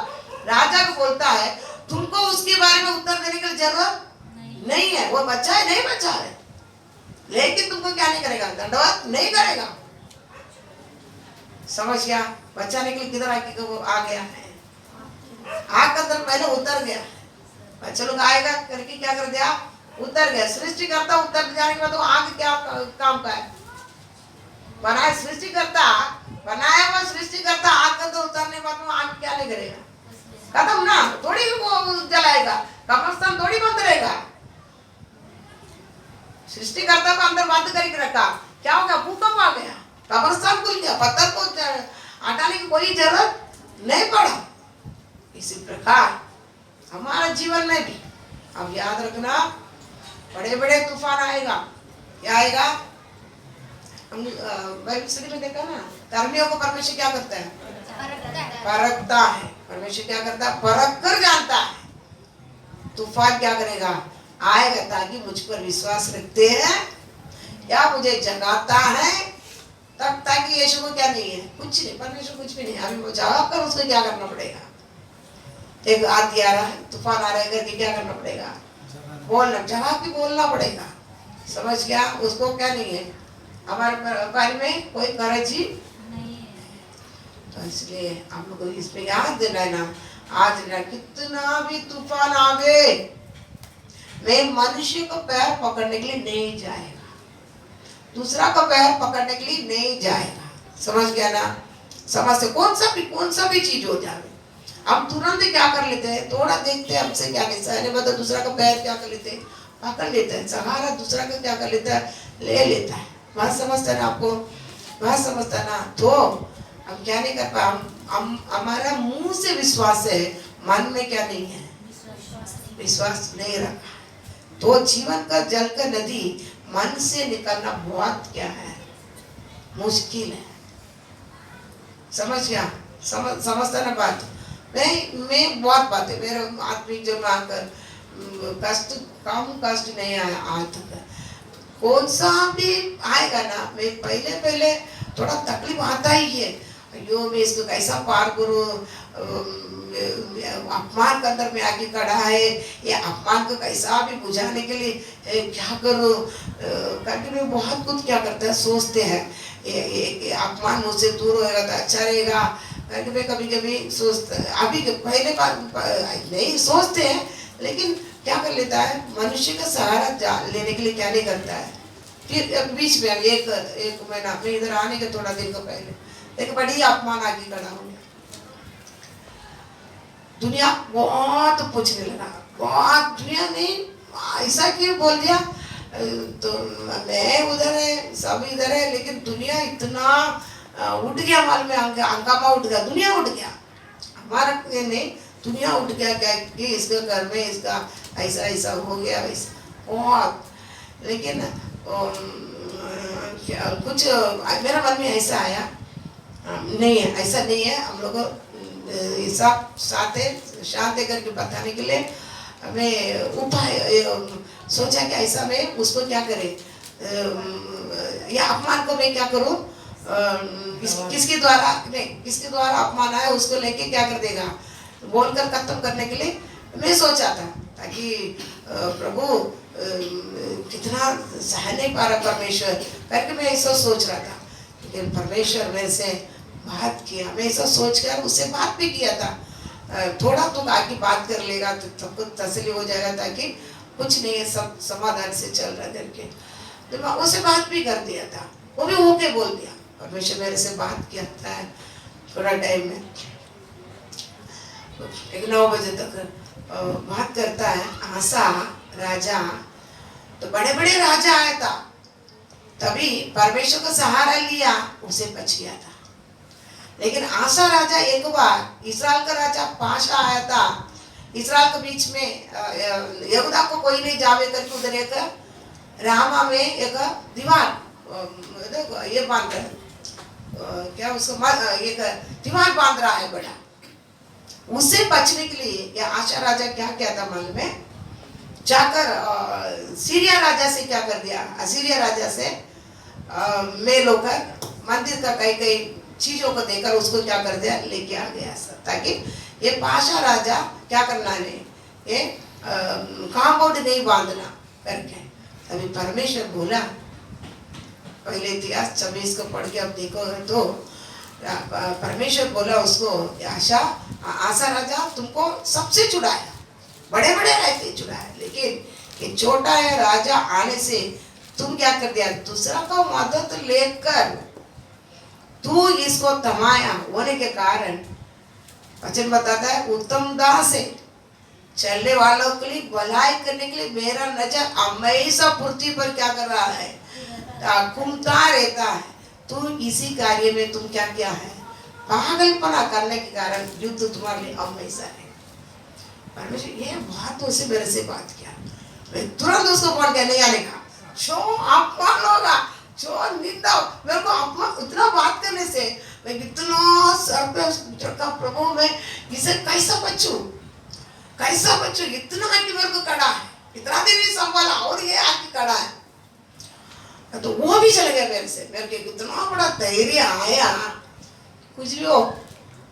राजा को बोलता है, तुमको उसके बारे में उत्तर देने की जरूरत नहीं है, वो बचाए नहीं बचाए, लेकिन तुमको क्या नहीं करेगा, दंडवत नहीं करेगा। समझ गया। बचाने के लिए किधर आके वो आ गया है, आग का अंदर पहले उतर गया, बच्चा लोग आएगा करके क्या कर दिया, उतर गया। सृष्टि करता उतर जाने के बाद तो आग क्या काम का है, बनाया सृष्टि करता, बनाया हुआ सृष्टि करता, आग के अंदर उतरने के बाद आग क्या नहीं करेगा, खत्म ना, थोड़ी वो जलाएगा, कब्रिस्तान थोड़ी बंद रहेगा। सृष्टिकर्ता को अंदर बंद करके रखा, क्या हो गया, भूकंप आ गया, कब्रिस्तान खुल गया, पत्थर को हटाने की कोई जरूरत नहीं पड़ा। इसी प्रकार हमारा जीवन में भी अब याद रखना, बड़े बड़े तूफान आएगा, क्या आएगा, हम बाइबल में देखा ना, कर्मियों को परमेश्वर क्या करता है, परखता है। परमेश्वर क्या करता है, परख कर जानता है। तूफान क्या करेगा, आएगा, ताकि मुझ पर विश्वास रखते हैं या मुझे जगाता है, तब ताकि यीशु को क्या नहीं है, कुछ नहीं, परमेश्वर कुछ भी नहीं, अभी वो जवाब कर उसको क्या करना पड़ेगा, एक आंधी आ रहा है, तूफान आ रहा है करके क्या करना पड़ेगा, बोलना, जवाब भी बोलना पड़ेगा। समझ गया। उसको क्या नहीं है, हमारे बारे में कोई गरज ही नहीं है। तो इसलिए हम लोग को इस पे याद देना है ना, आज ना कितना भी तूफान आवे, मैं मनुष्य को पैर पकड़ने के लिए नहीं जाएगा, दूसरा का पैर पकड़ने के लिए नहीं जाएगा। समझ गया ना। समझ से कौन सा भी चीज हो जाए, हम तुरंत क्या कर लेते हैं, थोड़ा देखते हैं हमसे क्या नहीं सहने, मतलब दूसरा का पैर क्या कर लेते हैं, पकड़ लेते हैं, सहारा दूसरा का क्या कर लेता है, ले लेता है। बात समझता है ना आपको, बात समझता है ना। तो हम क्या नहीं कर पाए, हम हमारा मुंह से विश्वास है, मन में क्या नहीं है, विश्वास नहीं रखा। तो जीवन का जल का नदी मन से निकलना बहुत क्या है, मुश्किल है। समझ गया। समझता ना बात। मैं बहुत बातें मेरे आत्मिक जो में आकर कष्ट कम कष्ट नहीं आया आज तक। कौन सा भी आएगा ना, मैं पहले थोड़ा तकलीफ आता ही है। अयो मैं इसको कैसा पार करूँ, अपमान के अंदर में आके खड़ा है, ये अपमान को कैसा भी बुझाने के लिए क्या करूँ करके मैं बहुत कुछ क्या करते हैं सोचते हैं। ये अपमान मुझसे दूर होएगा तो अच्छा रहेगा करके मैं कभी कभी सोचते। अभी पहले नहीं सोचते हैं, लेकिन क्या कर लेता है मनुष्य का सहारा लेने के लिए क्या नहीं करता है। फिर बीच में एक महीना में इधर आने के थोड़ा दिन को पहले एक बड़ी अपमान आगे खड़ा हो गया। दुनिया बहुत पूछने लगा, बहुत दुनिया ने ऐसा क्यों बोल दिया, तो मैं उधर है सब इधर है, लेकिन दुनिया इतना उठ गया माल में हंगामा उठ गया, दुनिया उठ गया। हमारा नहीं दुनिया उठ गया क्या कि इसके घर में इसका ऐसा ऐसा हो गया वैसा बहुत। लेकिन कुछ मेरा मन में ऐसा आया नहीं है, ऐसा नहीं है। हम लोग सब शांत करके बताने के लिए हमें उपाय सोचा कि ऐसा मैं उसको क्या करे, या अपमान को मैं क्या करूं, किसके द्वारा अपमान आया उसको लेके क्या कर देगा बोलकर खत्म करने के लिए मैं सोचा था, ताकि प्रभु कितना सह नहीं पा रहा परमेश्वर करके मैं ऐसा सोच रहा था। लेकिन परमेश्वर मेरे से बात किया, मैं ऐसा सोच कर उससे बात भी किया था। थोड़ा तो आगे बात कर लेगा तो सबको तसल्ली हो जाएगा, ताकि कुछ नहीं है सब समाधान से चल रहा करके तो मैं उससे बात भी कर दिया था। वो भी ओके बोल दिया। परमेश्वर मेरे से बात किया था थोड़ा टाइम में, 9 बजे तक बात करता है। आसा राजा तो बड़े बड़े राजा आया था, तभी परमेश्वर का सहारा लिया उसे बच गया था। लेकिन आसा राजा एक बार इस्राएल का राजा पाशा आया था, इस्राएल के बीच में यहूदा को कोई नहीं जावे करके उधर एक रामा में एक दीवार ये बांध रहा है, क्या उसको एक दीवार बांध रहा है बड़ा। उससे बचने के लिए ये आशा राजा क्या किया था मालूम है, जाकर सीरिया राजा से क्या कर दिया, असीरिया राजा से मेल होकर मंदिर का कई कई चीजों को देकर उसको क्या कर दिया लेके आ गया, ताकि ये पाशा राजा क्या करना नहीं, ये कांपाउंड नहीं बांधना करके। तभी परमेश्वर बोला, पहले इतिहास 26 को पढ़ के अब देखो तो परमेश्वर बोला उसको, आशा राजा तुमको सबसे छुड़ाया, बड़े बड़े रहते छुड़ाया, लेकिन ये छोटा है राजा आने से तुम क्या कर दिया, दूसरा का मदद लेकर तू इसको थमाया होने के कारण वचन बताता है उत्तम दाह से चलने वालों के लिए भलाई करने के लिए मेरा नजर हमेशा पृथ्वी पर क्या कर रहा है, घूमता रहता है। तू इसी कार्य में तुम क्या किया है, पागलपना करने के कारण युद्ध तुम्हारे लिए हमेशा है। परमेश्वर ये बात उसे मेरे से बात किया, मैं तुरंत उसको पढ़ के नहीं आने का, जो अपमान होगा, जो निंदा, मेरे को अपमान इतना बात करने से मैं इतना सर पे चढ़ता, प्रभु मैं इसे कैसा बचूं, इतना आके मेरे को कड़ा है, इतना दिन ही संभाला और ये आके कड़ा है। तो वो भी चले गया मेरे से, मेरे को इतना बड़ा धैर्य आया, कुछ भी हो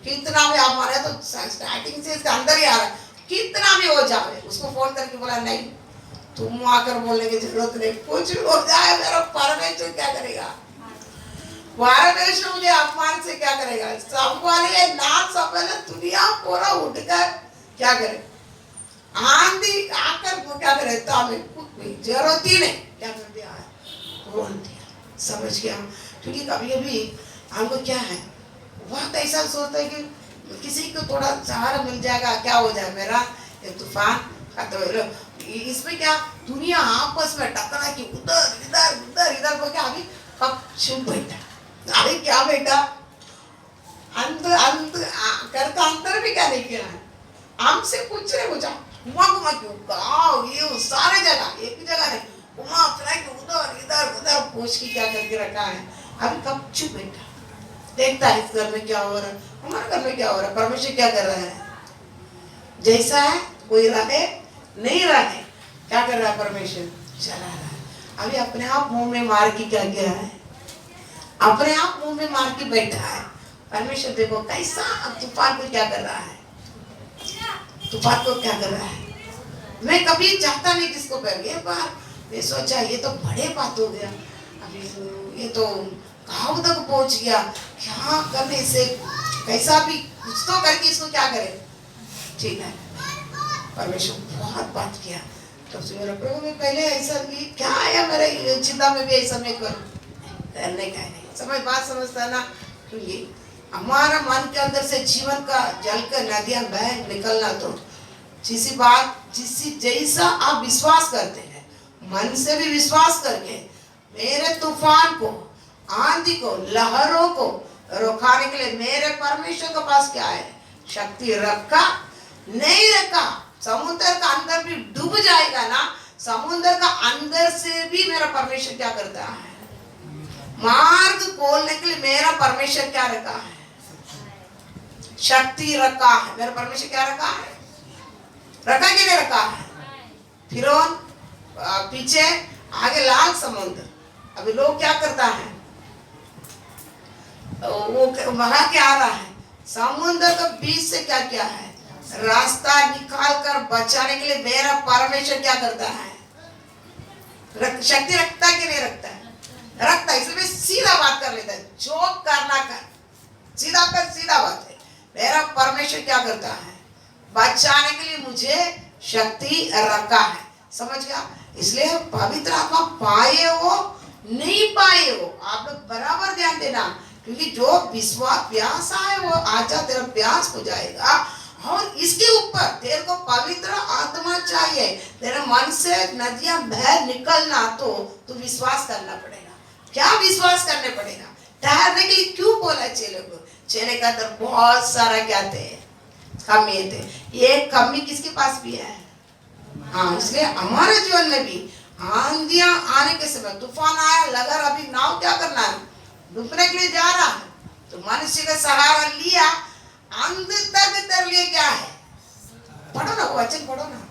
कितना भी आप मारे तो स्टार्टिंग से इसके अंदर ही आ रहा है, कितना भी हो जाए। उसको फोन करके बोला नहीं तुम आकर बोलने की जरूरत नहीं, कुछ भी हो जाए मेरा परमेश्वर क्या करेगा, परमेश्वर मुझे अपमान से क्या करेगा, सब वाले नाच सब पहले दुनिया पूरा उठकर क्या करे, आंधी आकर वो क्या करे, तो हमें कुछ भी जरूरत ही नहीं, क्या कर दिया बोल दिया, समझ गया। क्योंकि कभी कभी हमको क्या है बहुत ऐसा सोचता है कि किसी को थोड़ा सहारा मिल जाएगा, क्या हो जाए मेरा ये तूफान खत्म। इसमें क्या दुनिया आपस में टकरा कि उधर इधर उधर इधर को क्या अभी कब चुप बैठा, अभी क्या बैठा करता अंतर भी क्या नहीं किया है, हमसे कुछ नहीं पूछा, घुमा क्यों ये सारे जगह एक जगह नहीं घुमा फिरा के उधर इधर उधर पूछ के क्या करके रखा है, अभी कब चुप बैठा। देखता है इस घर में क्या हो रहा है, हमारे घर में क्या हो रहा है, परमेश्वर क्या कर रहा है। जैसा है कोई रहे नहीं रहे, क्या कर रहा है परमेश्वर, चला रहा है। अभी अपने आप मुंह में मार के क्या किया है, अपने आप मुंह में मार के बैठा है। परमेश्वर देखो कैसा तूफान को क्या कर रहा है, तूफान को क्या कर रहा है। मैं कभी चाहता नहीं किसको कर गया, पर मैं सोचा ये तो बड़े बात हो गया, अभी ये तो कहाँ तक पहुंच गया, क्या करने से कैसा भी कुछ तो करके इसको क्या करे। ठीक है, परमेश्वर बहुत बात किया। तब से मेरा प्रभु में पहले ऐसा क्या आया मेरे चिंता में भी ऐसा मैं करने का नहीं समझ, बात समझता है ना। क्योंकि हमारा मन के अंदर से जीवन का जल का नदियां बह निकलना, तो जिस जैसा आप विश्वास करते हैं, मन से भी विश्वास करके मेरे तूफान को, आंधी को, लहरों को रोकाने के लिए मेरे परमेश्वर के पास क्या है, शक्ति रखा नहीं रखा। समुद्र का अंदर भी डूब जाएगा ना, समुद्र का अंदर से भी मेरा परमेश्वर क्या करता है, मार्ग खोलने के लिए मेरा परमेश्वर क्या रखा है, शक्ति रखा है। मेरा परमेश्वर क्या रखा है, रखा कि नहीं रखा है। फिरौन पीछे, आगे लाल समुद्र। अभी लोग क्या करता है, वो वहां क्या आ रहा है, समुद्र के बीच से क्या क्या है, रास्ता निकाल कर बचाने के लिए मेरा परमेश्वर क्या करता है, शक्ति रखता है कि नहीं रखता है, रखता है। इसलिए सीधा बात कर लेता है, जो करना कर सीधा कर, सीधा बात है। मेरा परमेश्वर क्या करता है, बचाने के लिए मुझे शक्ति रखा है, समझ गया। इसलिए पवित्र आत्मा पाए हो नहीं पाए हो, आप लोग बराबर ध्यान देना, क्योंकि जो विश्वास प्यासा है वो आजा तेरा प्यास हो जाएगा। और इसके ऊपर तेरे को पवित्र आत्मा चाहिए, तेरे मन से नदियां बह निकलना, तो तू विश्वास करना पड़ेगा। क्या विश्वास करने पड़ेगा, ठहरने के लिए क्यों बोला चेले को, चेले का अंदर बहुत सारा क्या थे, कमी थे। ये कमी किसके पास भी है, हाँ। इसलिए हमारे जीवन में भी आंधियां आने के समय, तूफान आया, लगा अभी नाव क्या करना है, डूबने के लिए जा रहा है, तो मनुष्य का सहारा लिया, अंत तक तर लिए क्या है, पढ़ो ना वचन, पढ़ो ना।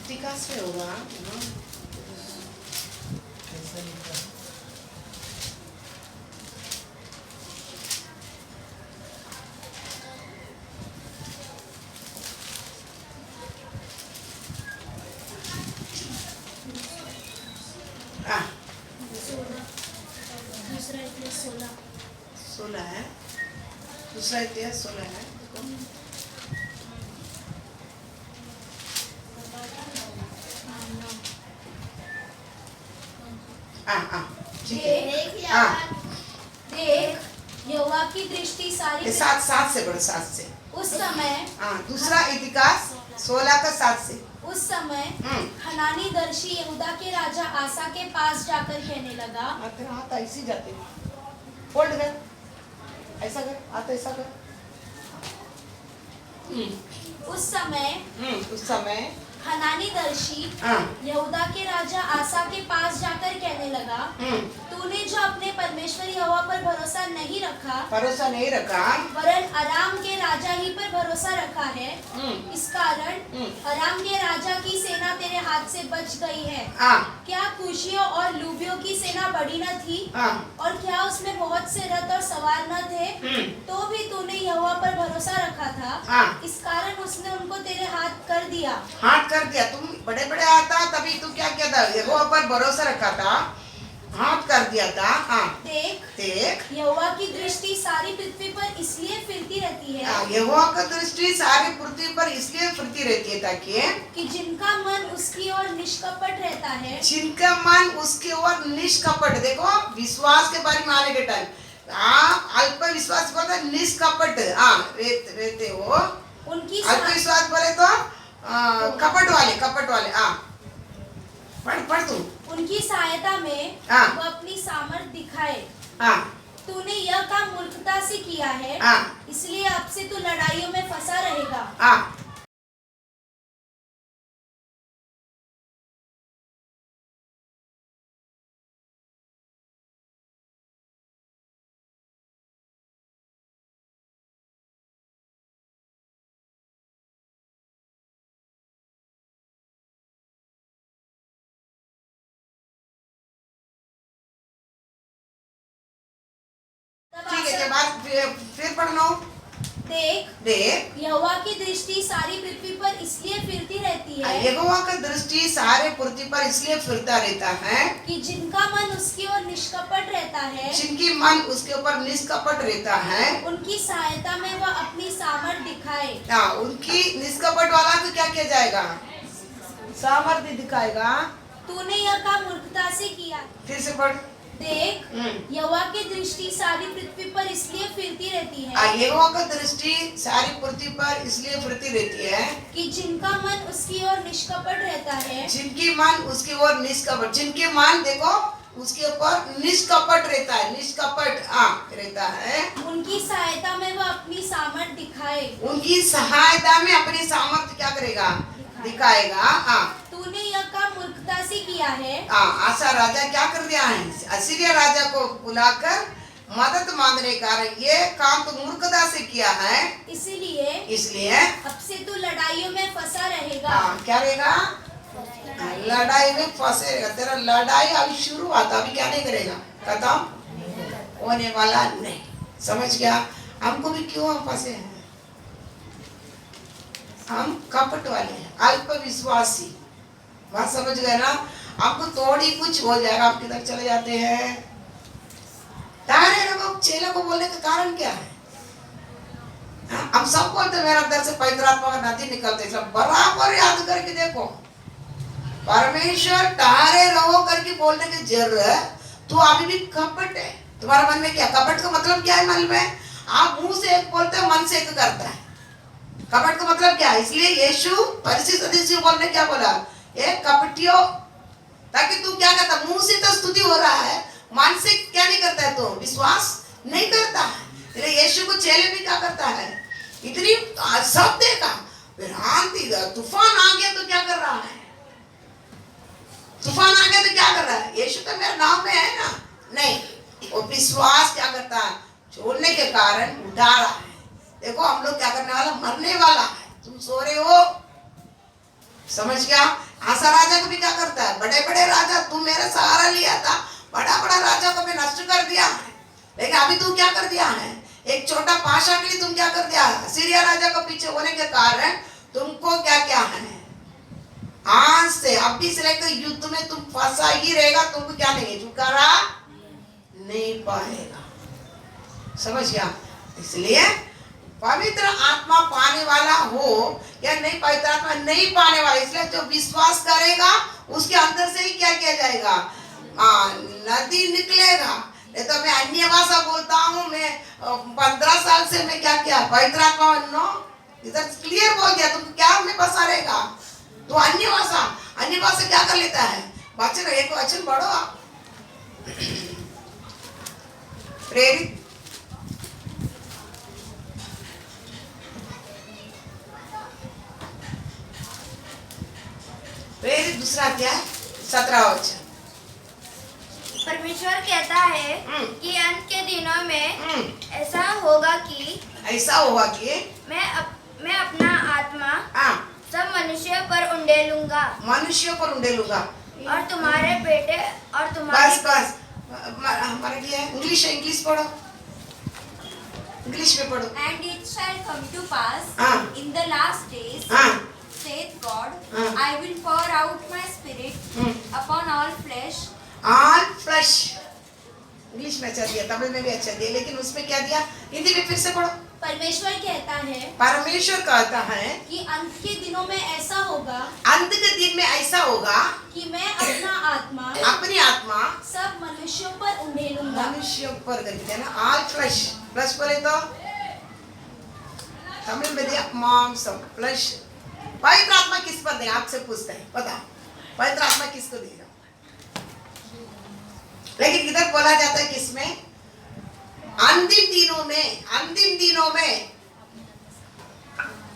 विकास में होगा कैसा लिखा है? दूसरा इतिहास 16 है, दूसरा इतिहास 16 है। देख यहोवा की दृष्टि सारी सात से बढ़ो, 7 से। उस समय दूसरा इतिहास 16 का 7 से। उस समय हनानी दर्शी यहूदा के राजा आसा के पास जाकर कहने लगा, तेरा हाथ ऐसे जाते, फोल्ड कर, ऐसा कर, हाथ ऐसा कर। उस समय हनानी दर्शी यहूदा के राजा आसा के पास जाकर कहने लगा, तूने जो अपने परमेश्वर यहोवा पर भरोसा नहीं रखा, वरन अराम के राजा ही पर भरोसा रखा है, इस कारण अराम के राजा की सेना तेरे हाथ से बच गई है। क्या कुशियों और लूबियों की सेना बड़ी न थी, और क्या उसमें बहुत से रथ और सवार न थे, तो भी तूने यहोवा पर भरोसा रखा था, इस कारण उसने उनको तेरे हाथ कर दिया। कर दिया, तुम बड़े बड़े आता तभी तू क्या किया था, यहोवा पर भरोसा रखा था, हाथ कर दिया था। देख देख यहोवा की दृष्टि सारी पृथ्वी पर इसलिए फिरती रहती है यहोवा की दृष्टि सारी पृथ्वी पर इसलिए फिरती रहती है ताकि कि जिनका मन उसकी ओर निष्कपट रहता है। जिनका मन उसके ओर निष्कपट, देखो विश्वास के बारे में आने के टाइम अल्प विश्वास बोलता है निष्कपट रहते हो, उनकी अल्प विश्वास बोले तो कपट वाले पढ़ तू। उनकी सहायता में हाँ। वो अपनी सामर्थ दिखाए। हाँ तूने यह काम मूर्खता से किया है, हाँ इसलिए अब से तू लड़ाइयों में फंसा रहेगा। हाँ तब ठीक है, अवसर- के बाद फिर पढ़ना। देख यहोवा की दृष्टि सारी पृथ्वी पर इसलिए फिरती रहती है यहोवा का दृष्टि सारे पृथ्वी पर इसलिए फिरता रहता है कि जिनका मन उसकी ओर निष्कपट रहता है, जिनकी मन उसके ऊपर निष्कपट रहता है। उनकी सहायता में वह अपनी सामर्थ दिखाए। उनकी निष्कपट वाला को क्या किया जाएगा? सामर्थ्य दिखाएगा। तूने यह काम मूर्खता से किया। फिर से पढ़। देख यहोवा की दृष्टि सारी पृथ्वी पर इसलिए फिरती रहती है यहोवा का दृष्टि सारी पृथ्वी पर इसलिए फिरती रहती है कि जिनका मन उसकी ओर निष्कपट रहता है, जिनकी मन उसकी ओर निष्कपट, जिनके मन देखो उसके ऊपर निष्कपट रहता है, निष्कपट रहता है। उनकी सहायता में वह अपनी सामर्थ दिखाए। उनकी सहायता में अपनी सामर्थ्य क्या करेगा? दिखाएगा। तूने यह काम मूर्खता से किया है। आशा राजा क्या कर दिया है? असीरिया राजा को बुलाकर मदद मांगने का ये काम तो मूर्खता से किया है, इसलिए अब से तू लड़ाइयों में फंसा रहेगा। क्या रहेगा? लड़ाई में फंसेगा। तेरा लड़ाई अभी शुरू हुआ था, अभी क्या नहीं करेगा? खत्म होने वाला नहीं। समझ गया? हमको भी क्यों हम फंसे हैं? हम कपट वाले हैं, अल्प विश्वासी। बात समझ गए ना? आपको थोड़ी कुछ हो जाएगा, आप किधर चले जाते हैं। तारे लोग चेला को बोलने का कारण क्या है? हम सब बोलते मेरा अंदर से पवित्र आत्मा का नदी निकलते, सब बराबर याद करके देखो। परमेश्वर तारे रहो करके बोलने की जरूरत, तू अभी भी कपट है। तुम्हारे मन में क्या? कपट का मतलब क्या है? मन में आप मुंह से एक बोलते हो, मन से एक करता है। कपट का मतलब क्या है? इसलिए यीशु परिचित सदस्य बोलने क्या बोला? एक कपटियो, ताकि तू क्या करता? मुंह से तो स्तुति हो रहा है, मन से क्या नहीं करता है? तो विश्वास नहीं करता है। इसलिए यीशु को चेले भी क्या करता है? इतनी सब देखा, तूफान आ गया तो क्या कर रहा है? तूफान आ गया तो क्या कर रहा है? यीशु तो मेरे नाम में है ना? नहीं, वो विश्वास क्या करता है? छोड़ने के कारण उठा रहा है। देखो हम लोग क्या करने वाला? मरने वाला है। तुम सो रहे हो, समझ गया? आशा राजा को भी क्या करता है? बड़े बड़े राजा, तुम मेरा सहारा लिया था, बड़ा बड़ा राजा को भी नष्ट कर दिया है, लेकिन अभी तू क्या कर दिया है? एक छोटा पाशा के लिए तुम क्या कर दिया? सीरिया राजा को पीछे होने के कारण तुमको क्या क्या है? आज से अभी से लेकर युद्ध में तुम फंसा ही रहेगा, तुमको क्या नहीं झुकारा नहीं पाएगा। समझ गया? इसलिए पवित्र आत्मा पाने वाला हो या नहीं, पवित्र आत्मा नहीं पाने वाला, इसलिए जो विश्वास करेगा उसके अंदर से ही क्या किया जाएगा? नदी निकलेगा। नहीं तो मैं अन्य भाषा बोलता हूँ, मैं 15 साल से मैं क्या किया? पवित्र आत्मा नो, इधर क्लियर बोल दिया, तुम क्या में बसा रहेगा? तो अन्य भाषा क्या कर लेता है? वचन एक वचन पढ़ो आप। प्रेरित दूसरा अध्याय 17 वचन। परमेश्वर कहता है कि अंत के दिनों में ऐसा होगा कि मैं अपना आत्मा सब मनुष्यों पर उंडेलूंगा और तुम्हारे बेटे और तुम्हारी बस हमारे लिए इंग्लिश पढ़ो, इंग्लिश में पढ़ो। And it shall come to pass in the last days, saith God, I will pour out my spirit upon all flesh. All flesh. English में अच्छा दिया, तमिल में भी अच्छा दिया, लेकिन उसमें क्या दिया? हिंदी में फिर से पढ़ो। परमेश्वर कहता है परमेश्वर कहता है कि अंत के दिनों में ऐसा होगा अंत के दिन में ऐसा होगा कि मैं अपना आत्मा अपनी आत्मा सब मनुष्यों पर उंडेलूंगा। मनुष्यों पर करके ना, ऑल फ्लैश, फ्लैश बोले तो तमिल में दिया मांसम, फ्लैश। पवित्र आत्मा किस पर देगा? आपसे पूछते हैं, बताओ पवित्र आत्मा किसको देगा? लेकिन इधर बोला जाता है किसमें? अंतिम दिनों में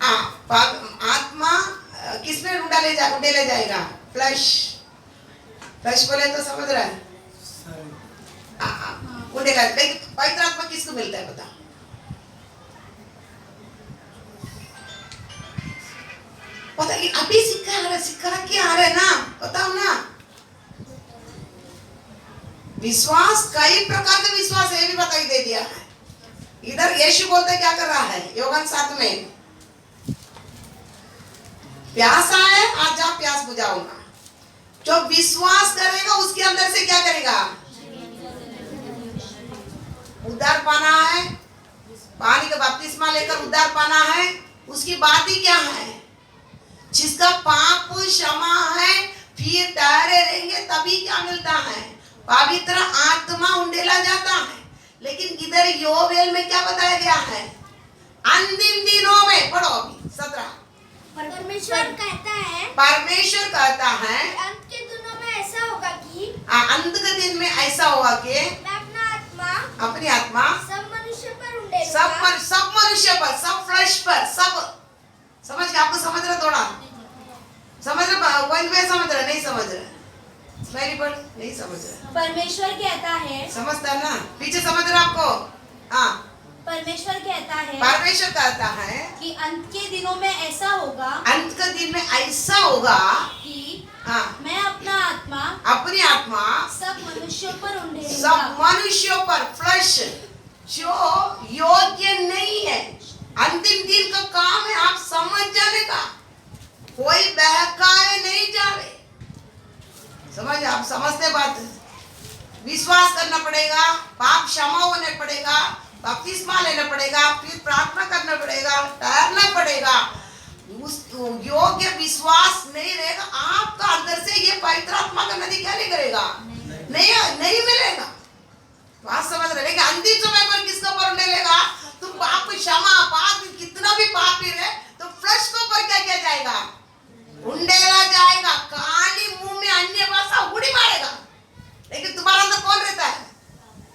आत्मा किसमें उंडेला जाएगा? फ्लैश बोले तो समझ रहा है? उंडेला। लेकिन पवित्र आत्मा किसको मिलता है बताओ? पता नहीं, अभी सिखा के आ रहे ना, बताओ ना। विश्वास कई प्रकार के विश्वास है, ये भी बताई दे दिया है। इधर यीशु बोलते क्या कर रहा है? योहन 7 में प्यासा है, आज जा प्यास बुझाऊंगा। जो विश्वास करेगा उसके अंदर से क्या करेगा? उद्धार पाना है, पानी का बपतिस्मा लेकर उद्धार पाना है। उसकी बात ही क्या है? जिसका पाप क्षमा है, फिर ठहरे रहेंगे, तभी क्या मिलता है? पवित्र आत्मा उंडेला जाता है। लेकिन इधर योवेल में क्या बताया गया है? अंतिम दिनों में, पढ़ो अभी 17। परमेश्वर कहता है अंत के दिनों में ऐसा होगा कि अंत के दिन में ऐसा होगा कि मैं अपनी आत्मा सब मनुष्य पर उंडेलूंगा। सब मनुष्य पर, सब फ्लैश पर, सब। समझ गए? आपको समझ रहा? थोड़ा समझ रहा? पॉइंट में समझ रहा? नहीं समझ रहा? स्माइली पढ़, नहीं समझ रहा? परमेश्वर कहता है, समझता है ना? पीछे समझ रहा आपको? हाँ, परमेश्वर कहता है कि अंत के दिनों में ऐसा होगा अंत के दिन में ऐसा होगा कि हाँ, मैं अपना आत्मा अपनी आत्मा सब मनुष्यों पर सब उंडेलूंगा। मनुष्यों पर, फ्लैश जो योग्य नहीं है। अंतिम दिन का काम है आप समझ जाने का, कोई बहकाए नहीं जावे। समझ? आप समझते बात? विश्वास करना पड़ेगा, पाप क्षमा होने पड़ेगा, बपतिस्मा लेना पड़ेगा, फिर प्रार्थना करना पड़ेगा, ठहरना पड़ेगा। उस योग्य विश्वास नहीं रहेगा, आपका अंदर से ये पवित्र आत्मा का नदी क्या नहीं करेगा? नहीं मिलेगा। बात समझ रहे? लेकिन अंतिम समय पर किसको पर उंडेलेगा? तुम पाप क्षमा, पाप कितना भी पापी रहे तो फ्लैश को पर क्या किया जाएगा? उंडेला जाएगा। काली मुंह में अन्य भाषा उड़ी मारेगा। लेकिन तुम्हारा अंदर कौन रहता है?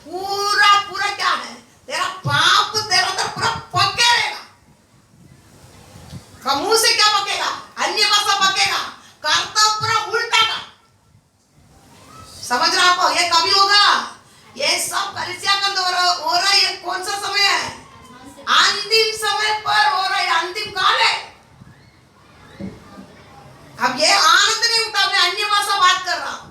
पूरा क्या है? तेरा पाप तेरा अंदर पूरा पके रहेगा। मुंह से क्या पकेगा? अन्य भाषा पकेगा, करता पूरा उल्टा का। समझ रहा आपको? ये कभी होगा? ये सब कलीसिया का हो रहा है। ये कौन सा समय है? अंतिम समय पर हो रहा है, अंतिम काल है। अब ये आनंद नहीं उठा, मैं अन्य भाषा बात कर रहा हूं,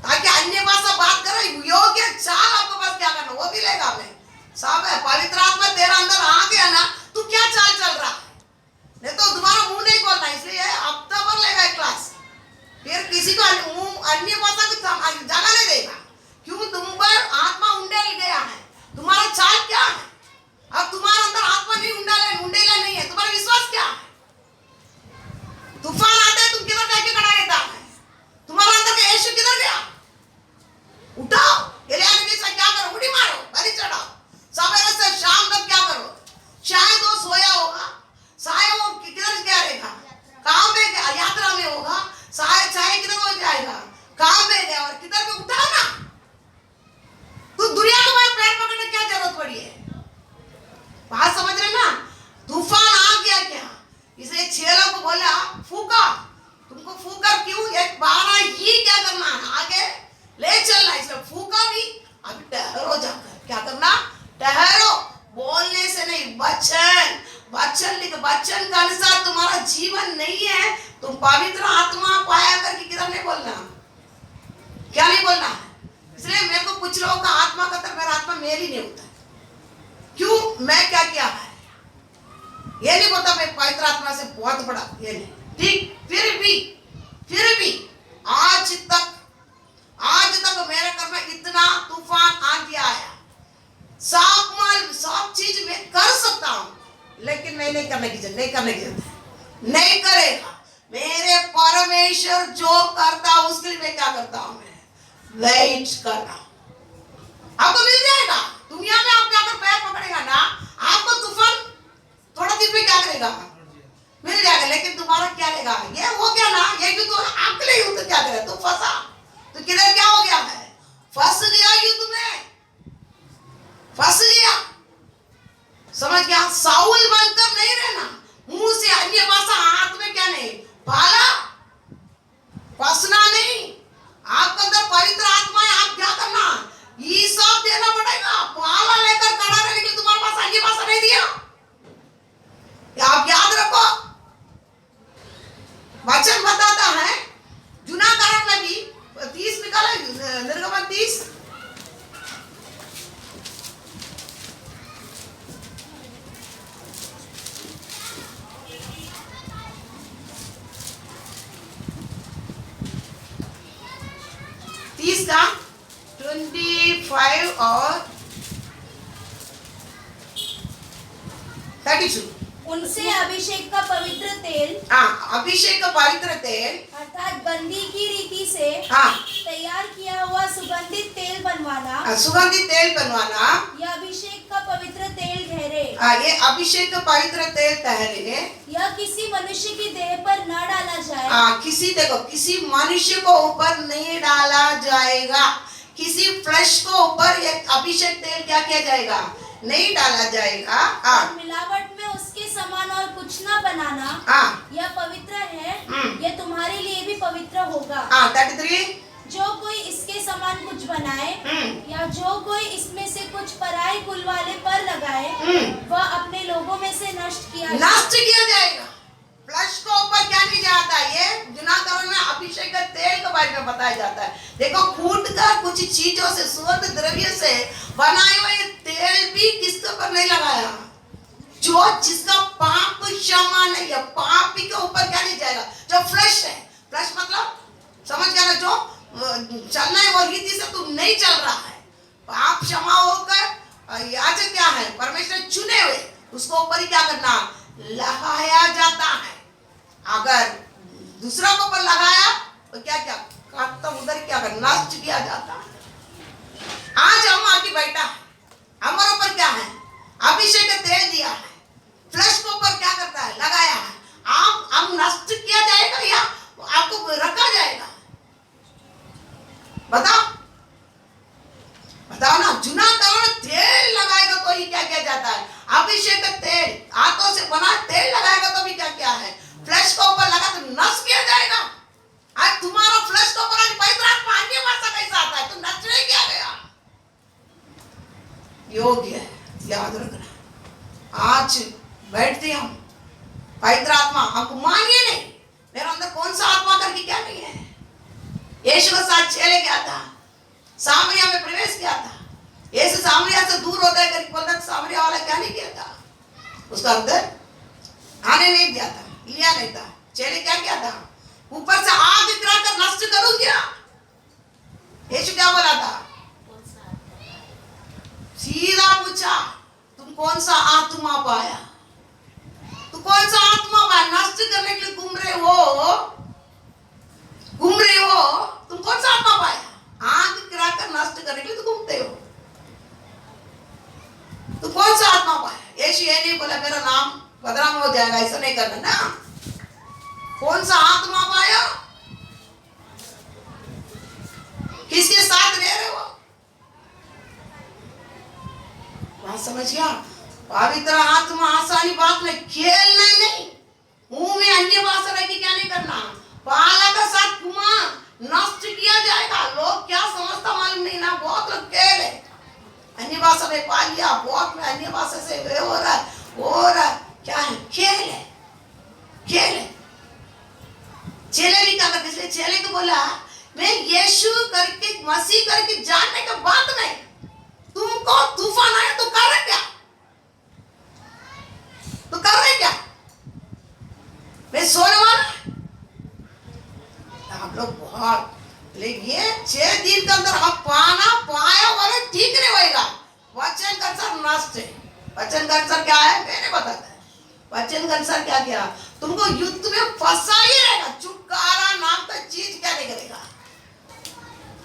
ताकि अन्य भाषा बात कर रहा योग्य चाल आपको बस क्या करना वो भी लेगा। मैं सब है, पवित्र आत्मा तेरा अंदर आ गया ना, तू क्या चाल चल रहा है? नहीं तो तुम्हारा मुंह नहीं खोलना, इसलिए हफ्ता भर लेगा क्लास, फिर किसी को अन्य भाषा को जगह नहीं देगा। क्यों? तुम पर आत्मा उंडेल गया है। तुम्हारा चाल क्या है? अब तुम्हारे अंदर आत्मा नहीं उंडेला नहीं है, तुम्हारा विश्वास क्या है? तूफान आते तुम किधर जाके खड़ा रहता है? तुम्हारा अंदर का यीशु किधर गया? उठाओ, एलिया ने जैसा क्या करो? उड़ी मारो, बलि चढ़ाओ, सवेरे से शाम तक क्या करो? शायद वो सोया होगा, शायद वो किधर गया रहेगा? काम में गया, यात्रा में होगा, शायद किधर हो जाएगा? काम में गया, और किधर में उठाओ ना। तो दुनिया को भाई पैर पकड़ने क्या जरूरत पड़ी है? बात समझ रहे ना? तूफान आ गया क्या? इसलिए चेलों को बोला फूका, तुमको फूका क्यों? एक बारह ही क्या करना है? आगे ले चलना। इसलिए फूका भी। अब ठहरो, जाकर क्या करना? ठहरो, बोलने से नहीं, वचन के अनुसार तुम्हारा जीवन नहीं है। तुम पवित्र आत्मा पाया करके किधर नहीं बोलना, क्या नहीं बोलना है? इसलिए मेरे को कुछ लोगों का आत्मा का मेरा आत्मा मेरी नहीं होता। क्यों? मैं क्या किया है ये नहीं बोलता मैं पवित्र आत्मा से बहुत बड़ा, ये नहीं। ठीक, फिर भी आज आज तक मेरे घर में इतना तूफान आंधी आया, सब चीज मैं कर सकता हूँ, लेकिन मैं नहीं करने की जरूरत, नहीं करेगा। मेरे परमेश्वर जो करता उसके लिए मैं क्या करता हूँ, मैं वेट कर रहा हूँ। आपको मिल जाएगा। दुनिया में आप अगर पैर पकड़ेगा ना, आपको तूफान थोड़ा दिन में क्या करेगा, मिल जाएगा, लेकिन तुम्हारा क्या रहेगा, ये हो गया ना, ये भी तो आपके लिए युद्ध क्या करेगा, तुम फंसा तो किधर क्या हो गया है, फंस गया युद्ध में, फंस गया, समझ गया। साउल बनकर नहीं रहना, मुंह से अन्य भाषा हाथ में क्या नहीं पाला, फंसना नहीं। आपके अंदर पवित्र आत्मा है, आप क्या करना, ये सब देना पड़ेगा। पाला लेकर खड़ा रहने के लिए तुम्हारे पास अन्य भाषा नहीं दिया, आप याद रखो। वचन बताता है जुना करार में भी 30 निकाला, निर्गमन 30 का 25 और 32। उनसे अभिषेक का पवित्र तेल, अभिषेक का पवित्र तेल अर्थात बंदी की रीति से तैयार किया हुआ सुगंधित तेल बनवाना, यह अभिषेक का पवित्र तेल ठहरे। ये अभिषेक का पवित्र तेल ठहरे, यह किसी मनुष्य की देह पर न डाला जाए। किसी मनुष्य को ऊपर नहीं डाला जाएगा, किसी फ्लैश को ऊपर ये अभिषेक तेल क्या किया जाएगा, नहीं डाला जाएगा। और मिलावट में उसके समान और कुछ न बनाना, यह पवित्र है, यह तुम्हारे लिए भी पवित्र होगा। 33 जो कोई इसके समान कुछ बनाए या जो कोई इसमें से कुछ पराई कुल वाले पर लगाए, वह अपने लोगों में से नष्ट किया जाएगा। फ्लश को ऊपर क्या नहीं जाता, ये जुनाकरण में अभिषेक का तेल के बारे में बताया जाता है। देखो, फूट कर कुछ चीजों से, सुगंध द्रव्य से बनाए हुए तेल भी किसके ऊपर नहीं लगाया, जो जिसका पाप क्षमा नहीं है, पापी के ऊपर क्या नहीं जाएगा, जो फ्लश है। फ्लश मतलब समझ गया ना, जो चलना है वो रीति से तू नहीं चल रहा है, पाप क्षमा होकर याजक क्या है, परमेश्वर चुने हुए, उसको ऊपर ही क्या करना, लगाया जाता है। अगर दूसरा को ऊपर लगाया तो क्या क्या काटता, उधर क्या कर नष्ट किया जाता है। आज हम आके बैठा है, हमारे ऊपर क्या है, अभिषेक का तेल दिया है, फ्लश को ऊपर क्या करता है, लगाया है। आप हम नष्ट किया जाएगा या आपको रखा जाएगा, बताओ ना। जुना करण तेल लगाएगा तो ही क्या किया जाता है, अभिषेक का तेल, हाथों से बना तेल लगाएगा तो भी क्या क्या है, फ्लश को ऊपर लगा तो नष्ट किया जाएगा। आज तुम्हारा फ्लश को ऊपर पवित्र आत्मा अन्य भाषा कैसा आता है, तो नष्ट नहीं किया गया, योग्य है, याद रखना। आज बैठते हम, पवित्र आत्मा हमको मानिए नहीं, मेरे अंदर कौन सा आत्मा करके क्या नहीं है। यीशु के साथ चले गया था, सामरिया में प्रवेश किया था, यीशु सामरिया से दूर होता है करके बोलता, सामरिया वाला क्या नहीं किया था, उसका अंदर आने नहीं दिया था, लिया नहीं था। चेले क्या किया था, ऊपर से आग गिराकर नष्ट करूं क्या। यीशु क्या बोला था, सीधा पूछा, तुम कौन सा आत्मा पाया, तुम कौन सा आत्मा पाया, नष्ट करने के लिए घूम रहे हो, तुम कौन सा आत्मा पाया, आग गिराकर नष्ट करने के लिए तो घूमते हो, तो कौन सा आत्मा पाया। यीशु ये नहीं बोला मेरा नाम बदनाम हो जाएगा, ऐसा नहीं करना ना। कौन सा आत्मा पाया, किसके साथ रह रहे हो, बात समझ गया। पवित्र आत्मा आसानी बात नहीं, खेलना नहीं, मुंह में अन्य भाषा रह के क्या नहीं करना, पाला का साथ घुमा, नष्ट किया जाएगा। लोग क्या समझता मालूम नहीं ना, बहुत लोग खेल है, अन्य भाषा में पा लिया, बहुत में अन्य भाषा से वे हो रहा है, क्या है, खेल है। चेले भी क्या करते, इसलिए चेले को बोला मैं यीशु करके मसीह करके जानने के बाद में तुमको तूफान आया तो कर रहे क्या, मैं सोने वाला। आप लोग बहुत, लेकिन ये 6 दिन वचन का अनुसार नष्ट है। वचन का अनुसार क्या है मैंने बताया। वचन का अनुसार क्या किया, तुमको युद्ध में फंसा ही रहेगा। छुटकारा नाम का चीज क्या नहीं करेगा।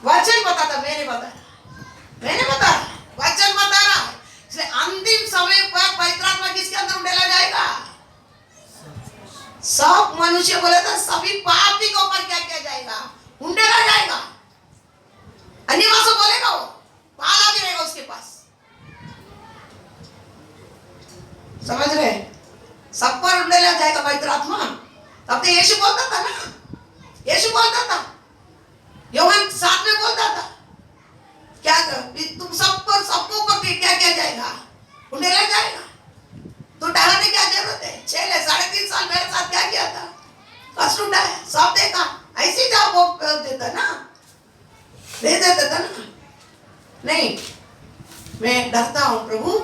वचन बताता, मैंने बताया, वचन बता रहा है। इसलिए अंतिम समय पर पवित्र आत्मा किसके अंदर उंडेला जाएगा? सब मनुष्य बोले तो सभी पापी के ऊपर क्या किया जाएगा? उंडेला जाएगा। अन्य भाषा बोलेगा, वो पाला भी रहेगा उसके पास। समझ रहे? सब पर उंडेला जाएगा पवित्र आत्मा। तब तो यीशु बोलता था ना, यीशु बोलता था, यूहन्ना 7 में बोलता था, क्या तुम सबको ऊपर क्या किया जाएगा? उंडेला जाएगा। तो डरने की क्या जरूरत है? 3.5 साल मेरे साथ क्या किया था? कष्ट उठाया, सब देखा। ऐसे जब वो देता ना, दे देता था ना। नहीं, मैं डरता हूँ प्रभु,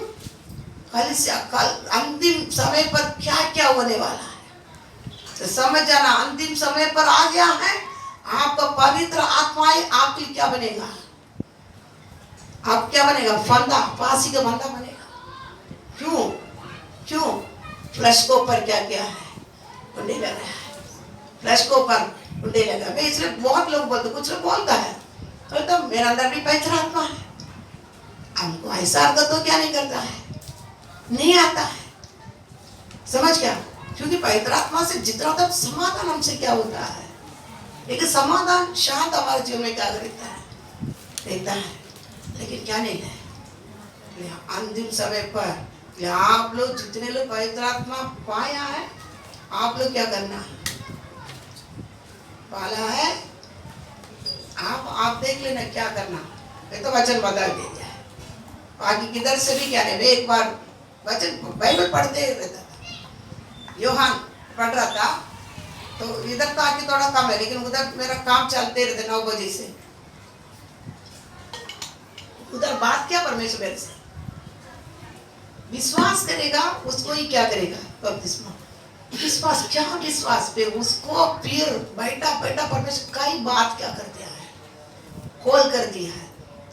कल अंतिम समय पर क्या क्या होने वाला है। तो समझ जाना, अंतिम समय पर आ गया है। आपका पवित्र आत्मा आपके लिए क्या बनेगा? आप क्या बनेगा? फंदा, फांसी का फंदा बनेगा। क्यों? फ्लैश को ऊपर क्या किया है? उंडे लगा है। फ्लैश को ऊपर उंडे लगा। मैं इसलिए बहुत लोग बोलते, कुछ लोग बोलता है तो मेरा अंदर भी पवित्र आत्मा है। हमको ऐसा अर्थ तो क्या नहीं करता है, नहीं आता है। समझ क्या? क्योंकि पवित्र आत्मा से जितना होता है समाधान हमसे क्या होता है। लेकिन समाधान शांत हमारे जीवन में क्या देता है, लेकिन क्या नहीं है। अंतिम समय पर आप लोग जितने लोग पवित्र आत्मा पाया है, आप लोग क्या करना है? पाला है, आप देख लेना क्या करना। ये तो वचन बता दिया है, बाकी किधर से भी क्या नहीं। मैं एक बार वचन बाइबल पढ़ते रहता था, यूहन्ना पढ़ रहा था, तो इधर तो आके थोड़ा कम है, लेकिन उधर मेरा काम चलते रहते 9 बजे से। उधर बात क्या परमेश्वर मेरे से विश्वास करेगा, उसको ही क्या करेगा? बपतिस्मा। विश्वास, क्या विश्वास पे उसको फिर बैठा परमेश्वर कई बात क्या कर दिया है, खोल कर दिया है।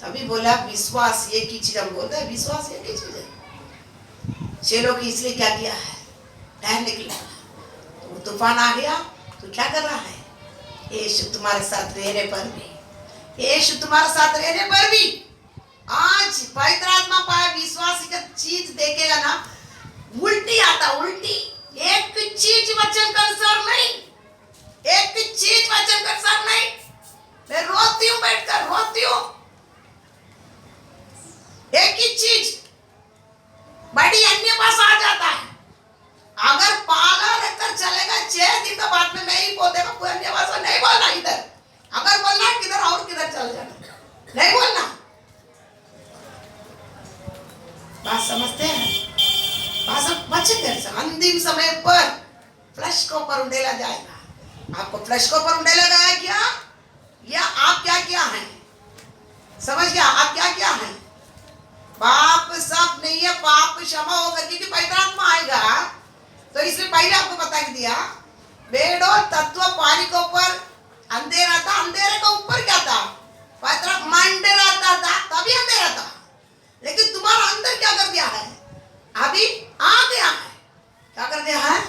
अभी बोला विश्वास एक ही चीज, हम बोलते हैं विश्वास एक ही चीज है। चेलों की इसलिए क्या किया है? टहलने के लिए। तो तूफान आ गया तो क्या कर रहा है? यीशु तुम्हारे साथ रहने पर भी, यीशु तुम्हारे साथ रहने पर भी आज पवित्र आत्मा पाया विश्वास का चीज देखेगा ना, उल्टी आता, उल्टी। एक चीज वचन का अनुसार नहीं, एक चीज वचन का अनुसार नहीं। मैं रोती हूँ, बैठकर रोती हूँ। एक ही चीज बड़ी अन्य भाषा आ जाता है। अगर पाला रखकर चलेगा 6 दिन के बाद में नहीं बोलेगा, कोई अन्य भाषा नहीं बोलना इधर। अगर बोलना है किधर और किधर चल जाना, नहीं बोलना। बात समझते हैं? अंतिम समय पर फ्लैश को ऊपर उंडेला जाएगा। आपको फ्लैश को ऊपर उंडेला गया क्या? या आप क्या किया है? समझ गया? आप क्या किया है? पाप सब नहीं है, पाप क्षमा होगा, क्योंकि पवित्र आत्मा आएगा। तो इसलिए पहले आपको बता दिया, बेडो तत्व पानी के ऊपर अंधेरा था, अंधेरे के ऊपर क्या था? पवित्र मंडरा था, तभी अंधेरा था। लेकिन तुम्हारा अंदर क्या कर दिया है? अभी आ गया है। क्या कर दिया है?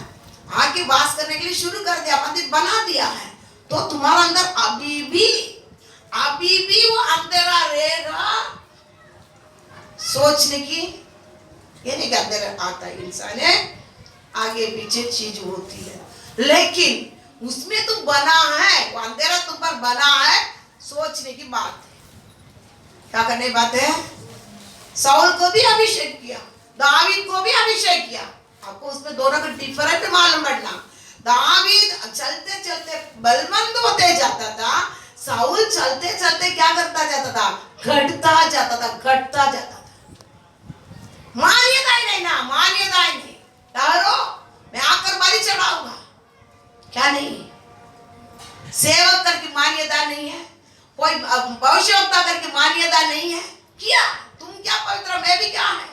आके वास करने के लिए शुरू कर दिया, मंदिर बना दिया है। तो तुम्हारा अंदर अभी भी वो अंधेरा रहेगा। सोचने की ये नहीं कि अंधेरा आता है, इंसान है आगे पीछे चीज होती है, लेकिन उसमें तुम बना है, वो अंधेरा तुम पर बना है। सोचने की बात है। क्या करने की बात है? साउल को भी अभिषेक किया, दावीद को भी अभिषेक किया। आपको उसमें दोनों का डिफरेंट मालूम पड़ना। दावीद चलते चलते बलवंत होते जाता था, साउल चलते चलते क्या करता जाता था? घटता जाता था। मान्यता ही नहीं ना, मान्यता ही नहीं। डरो, मैं आकर बलि चढ़ाऊंगा, क्या नहीं? सेवक करके मान्यता नहीं है, कोई भविष्यवक्ता करके मान्यता नहीं है। किया तुम क्या पवित्र, मैं भी क्या है?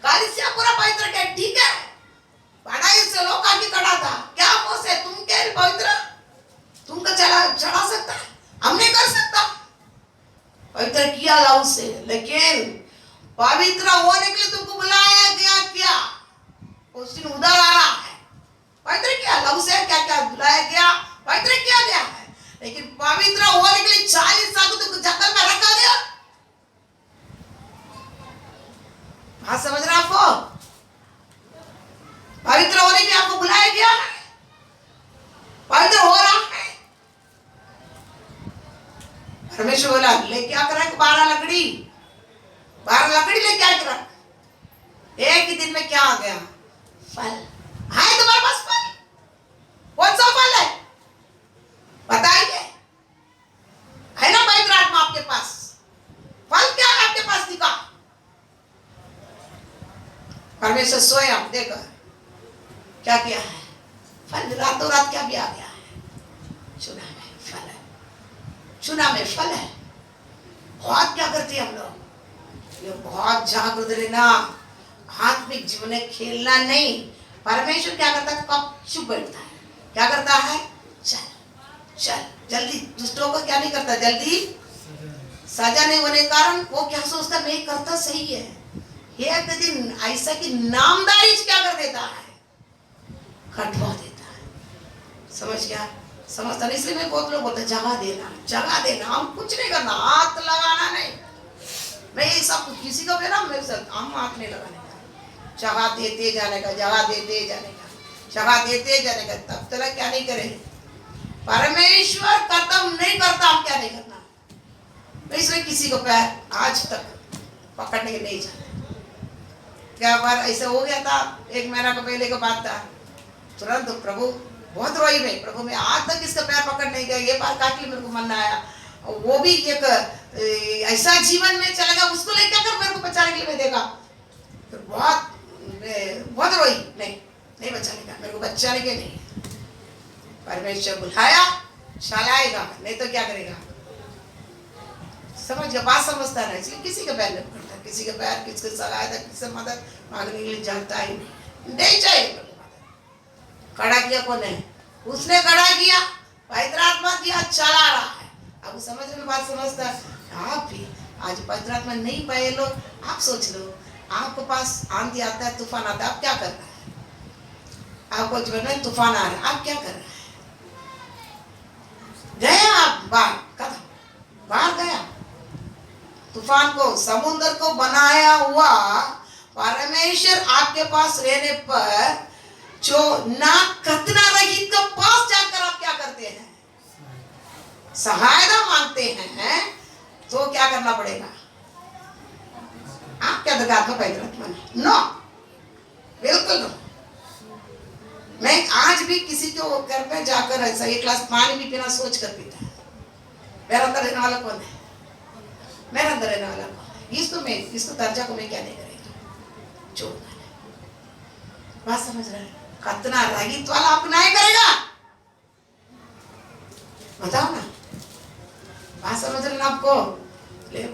कालिसिया पूरा पवित्र क्या? ठीक है, पढ़ाई से लोग आगे खड़ा था, क्या बोस है तुम? क्या पवित्र तुमको चढ़ा सकता है? हम नहीं कर सकता। पवित्र किया लाऊ से, लेकिन पवित्र होने के लिए तुमको बुलाया गया क्या? उस दिन उधर आ रहा है पवित्र किया, लहू से क्या क्या बुलाया गया, पवित्र किया गया है। लेकिन पवित्र होने के लिए 40 साल तुमको जंगल में रखा गया। बात समझ रहे आपको? पवित्र होने के लिए आपको बुलाया गया है, पवित्र हो रहा है। परमेश्वर बोला ले क्या करा, 12 लकड़ी लेके आ करा। एक ही दिन में क्या आ गया? फल है तुम्हारे पास। फल कौन सा फल है बताइए? है ना पवित्र आत्मा आपके पास? फल क्या है आपके पास? दिखा। परमेश्वर स्वयं देखो क्या किया है, फल रातों रात क्या भी आ गया है। चुना में फल है, चुना में फल है। बहुत क्या करते हैं हम लोग, ये बहुत जागरूक रहना, आत्मिक जीवन में खेलना नहीं। परमेश्वर क्या करता है, कब चुप बैठता है, क्या करता है, चल चल जल्दी। दुष्टों को क्या नहीं करता, जल्दी सजा नहीं होने के कारण वो क्या सोचता, नहीं करता सही है। एक दिन ऐसा कि नामदारी क्या कर देता है, कटवा देता है। समझ गया? समझता नहीं। इसलिए मैं बहुत लोग बोलते जगह देना, हम कुछ नहीं करना, हाथ लगाना नहीं। मैं ये सब किसी को भी ना, मेरे साथ हम हाथ नहीं लगाने का, जगह देते जाने का, जगह देते जाने का, जगह देते जाने का। तब तक क्या नहीं करे, परमेश्वर खत्म नहीं करता, हम क्या नहीं करना। मैं इसलिए किसी को पैर आज तक पकड़ने के नहीं जाते। क्या बार ऐसा हो गया था, 1 महीना का पहले का बात था, तुरंत प्रभु बहुत रोई में, प्रभु मैं आज तक इसका पैर पकड़ नहीं गया। ये बार काट ली, मेरे को मन आया। वो भी एक ऐसा जीवन में चलेगा, उसको लेकर कर मेरे को बचाने के लिए मैं देगा। तो बहुत रोई, नहीं बचाने का, मेरे को बचाने के नहीं। परमेश्वर बुलाया, चलाएगा, नहीं तो क्या करेगा। समझ गया? बात समझता है। इसलिए किसी का पैर नहीं पकड़ता, किसी का पैर, किसको सहायता, किससे मदद मांगने के लिए जाता ही नहीं चाहिए। खड़ा किया कौन है? उसने खड़ा किया, पवित्र आत्मा किया, चला रहा है। अब समझ में बात समझता है। आप भी आज पवित्र आत्मा नहीं पाए लोग, आप सोच लो, आपके पास आंधी आता है, तूफान आता है, आप क्या कर रहा है? आपको जीवन में तूफान आ रहा है, आप क्या कर रहा है? गया आप बाहर गया, तूफान को, समुद्र को बनाया हुआ परमेश्वर आपके पास रहने पर जो ना कतना रहित के पास जाकर आप क्या करते हैं, सहायता मांगते हैं। तो क्या करना पड़ेगा? आप क्या दगा को पवित्र आत्मा नो, बिल्कुल नो। मैं आज भी किसी को घर में जाकर ऐसा 1 ग्लास पानी भी पीना सोच कर पीता है। मेरा अंदर रहने वाला कौन है? मेरा अंदर रहने वाला कौन है? इसको दर्जा को मैं क्या नहीं करेगा, छोड़ना है। बात समझ रहे हैं? कतना रहित वाला अपनाए करेगा, बताओ ना। बात समझ रहे ना आपको?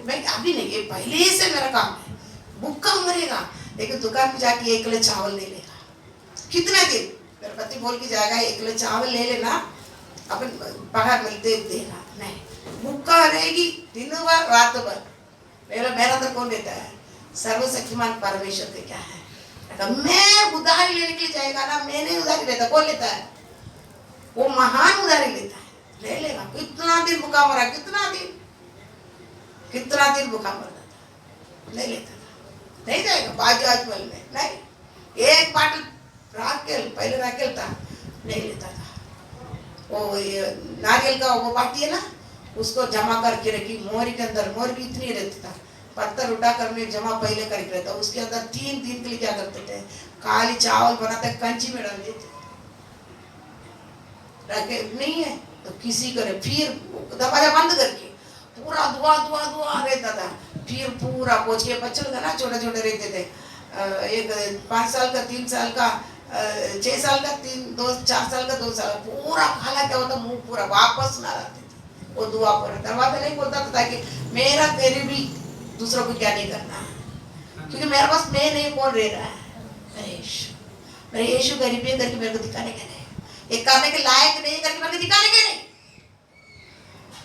मैं अभी नहीं, ये पहले से मेरा काम है। भूखा मरेगा, लेकिन दुकान में जाके 1 किलो चावल ले लेगा। कितने दिन मेरा पति बोल के जाएगा, 1 किलो चावल ले लेना, अपन पगार मिलते देना नहीं। भूखा रहेगी दिन भर रात भर। मेरा अंदर कौन देता है? सर्वशक्तिमान परमेश्वर के क्या है। मैं उधारी लेने के लिए जाएगा ना, मैं नहीं उधारी लेता। कौन लेता है? वो महान उधारी लेता है, ले लेगा। कितना दिन भूखा मरा, कितना दिन भूखा मरता था, नहीं लेता था, नहीं जाएगा बाजाज मल में, नहीं। 1 बाटल राकेल, पहले राकेल था, नहीं लेता था। वो नारियल का वो बाटी है ना, उसको जमा करके रखी मोरी के अंदर। मोरी भी इतनी रहता था, पत्थर उठा कर में जमा पहले करके रहता। उसके अंदर 3 दिन के लिए क्या करते थे, काली चावल बनाते, कंची में डाल देते। राकेल नहीं है तो किसी करे, फिर दरवाजा बंद करके पूरा धुआं रहता था। फिर पूरा पोछ के, बच्चों का ना छोटे छोटे रहते थे, एक 5 साल का, 3 साल का, 6 साल का, 4 साल का, 2 साल का, पूरा खाला क्या होता, मुंह पूरा वापस ना आते थे। वो दुआ पूरा दरवाजा नहीं बोलता था ताकि मेरा गरीबी दूसरों को क्या नहीं करना है, क्योंकि मेरे पास मैं नहीं, कौन रह रहा है? मेरे यीशु गरीबी करके मेरे को दिखाने के नहीं, ये करने के लायक नहीं करके मेरे को दिखाने के नहीं।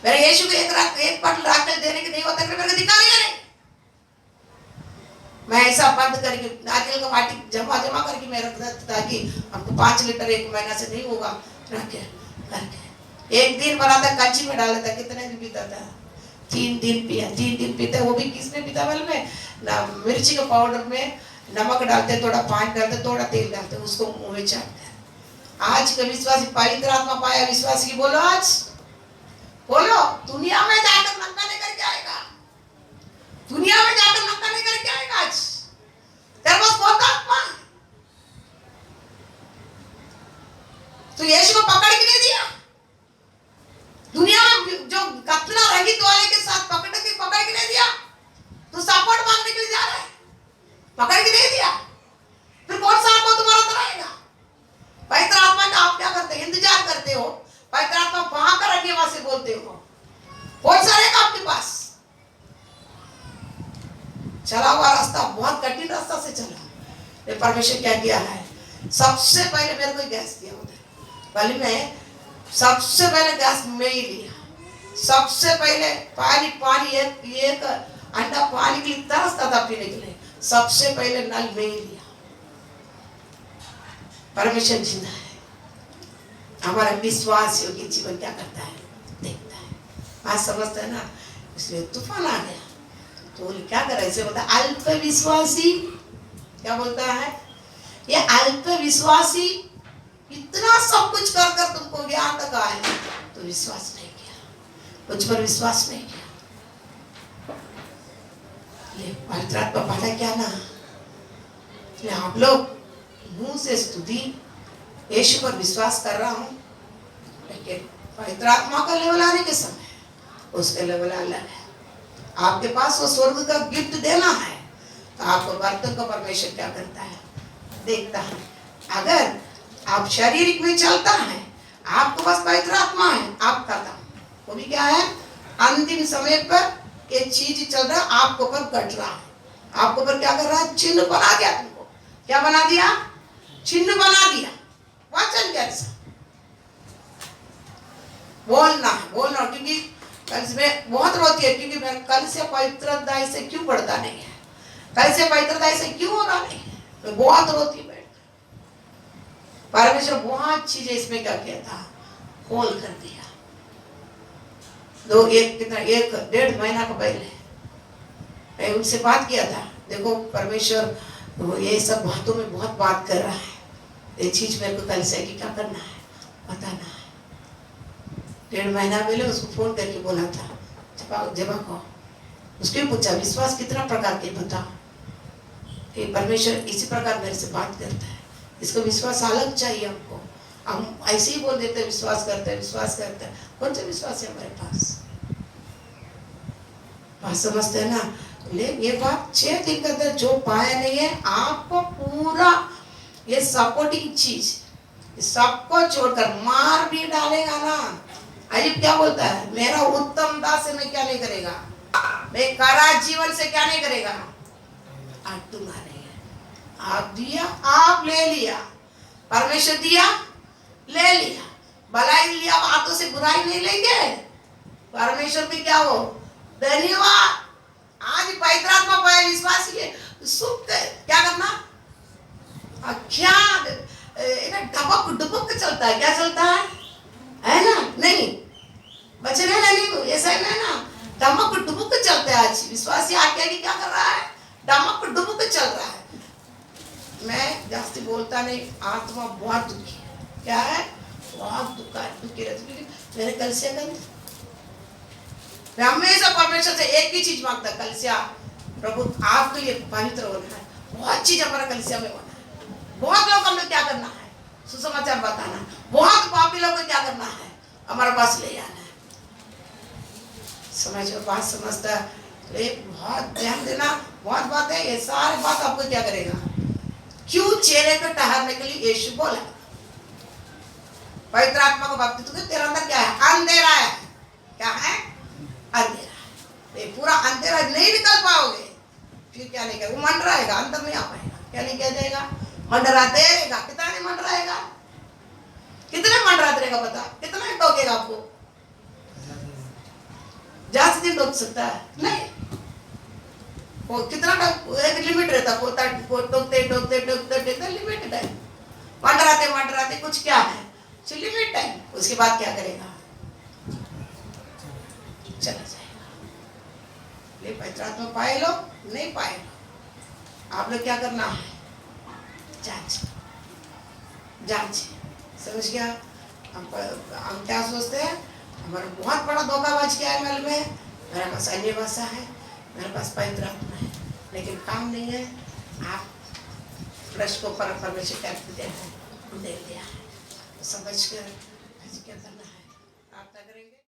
मेरे यीशु को एक बाटल राकेल देने के नहीं होता, मेरे को दिखाने के नहीं। मैं ऐसा बंद करके नारियल का वाटी जमा जमा करके मैं रख देता ताकि हमको 5 लीटर 1 महीना से नहीं होगा, रख के करके 1 दिन बनाता, कंची में डाल देता, कितने दिन पीता था, 3 दिन पिया, 3 दिन पीता। वो भी किसमें पीता वाले में ना, मिर्ची के पाउडर में नमक डालते, थोड़ा पानी डालते, थोड़ा तेल डालते, उसको मुंह में चाटते। आज का विश्वासी पवित्र आत्मा पाया विश्वासी, बोलो आज, बोलो, दुनिया में जाकर नंगा नहीं करके आएगा, दुनिया में जाकर नंगा नहीं करके आएगा। आज तेरे पास बहुत आत्मा है, तो यीशु को पकड़ के नहीं दिया, दुनिया में जो कतना रहित वाले के साथ पकड़ के नहीं दिया, तो सपोर्ट मांगने के लिए जा रहा है, पकड़ के नहीं दिया, फिर कौन सा आत्मा तुम्हारा अंदर आएगा? पवित्र आत्मा का आप क्या करते हैं? इंतजार करते हो, पवित्र आत्मा वहां कर रखिए, वहां से बोलते हो, कौन सा रहेगा आपके पास? चला हुआ रास्ता बहुत कठिन रास्ता से चला, परमेश्वर क्या किया है? सबसे पहले मेरे को गैस दिया उधर, पहले मैं सबसे पहले गैस में ही लिया, सबसे पहले पानी एक अंडा पानी के लिए तरसता था पीने के लिए, सबसे पहले नल में ही लिया। परमेश्वर जिंदा है, हमारा विश्वास योग्य जीवन क्या करता है? देखता है। आज समझते हैं ना, इसलिए तूफान आ गया तो क्या करे? इसे बोलता है अल्प विश्वासी, क्या बोलता है? ये अल्प विश्वासी, इतना सब कुछ कर कर तुमको ज्ञान तक आए तो विश्वास नहीं किया, कुछ पर विश्वास नहीं किया। ये पवित्र आत्मा पता क्या ना, आप लोग मुंह से स्तुति यीशु पर विश्वास कर रहा हूं, लेकिन पवित्र आत्मा का लेवल आने के समय उसका लेवल अलग है। आपके पास वो स्वर्ग का गिफ्ट देना है, तो आपको बर्तन का परमेश्वर क्या करता है? देखता है। अगर आप शारीरिक में चलता है, आपके पास पवित्र आत्मा है, आप खाता, वो भी क्या है? अंतिम समय पर एक चीज चल रहा है, आपको पर घट रहा है, आपको पर क्या कर रहा है? चिन्ह बना दिया तुमको, क्या बना दिया? चिन्ह बना दिया। वचन कैसा बोलना है, बोलना, क्योंकि कल से मैं बहुत रोती है, क्योंकि मैं कल से पवित्रता से क्यों पढ़ता नहीं है, कल से पवित्रता से क्यों हो रहा नहीं है, मैं बहुत रोती बैठ। परमेश्वर बहुत चीजें इसमें क्या किया था? खोल कर दिया। एक 1.5 महीना का पहले मैं उनसे बात किया था, देखो परमेश्वर ये सब बातों में बहुत बात कर रहा है, ये चीज मेरे को कल से कि क्या करना है, बताना है। 1.5 महीना पहले उसको फोन करके बोला था, जब को उसके पूछा विश्वास कितना प्रकार के बता, कि परमेश्वर इसी प्रकार मेरे से बात करता है, इसको विश्वास अलग चाहिए हमको, हम ऐसे ही बोल देते विश्वास करते हैं, कौन सा विश्वास है हमारे पास? बात समझते हैं ना? ये बात 6 दिन के अंदर जो पाया नहीं है, आपको पूरा ये सपोर्टिंग चीज सबको छोड़कर मार भी डालेगा ना। अजीब क्या बोलता है? मेरा उत्तम दास से मैं क्या नहीं करेगा, मैं करा जीवन से क्या नहीं करेगा, आज तुम्हारे है, आप दिया आप ले लिया, परमेश्वर दिया ले लिया, भलाई लिया, हाथों से बुराई नहीं लेंगे, परमेश्वर भी क्या हो, धन्यवाद। आज पवित्र आत्मा पाए विश्वासी है, सुख क्या करना, क्या डबक डुबक चलता है, क्या चलता है ना? नहीं बच्चे नहीं ऐसा है ना, डमक डुबक चलते हैं। आज विश्वासी आके क्या कर रहा है? डमक डुबक चल रहा है। मैं जास्ती बोलता नहीं, आत्मा बहुत दुखी है, क्या है? बहुत दुखी रहती, मेरे कल से गंध, मैं हमेशा परमेश्वर से एक ही चीज मांगता, कलिसिया प्रभु आपके लिए पवित्र होना है, बहुत चीज हमारा कलिसिया में होना है, बहुत लोग हम लोग क्या करना है? सुसमाचार बताना, बहुत पापी लोग को क्या करना है? हमारे पास ले आना है। समझ बात समझता है, बहुत ध्यान देना, बहुत बात है, ये सारी बात आपको क्या करेगा? क्यों चेहरे पे ठहरने के लिए यीशु बोला, पवित्र आत्मा को बपतिस्मा, तेरे अंदर क्या है? अंधेरा है, क्या है? अंधेरा, पूरा अंधेरा नहीं निकल पाओगे, फिर क्या नहीं करेगा? वो मंडराएगा, अंदर नहीं आ पाएगा, क्या नहीं किया जाएगा? मंडराते रहेगा। कितना नहीं मंडराएगा? कितने मंडराते रहेगा? बता, कितना टोकेगा आपको? ज्यादा दिन टोक सकता है नहीं, वो कितना एक लिमिट रहता धकोता टोकते टोकते टोकते टोकते लिमिट गए, मंडराते कुछ क्या है, लिमिट है, उसके बाद क्या करेगा, चला जाएगा। ले पवित्र आत्मा पाए लो, नहीं पाए लो, आप लोग क्या करना है, जांच, समझ गया। हम क्या सोचते हैं, हमारा बहुत बड़ा धोखा बच गया है महल में, मेरे पास अन्य भाषा है, मेरे पास पवित्र आत्मा है, लेकिन काम नहीं है। आप प्रश्न को परमेश्वर कर देते हैं, दे दिया है, समझ कर क्या करना है, प्रार्थना करेंगे।